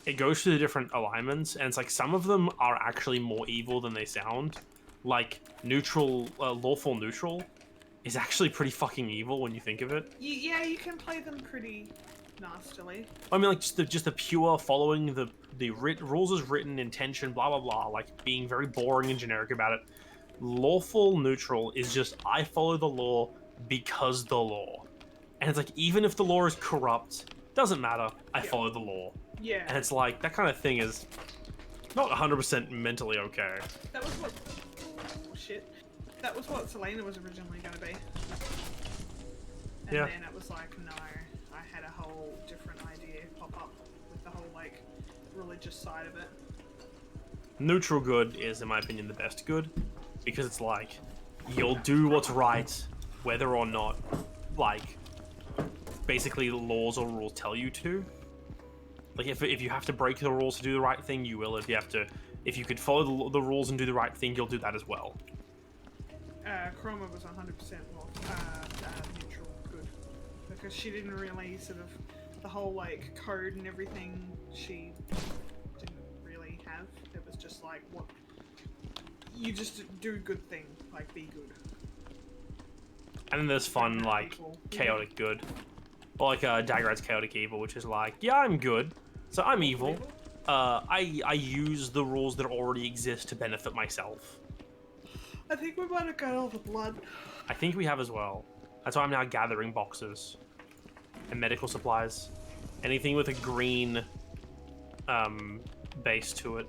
it goes through the different alignments, and it's like some of them are actually more evil than they sound. Like neutral, lawful neutral, is actually pretty fucking evil when you think of it. Yeah, you can play them pretty nastily. I mean, like just the pure following the rules as written, intention, blah blah blah, like being very boring and generic about it. Lawful neutral is just I follow the law because the law, and it's like even if the law is corrupt, doesn't matter. I follow the law. Yeah. And it's like that kind of thing is not 100% mentally okay. That was what. Oh, shit. That was what Selena was originally going to be. And Yeah. then it was like, no, I had a whole different idea pop up with the whole like religious side of it. Neutral good is, in my opinion, the best good, because it's like you'll do what's right, whether or not, like, basically the laws or rules tell you to. Like, if you have to break the rules to do the right thing, you will. If you could follow the rules and do the right thing, you'll do that as well. Chroma was 100% neutral good, because she didn't really sort of, the whole like code and everything she didn't really have. It was just like, what, you just do good thing, like be good. And then there's fun, Hurt like, people. chaotic good. Or like Dagrad's chaotic evil, which is like, yeah, I'm good, so I'm evil. I use the rules that already exist to benefit myself. I think we might have got all the blood. I think we have as well. That's why I'm now gathering boxes and medical supplies. Anything with a green base to it.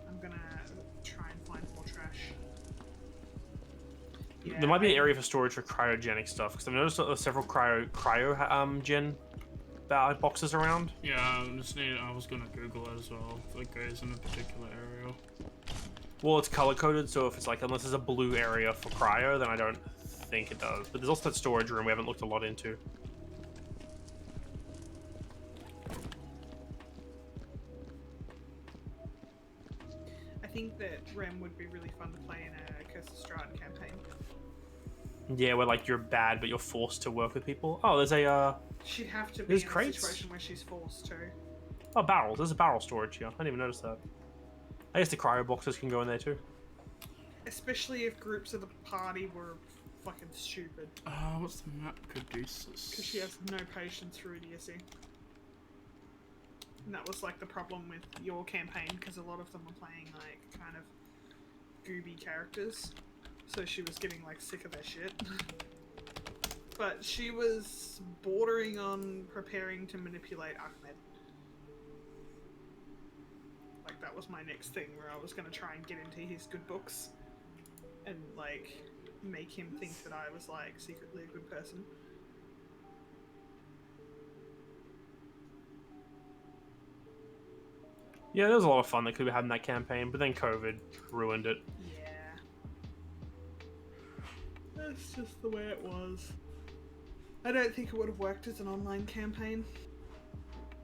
I'm gonna try and find more trash. Yeah, There might be an area for storage for cryogenic stuff, because I've noticed that there's several cryo boxes around. Yeah, I was gonna Google it as well, if it goes in a particular area. Well, it's color coded, so if it's like, unless there's a blue area for cryo, then I don't think it does. But there's also that storage room we haven't looked a lot into. I think that Rem would be really fun to play in a Curse of Strahd campaign. Yeah, where like you're bad, but you're forced to work with people. Oh, there's a She'd have to be There's in crates? a situation where she's forced to. oh, barrels. There's a barrel storage here. I didn't even notice that. I guess the cryo boxes can go in there too. Especially if groups of the party were fucking stupid. What's the map Caduceus? Because she has no patience for idiocy. And that was like the problem with your campaign, because a lot of them were playing like kind of gooby characters. So she was getting like sick of their shit. But she was bordering on preparing to manipulate Ahmed. Like that was my next thing, where I was going to try and get into his good books and like make him think that I was like secretly a good person. Yeah, there was a lot of fun that could be had in that campaign, but then COVID ruined it. Yeah. That's just the way it was. I don't think it would have worked as an online campaign.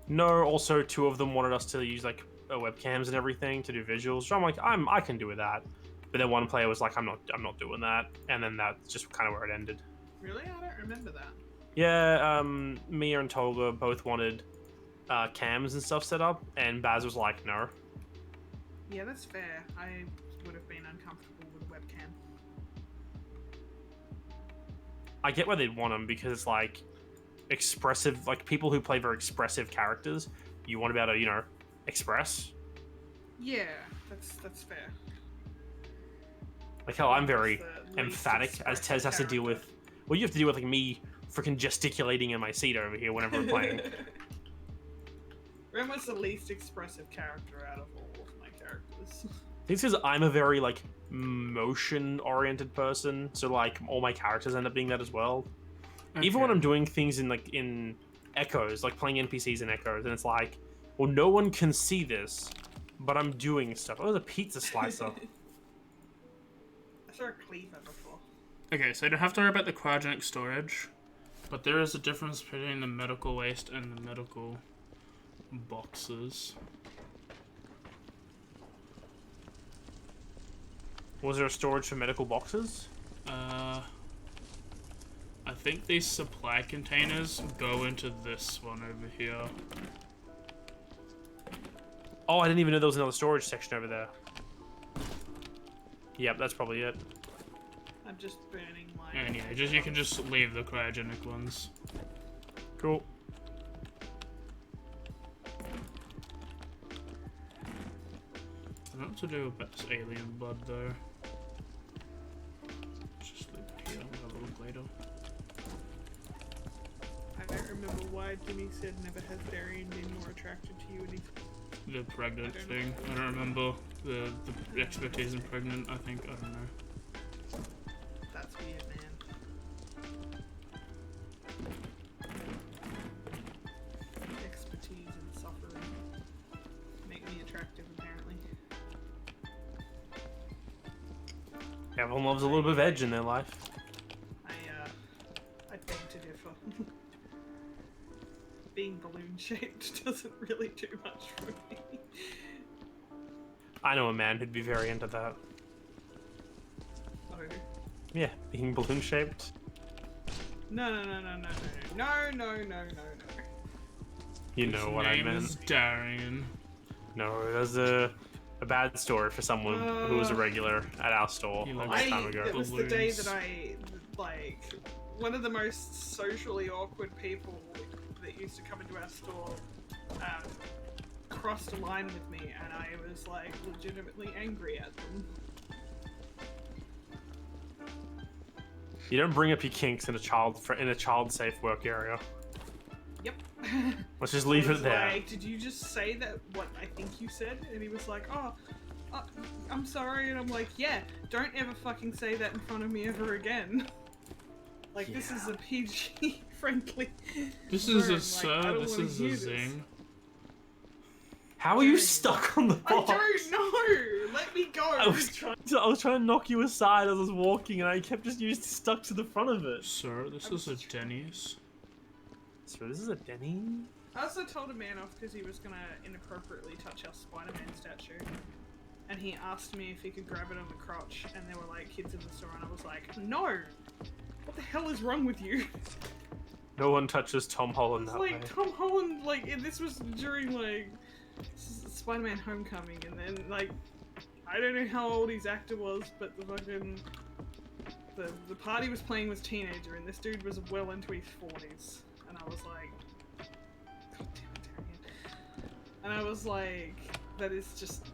No, also two of them wanted us to use like webcams and everything to do visuals. So I'm like, I can do with that. But then one player was like, I'm not doing that, and then that's just kind of where it ended. Really? I don't remember that. Yeah, Mia and Tolga both wanted cams and stuff set up, and Baz was like, no. Yeah, that's fair. I would have been uncomfortable with webcam. I get why they'd want them, because it's like expressive, like people who play very expressive characters, you want to be able to, you know, express. Yeah, that's fair. Like how I'm very The least emphatic, as Tez has to deal character. with. Well, you have to deal with like me freaking gesticulating in my seat over here whenever I'm playing. Rem was the least expressive character out of all of my characters. This is I'm a very like motion-oriented person, so like all my characters end up being that as well. Even when I'm doing things in Echoes, like playing NPCs in Echoes, and it's like, well, no one can see this, but I'm doing stuff. Oh, there's a pizza slicer. I saw a cleaver before. Okay, so I don't have to worry about the cryogenic storage, but there is a difference between the medical waste and the medical boxes. Was there a storage for medical boxes? I think these supply containers go into this one over here. Oh, I didn't even know there was another storage section over there. Yep, that's probably it. I'm just burning my... And yeah, you can just leave the cryogenic ones. Cool. I don't know what to do about this alien blood though. Just leave it here, I'll have a look later. I don't remember why Jimmy said never has Darian been more attracted to you, and he... The pregnant thing. I don't remember the expertise in pregnant, I think. I don't know. That's weird, man. Everyone loves a little bit of edge in their life. I beg to differ. Being balloon shaped doesn't really do much for me. I know a man who'd be very into that. Oh. Yeah, being balloon shaped. No. You know what I Name meant. is Darian. No, it was a bad story for someone who was a regular at our store You a long like time ago. It was the day Balloons. that one of the most socially awkward people that used to come into our store crossed a line with me, and I was like legitimately angry at them. You don't bring up your kinks in a child-safe work area. Yep. Let's just leave I was it there. like, did you just say that what I think you said? And he was like, oh, I'm sorry. And I'm like, yeah, don't ever fucking say that in front of me ever again. Like, this is a PG friendly. This is a zone. sir, I don't this wanna is hear a this. zing. How are you stuck on the I box? don't know. Let me go. I was trying to knock you aside as I was walking, and I kept just stuck to the front of it. Sir, this is a Denny's. So this is a Denny. I also told a man off because he was gonna inappropriately touch our Spider-Man statue. And he asked me if he could grab it on the crotch, and there were like kids in the store, and I was like, no! What the hell is wrong with you? No one touches Tom Holland It's that like way. Tom Holland, like, and this was during like Spider-Man Homecoming, and then like, I don't know how old his actor was, but the fucking, the party was playing was teenager, and this dude was well into his 40s. And I was like, God damn it, Darian. And I was like, that is just.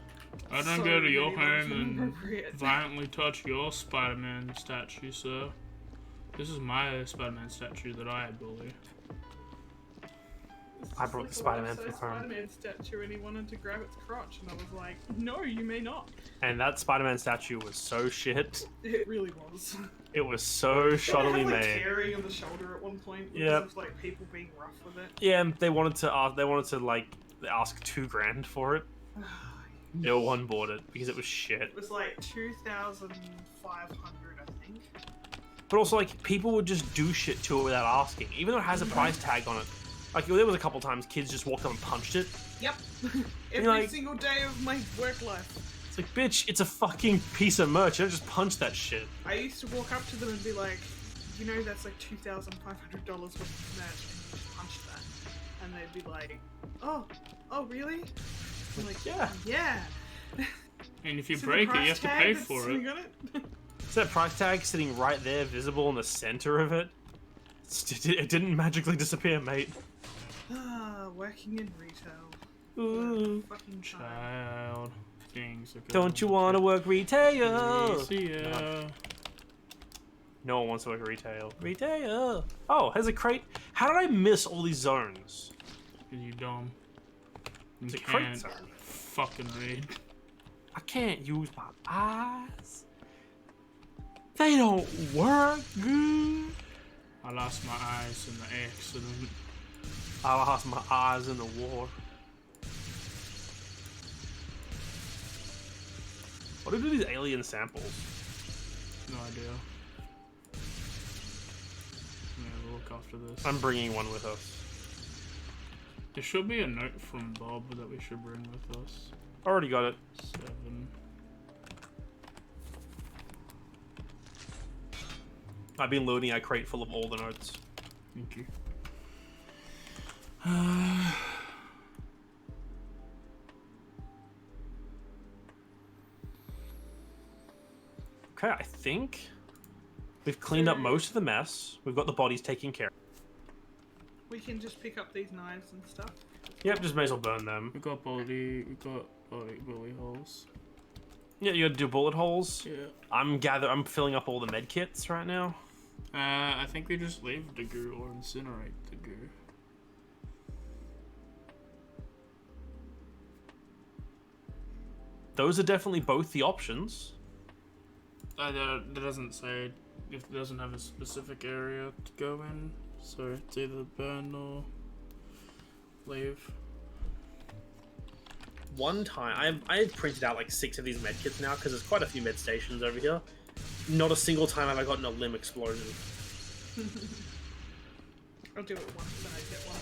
I don't so go to your many levels home and inappropriate. violently touch your Spider-Man statue, sir. This is my Spider-Man statue that I bully. It's I just brought like the Spider-Man a from home. Spider-Man statue, and he wanted to grab its crotch, and I was like, no, you may not. And that Spider-Man statue was so shit. It really was. It was so shoddily Like made. tearing on the shoulder at one point. Because Yep. of like people being rough with it. Yeah, and they wanted to like ask $2,000 for it. No one bought it because it was shit. It was like 2,500, I think. But also, like, people would just do shit to it without asking, even though it has a price tag on it. Like, there was a couple times kids just walked up and punched it. Yep. Every like- single day of my work life. It's like, bitch, it's a fucking piece of merch. You don't just punch that shit. I used to walk up to them and be like, you know, that's like $2,500 worth of merch, and you just punched that. And they'd be like, oh, really? I'm like, yeah. And if you See the break it, you price have to tag pay that's for sitting it. on it? Is that price tag sitting right there, visible in the center of it? It didn't magically disappear, mate. Working in retail. Ooh. Fucking time. Child. Things are Don't you want to work retail? Yeah. No one wants to work retail. Retail. Oh, there's a crate. How did I miss all these zones? You dumb. You It's a crate can't zone. fucking read. I can't use my eyes. They don't work good. I lost my eyes in the accident. I lost my eyes in the war. What do these alien samples? No idea. Yeah, we'll look after this. I'm bringing one with us. There should be a note from Bob that we should bring with us. Already got it. 7. I've been loading a crate full of all the notes. Thank you. Okay, I think we've cleaned up most of the mess. We've got the bodies taken care of. We can just pick up these knives and stuff. Yep, just may as well burn them. We got bully holes. Yeah, you gotta do bullet holes. Yeah. I'm filling up all the med kits right now. I think we just leave the goo or incinerate the goo. Those are definitely both the options. That doesn't say if it doesn't have a specific area to go in, so it's either burn or leave. One time, I had printed out like 6 of these med kits now because there's quite a few med stations over here. not a single time have I gotten a limb explosion. I'll do it once when I get one.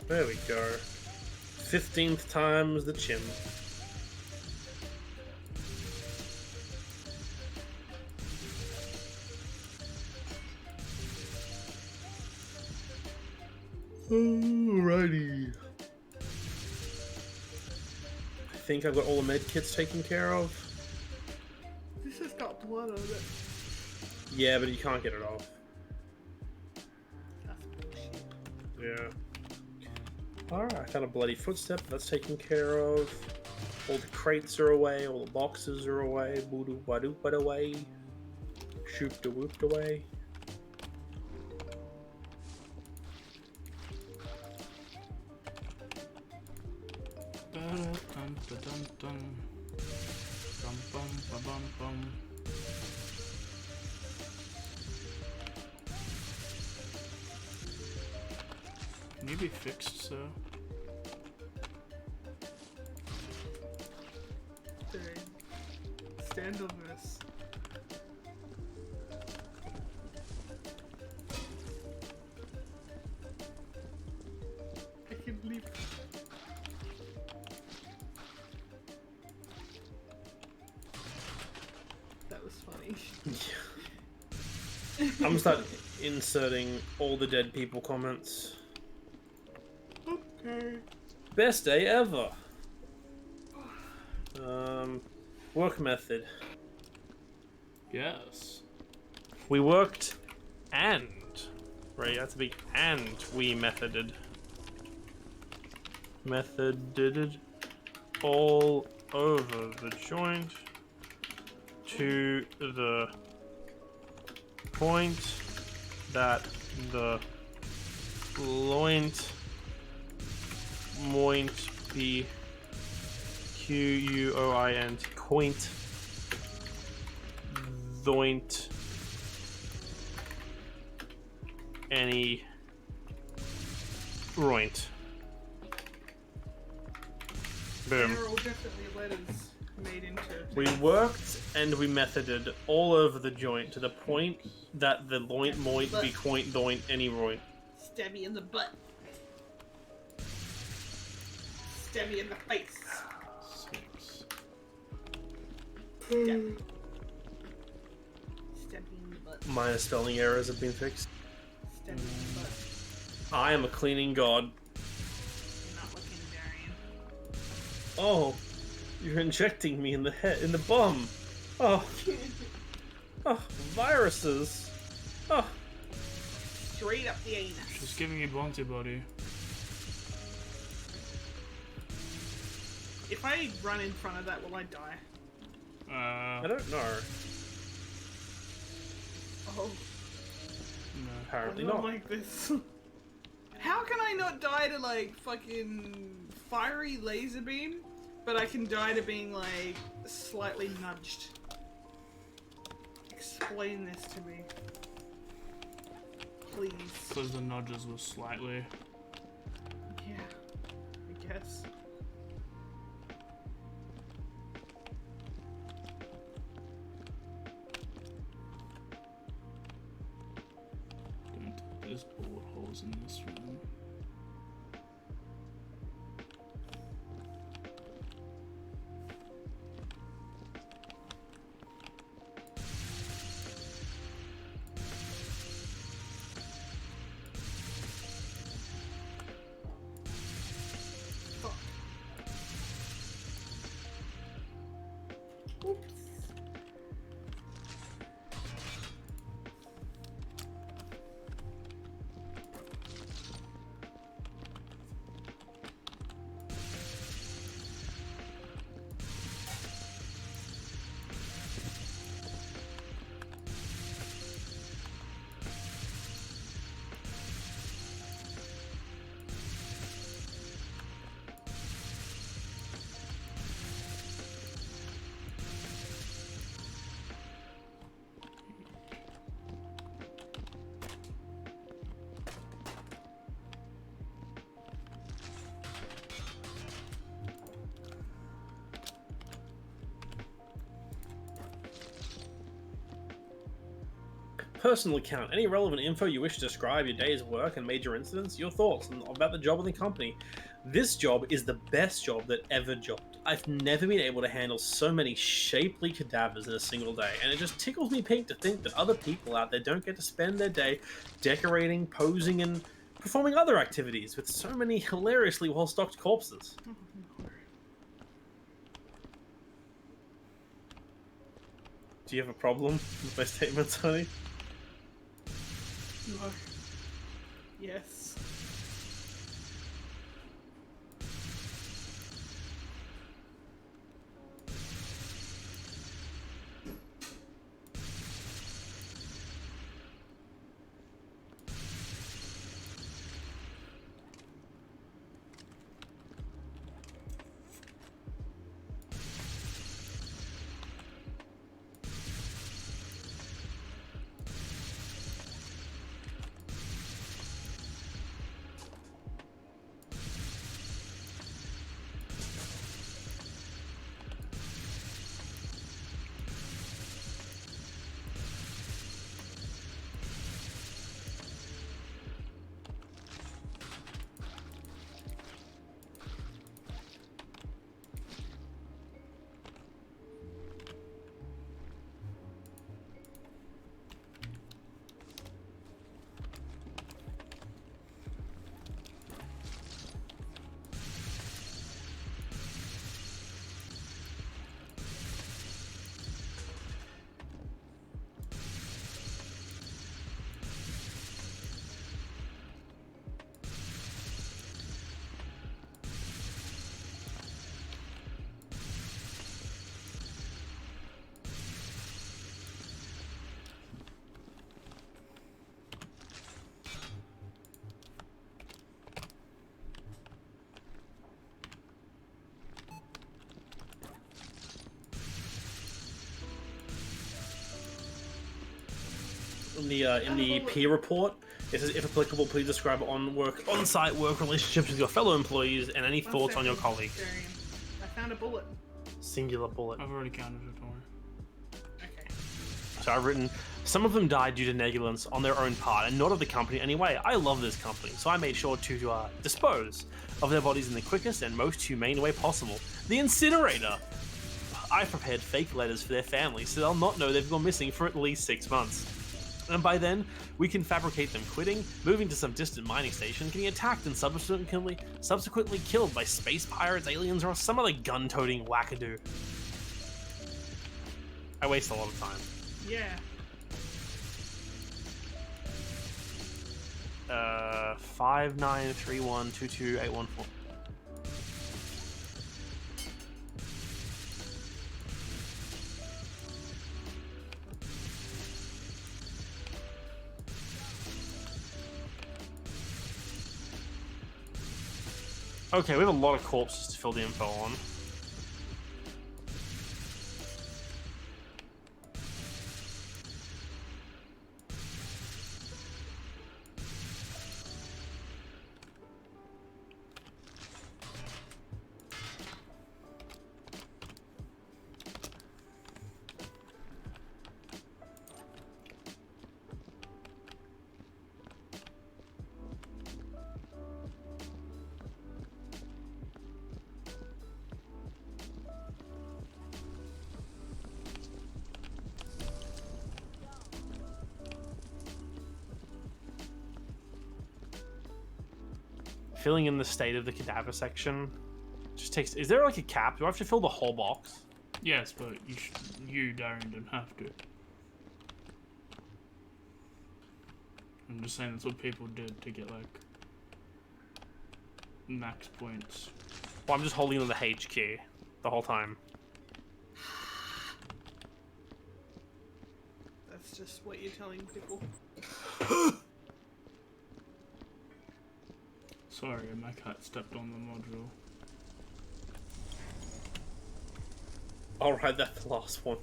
There we go. 15th time's the chim. Alrighty. I think I've got all the med kits taken care of. This has got blood on it. Yeah, but you can't get it off. That's bullshit. Yeah. Alright, I found a bloody footstep. That's taken care of. All the crates are away. All the boxes are away. Boo-doo ba-doo but away. Shoop-da-whooped away. Dun-dun-dun-dun-dun. Bum-bum-ba-bum-bum. Can you be fixed, sir? Dude. Stand on this. I can leap. That was funny. I'm gonna start inserting all the dead people comments. Okay. Best day ever. Work method. Yes. We worked and... Right, that's a big and we methoded. Methoded all over the joint to the point that the loint moint be QUOINT quaint doint any roint. Boom. There are all definitely letters made into it. We worked and we methoded all over the joint to the point that the loint moint be quaint doint any roint. Stab me in the butt. Stab me in the face. 6. Stab me. Stab me in the butt. Minor spelling errors have been fixed. Stab me in the butt. I am a cleaning god. You're not looking, Darian. Oh, you're injecting me in the head, in the bum. Oh, oh, viruses. Oh, Straight up the anus. She's giving you bounty body. If I run in front of that, will I die? I don't know. Oh, No. Apparently I don't not. like this. How can I not die to like fucking fiery laser beam, but I can die to being like slightly nudged? Explain this to me, please. Because the nudges were slightly. Yeah, I guess. There's bullet holes in this room. Fuck. Oops. personal account. Any relevant info you wish to describe your day's work and major incidents, your thoughts about the job and the company. This job is the best job that ever jobbed. I've never been able to handle so many shapely cadavers in a single day, and it just tickles me pink to think that other people out there don't get to spend their day decorating, posing, and performing other activities with so many hilariously well-stocked corpses. Oh, no. Do you have a problem with my statements, honey? No. Yes. In the peer report, it says, if applicable, please describe on-site work relationships with your fellow employees and any thoughts on your colleagues. Darian, I found a bullet. Singular bullet. I've already counted it, don't worry. Okay. So I've written, some of them died due to negligence on their own part and not of the company anyway. I love this company, so I made sure to dispose of their bodies in the quickest and most humane way possible. The incinerator! I prepared fake letters for their families so they'll not know they've gone missing for at least 6 months. And by then, we can fabricate them quitting, moving to some distant mining station, getting attacked and subsequently killed by space pirates, aliens, or some other gun-toting wackadoo. I waste a lot of time. Yeah. 5931228114. Okay, we have a lot of corpses to fill the info on. Filling in the state of the cadaver section just takes. Is there like a cap? Do I have to fill the whole box? Yes, but you, Darren, don't have to. I'm just saying that's what people did to get, like, max points. Well, I'm just holding on the H key the whole time. That's just what you're telling people. Sorry, my cat stepped on the module. Alright, that's the last one.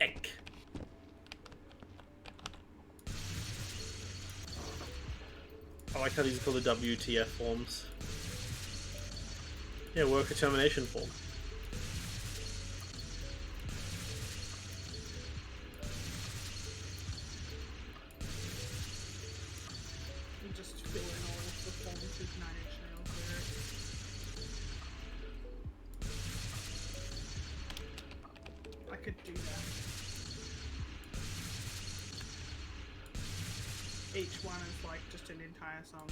Eck. I like how these are called the WTF forms. Yeah, worker termination form. You just fill in all of the forms with 9-inch nails there. I could do that. Each one is like just an entire song.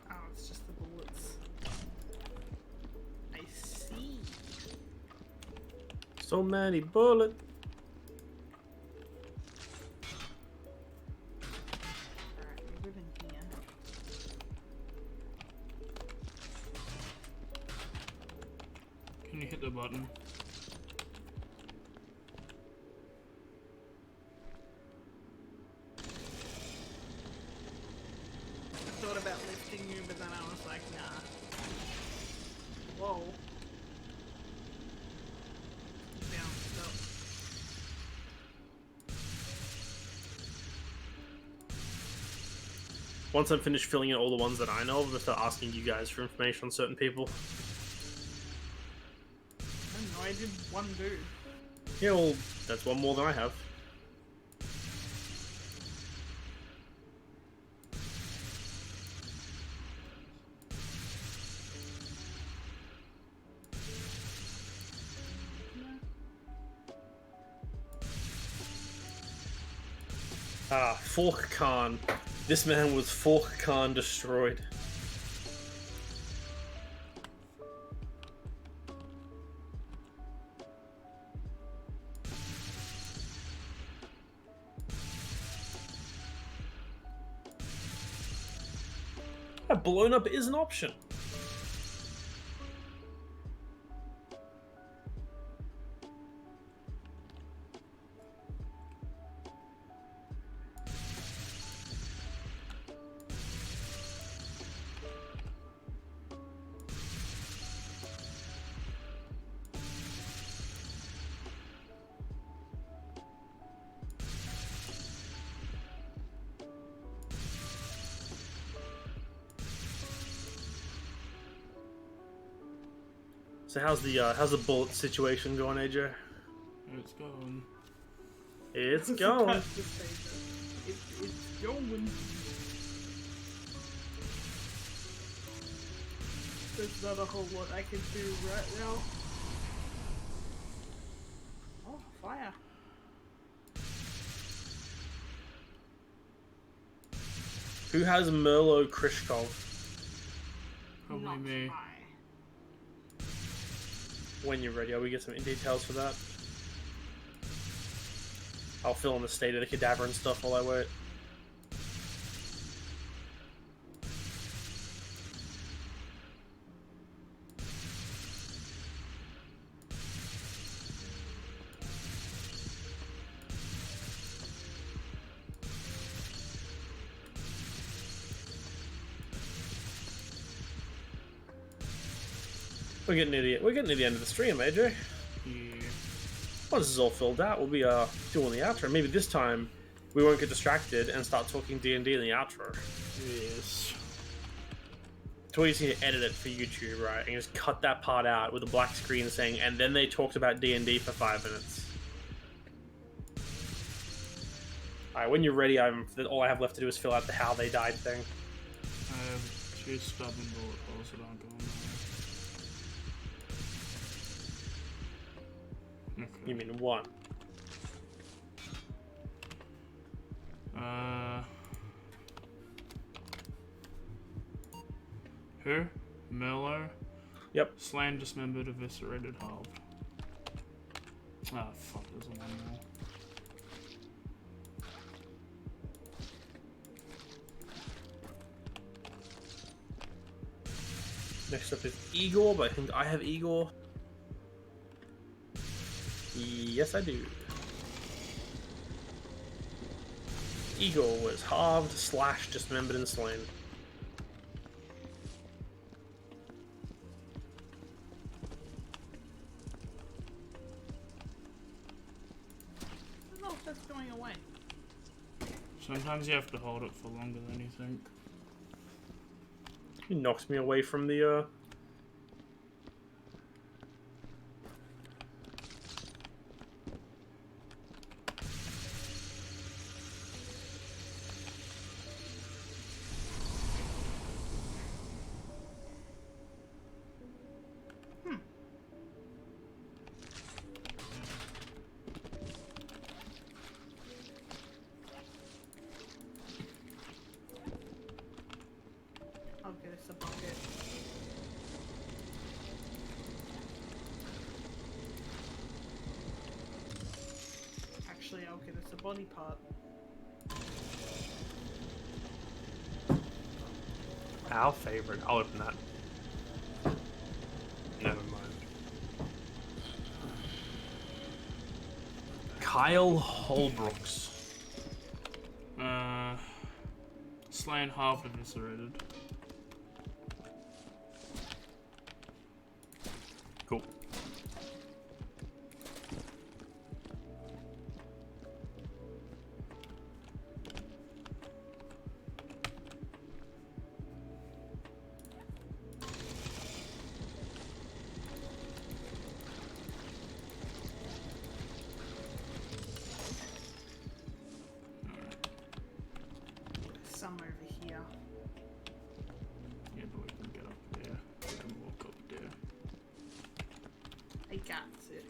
Oh, it's just the bullets. I see. So many bullets. Alright, we're moving here. Can you hit the button? I thought about lifting you, but then I was like, nah. Whoa. You bounced up. Once I'm finished filling in all the ones that I know, I'm gonna start asking you guys for information on certain people. I don't know, I did one dude. Yeah, well, that's one more than I have. Ah, Fork Khan. This man was Fork Khan destroyed. Yeah, blown up is an option. So how's the bullet situation going, AJ? It's going. It's going. That's the statement. It's going. There's not a whole lot I can do right now. Oh, fire. Who has Merlo Krishkov? Probably Not me. I. When you're ready, we get some details for that. I'll fill in the state of the cadaver and stuff while I wait. We're getting near the end of the stream, AJ. Yeah. Once this is all filled out, we'll be doing the outro. Maybe this time we won't get distracted and start talking D&D in the outro. Yes. So we just need to edit it for YouTube, right? And just cut that part out with a black screen saying, and then they talked about D&D for 5 minutes. Alright, when you're ready, all I have left to do is fill out the how they died thing. I have 2 stubborn bullet holes that aren't going nowhere. Okay. You mean 1. Who? Miller? Yep. Slain, dismembered, eviscerated, halved. Ah, fuck, there's a one more. Next up is Igor, but I think I have Igor. Yes, I do. Igor was halved, slashed, dismembered, and slain. I don't know if that's going away. Sometimes you have to hold it for longer than you think. He knocked me away from the, I'll get us a bucket. Actually, I'll get us a body part. Our favorite. I'll open that. Never mind. Kyle Holbrooks. Slain, half eviscerated. Cool. Some over here. Yeah, but we can get up there. We can walk up there. I got it.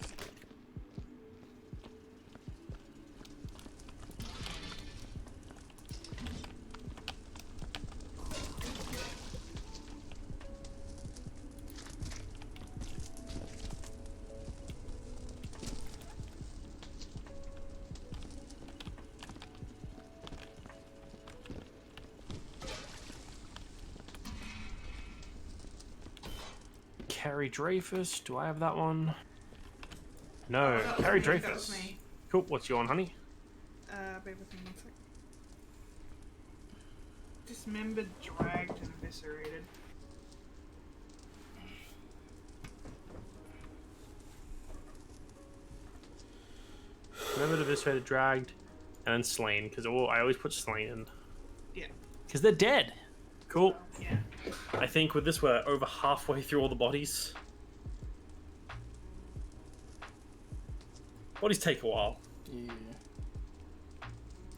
Carrie Dreyfus. Do I have that one? No. Oh, that was Carrie me, that was Dreyfus. me. Cool. What's your one, honey? Bear with me 1 sec. Dismembered, dragged, and eviscerated. Remember to eviscerated, dragged, and then slain. Because I always put slain in. Yeah. Because they're dead. Cool. Yeah. I think with this we're over halfway through all the bodies. Bodies take a while. Yeah.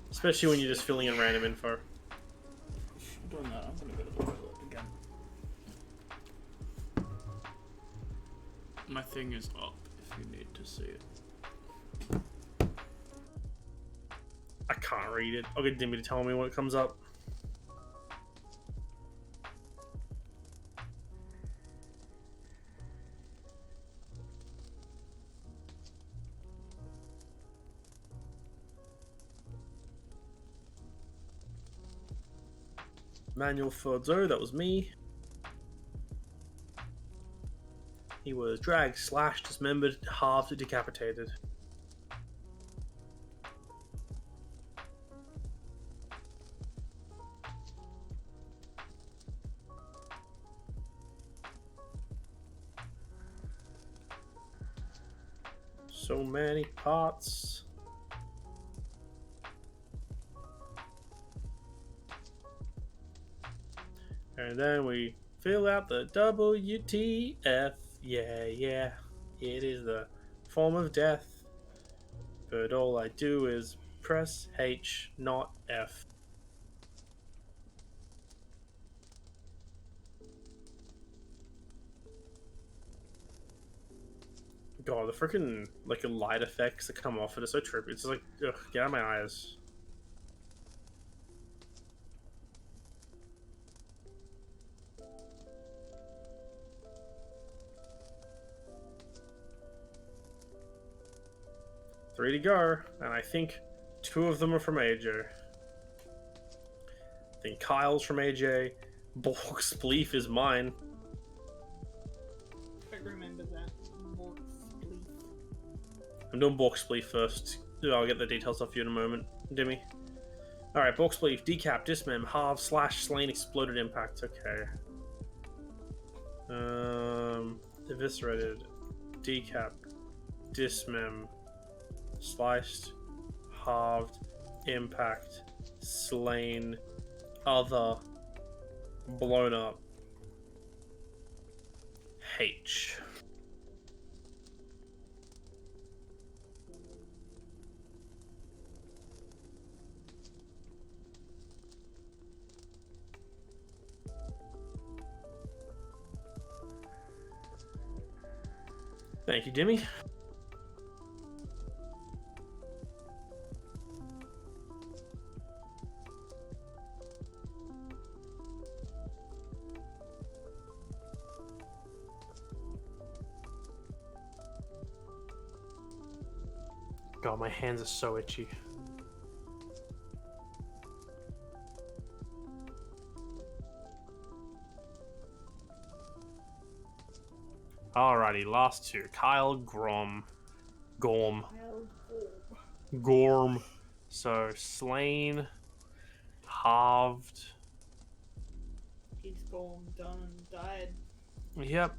Especially when you're just filling in random info. Doing that, I'm gonna go to the toilet again. My thing is up if you need to see it. I can't read it. I'll get Dimmy to tell me when it comes up. Manuel Fordzo, that was me. He was dragged, slashed, dismembered, halved, decapitated. So many parts. And then we fill out the WTF. Yeah, yeah. It is the form of death. But all I do is press H, not F. God, the freaking like light effects that come off it are so trippy. It's like, ugh, get out of my eyes. Three to go, and I think two of them are from AJ. I think Kyle's from AJ. Borg's Spleef is mine. remember that. Morph leaf. I'm doing Bork Spleef first. I'll get the details off you in a moment, Dimmy. Alright, Bork Spleef, decap, dismem, halve, slash, slain, exploded, impact. Okay. Eviscerated, decap, dismem, sliced, halved, impact, slain, other, blown up, H. Thank you, Dimmy. God, my hands are so itchy. Alrighty, last two. Kyle Gorm. Wild orb. Gorm. So, slain, halved. He's gone, done, died. Yep.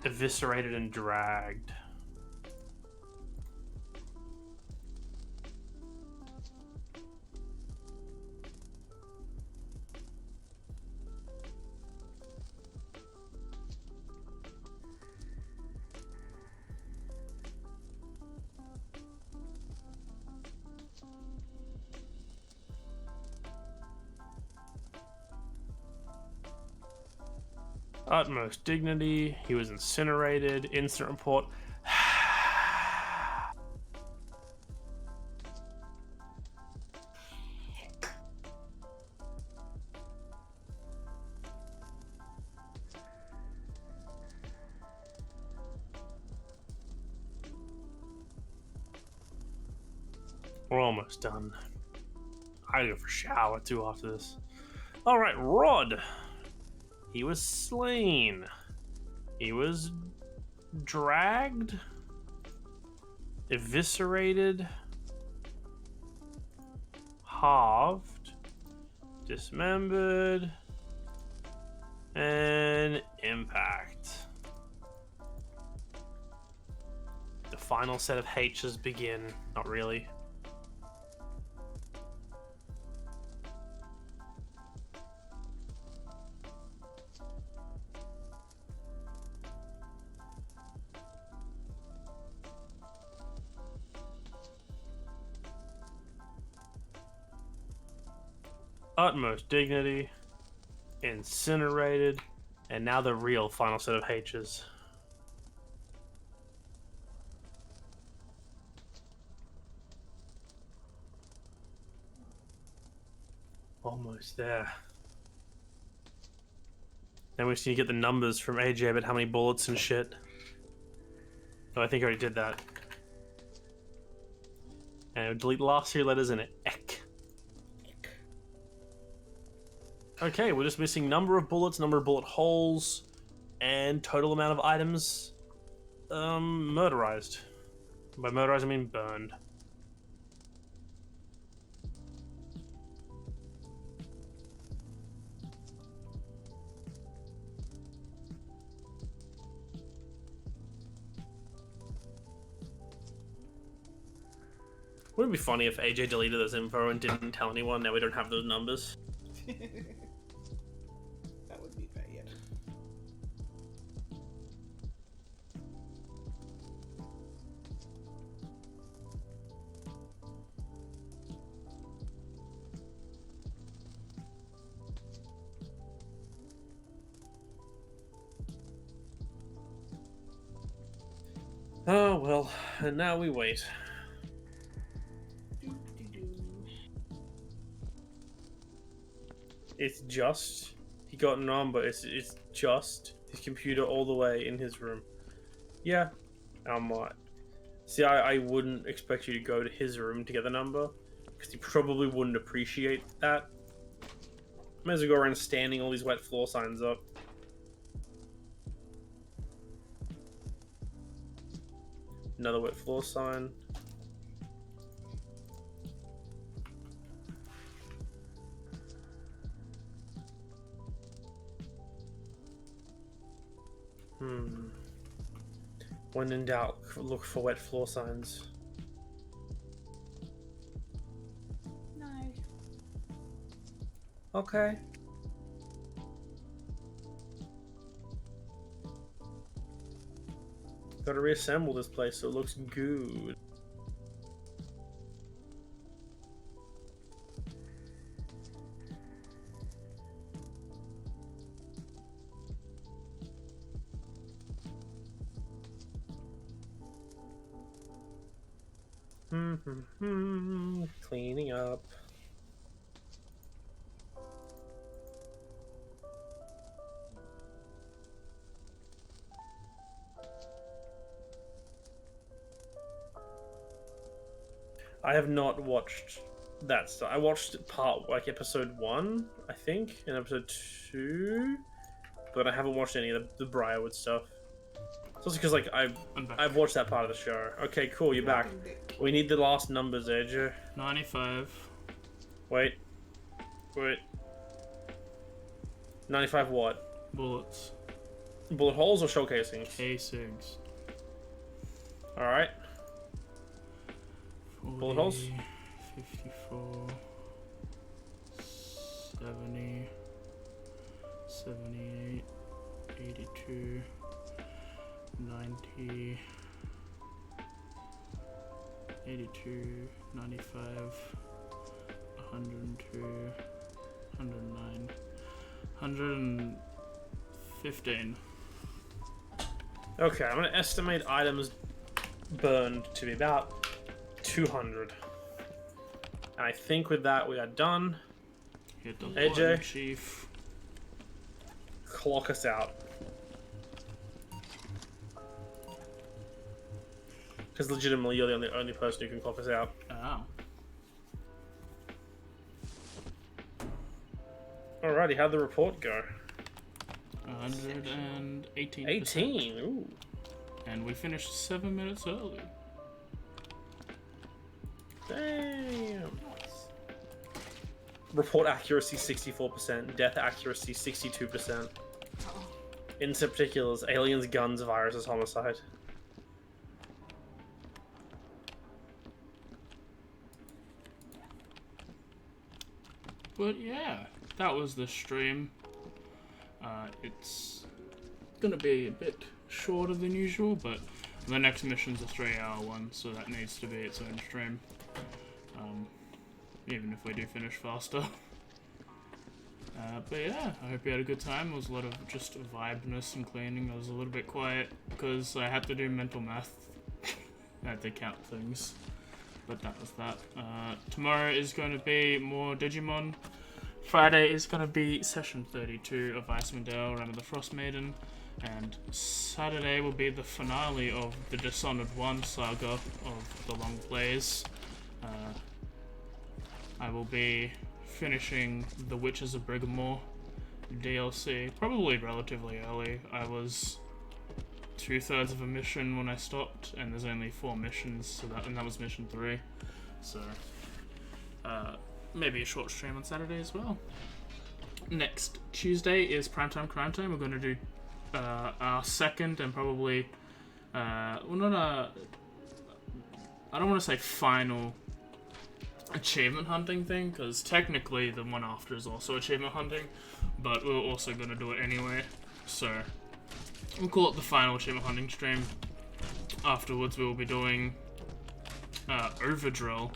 Eviscerated and dragged. Utmost dignity. He was incinerated. Instant report. We're almost done. I gotta go for a shower too after this. Alright, Rod. He was slain. He was dragged, eviscerated, halved, dismembered, and impact. The final set of H's begin. Not really. Utmost dignity, incinerated, and now the real final set of H's. Almost there. Then we just need to get the numbers from AJ about how many bullets and shit. Oh, I think I already did that. And it would delete the last three letters in it. Ek. Okay, we're just missing number of bullets, number of bullet holes, and total amount of items murderized. By murderized, I mean burned. Wouldn't it be funny if AJ deleted those info and didn't tell anyone? Now we don't have those numbers. That would be bad. Oh well, and now we wait. It's just he got a number. It's just his computer all the way in his room. Yeah, I might. See, I wouldn't expect you to go to his room to get the number because he probably wouldn't appreciate that. Might as well go around standing all these wet floor signs up. Another wet floor sign. When in doubt, look for wet floor signs. No. Okay. Gotta reassemble this place so it looks good. Cleaning up. I have not watched that stuff. I watched episode 1, I think, and episode 2, but I haven't watched any of the Briarwood stuff. It's also because I've watched that part of the show. Okay, cool, you're back. We need the last numbers, AJ. 95. Wait. 95 what? Bullets. Bullet holes or shell casings? Casings. Alright. 40, Bullet holes? 54. 70. 78. 82. 90. 82. 95. 102. 109. 115. Okay, I'm gonna estimate items burned to be about 200. And I think with that we are done. Hit the AJ. button, Chief. Clock us out. Because legitimately you're the only person who can clock us out. Oh. Alrighty, how'd the report go? 118. 18, ooh. And we finished 7 minutes early. Damn. Report accuracy 64%, death accuracy 62%. Oh. Insect particulars, aliens, guns, viruses, homicide. But yeah, that was the stream. It's gonna be a bit shorter than usual, but the next mission's a 3-hour one, so that needs to be its own stream. Even if we do finish faster. But yeah, I hope you had a good time. It was a lot of just vibeness and cleaning. I was a little bit quiet because I had to do mental math. I had to count things. But that was that. Tomorrow is going to be more Digimon. Friday is going to be session 32 of Icewind Dale, Run of the Frost Maiden. And Saturday will be the finale of the Dishonored 1 saga of the long plays. I will be finishing The Witches of Brigamore DLC, probably relatively early. I was 2/3 of a mission when I stopped, and there's only 4 missions, so that was mission 3. So, maybe a short stream on Saturday as well. Next Tuesday is Primetime Crime Time. We're going to do our second and probably, I don't want to say final achievement hunting thing, because technically the one after is also achievement hunting, but we're also going to do it anyway, so we'll call it the final achievement hunting stream. Afterwards we will be doing Overdrill,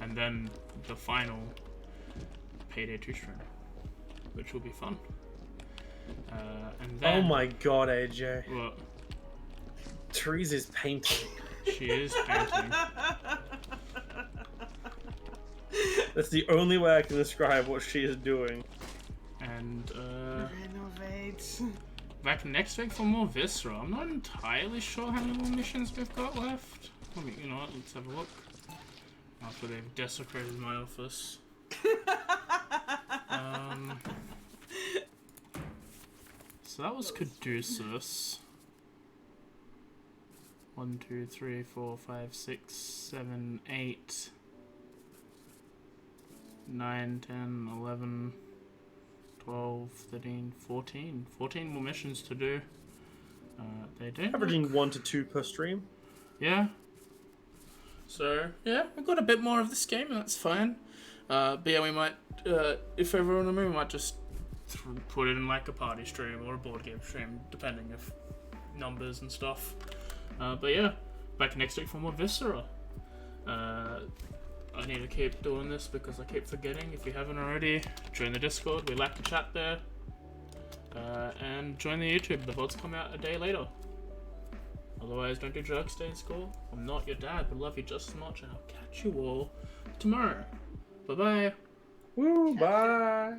and then the final Payday 2 stream, which will be fun. And then, Oh my god, AJ. what? Therese is painting. She is painting. That's the only way I can describe what she is doing. And Renovate. back next week for more Viscera. I'm not entirely sure how many more missions we've got left. Let me, you know what, let's have a look. After they've desecrated my office. So that was Caduceus. 1, 2, 3, 4, 5, 6, 7, 8, 9, 10, 11, 12, 13, 14. 14 more missions to do. They don't Averaging 1 to 2 per stream. Yeah. So, yeah, we've got a bit more of this game, and that's fine. But yeah, we might, if ever on the move, we might just put it in like a party stream or a board game stream, depending if numbers and stuff. But yeah, back next week for more Viscera. I need to keep doing this because I keep forgetting. If you haven't already, join the Discord. We like to chat there. And join the YouTube. The VODs come out a day later. Otherwise, don't do drugs, stay in school. I'm not your dad, but love you just as much, and I'll catch you all tomorrow. Bye-bye. Woo, bye.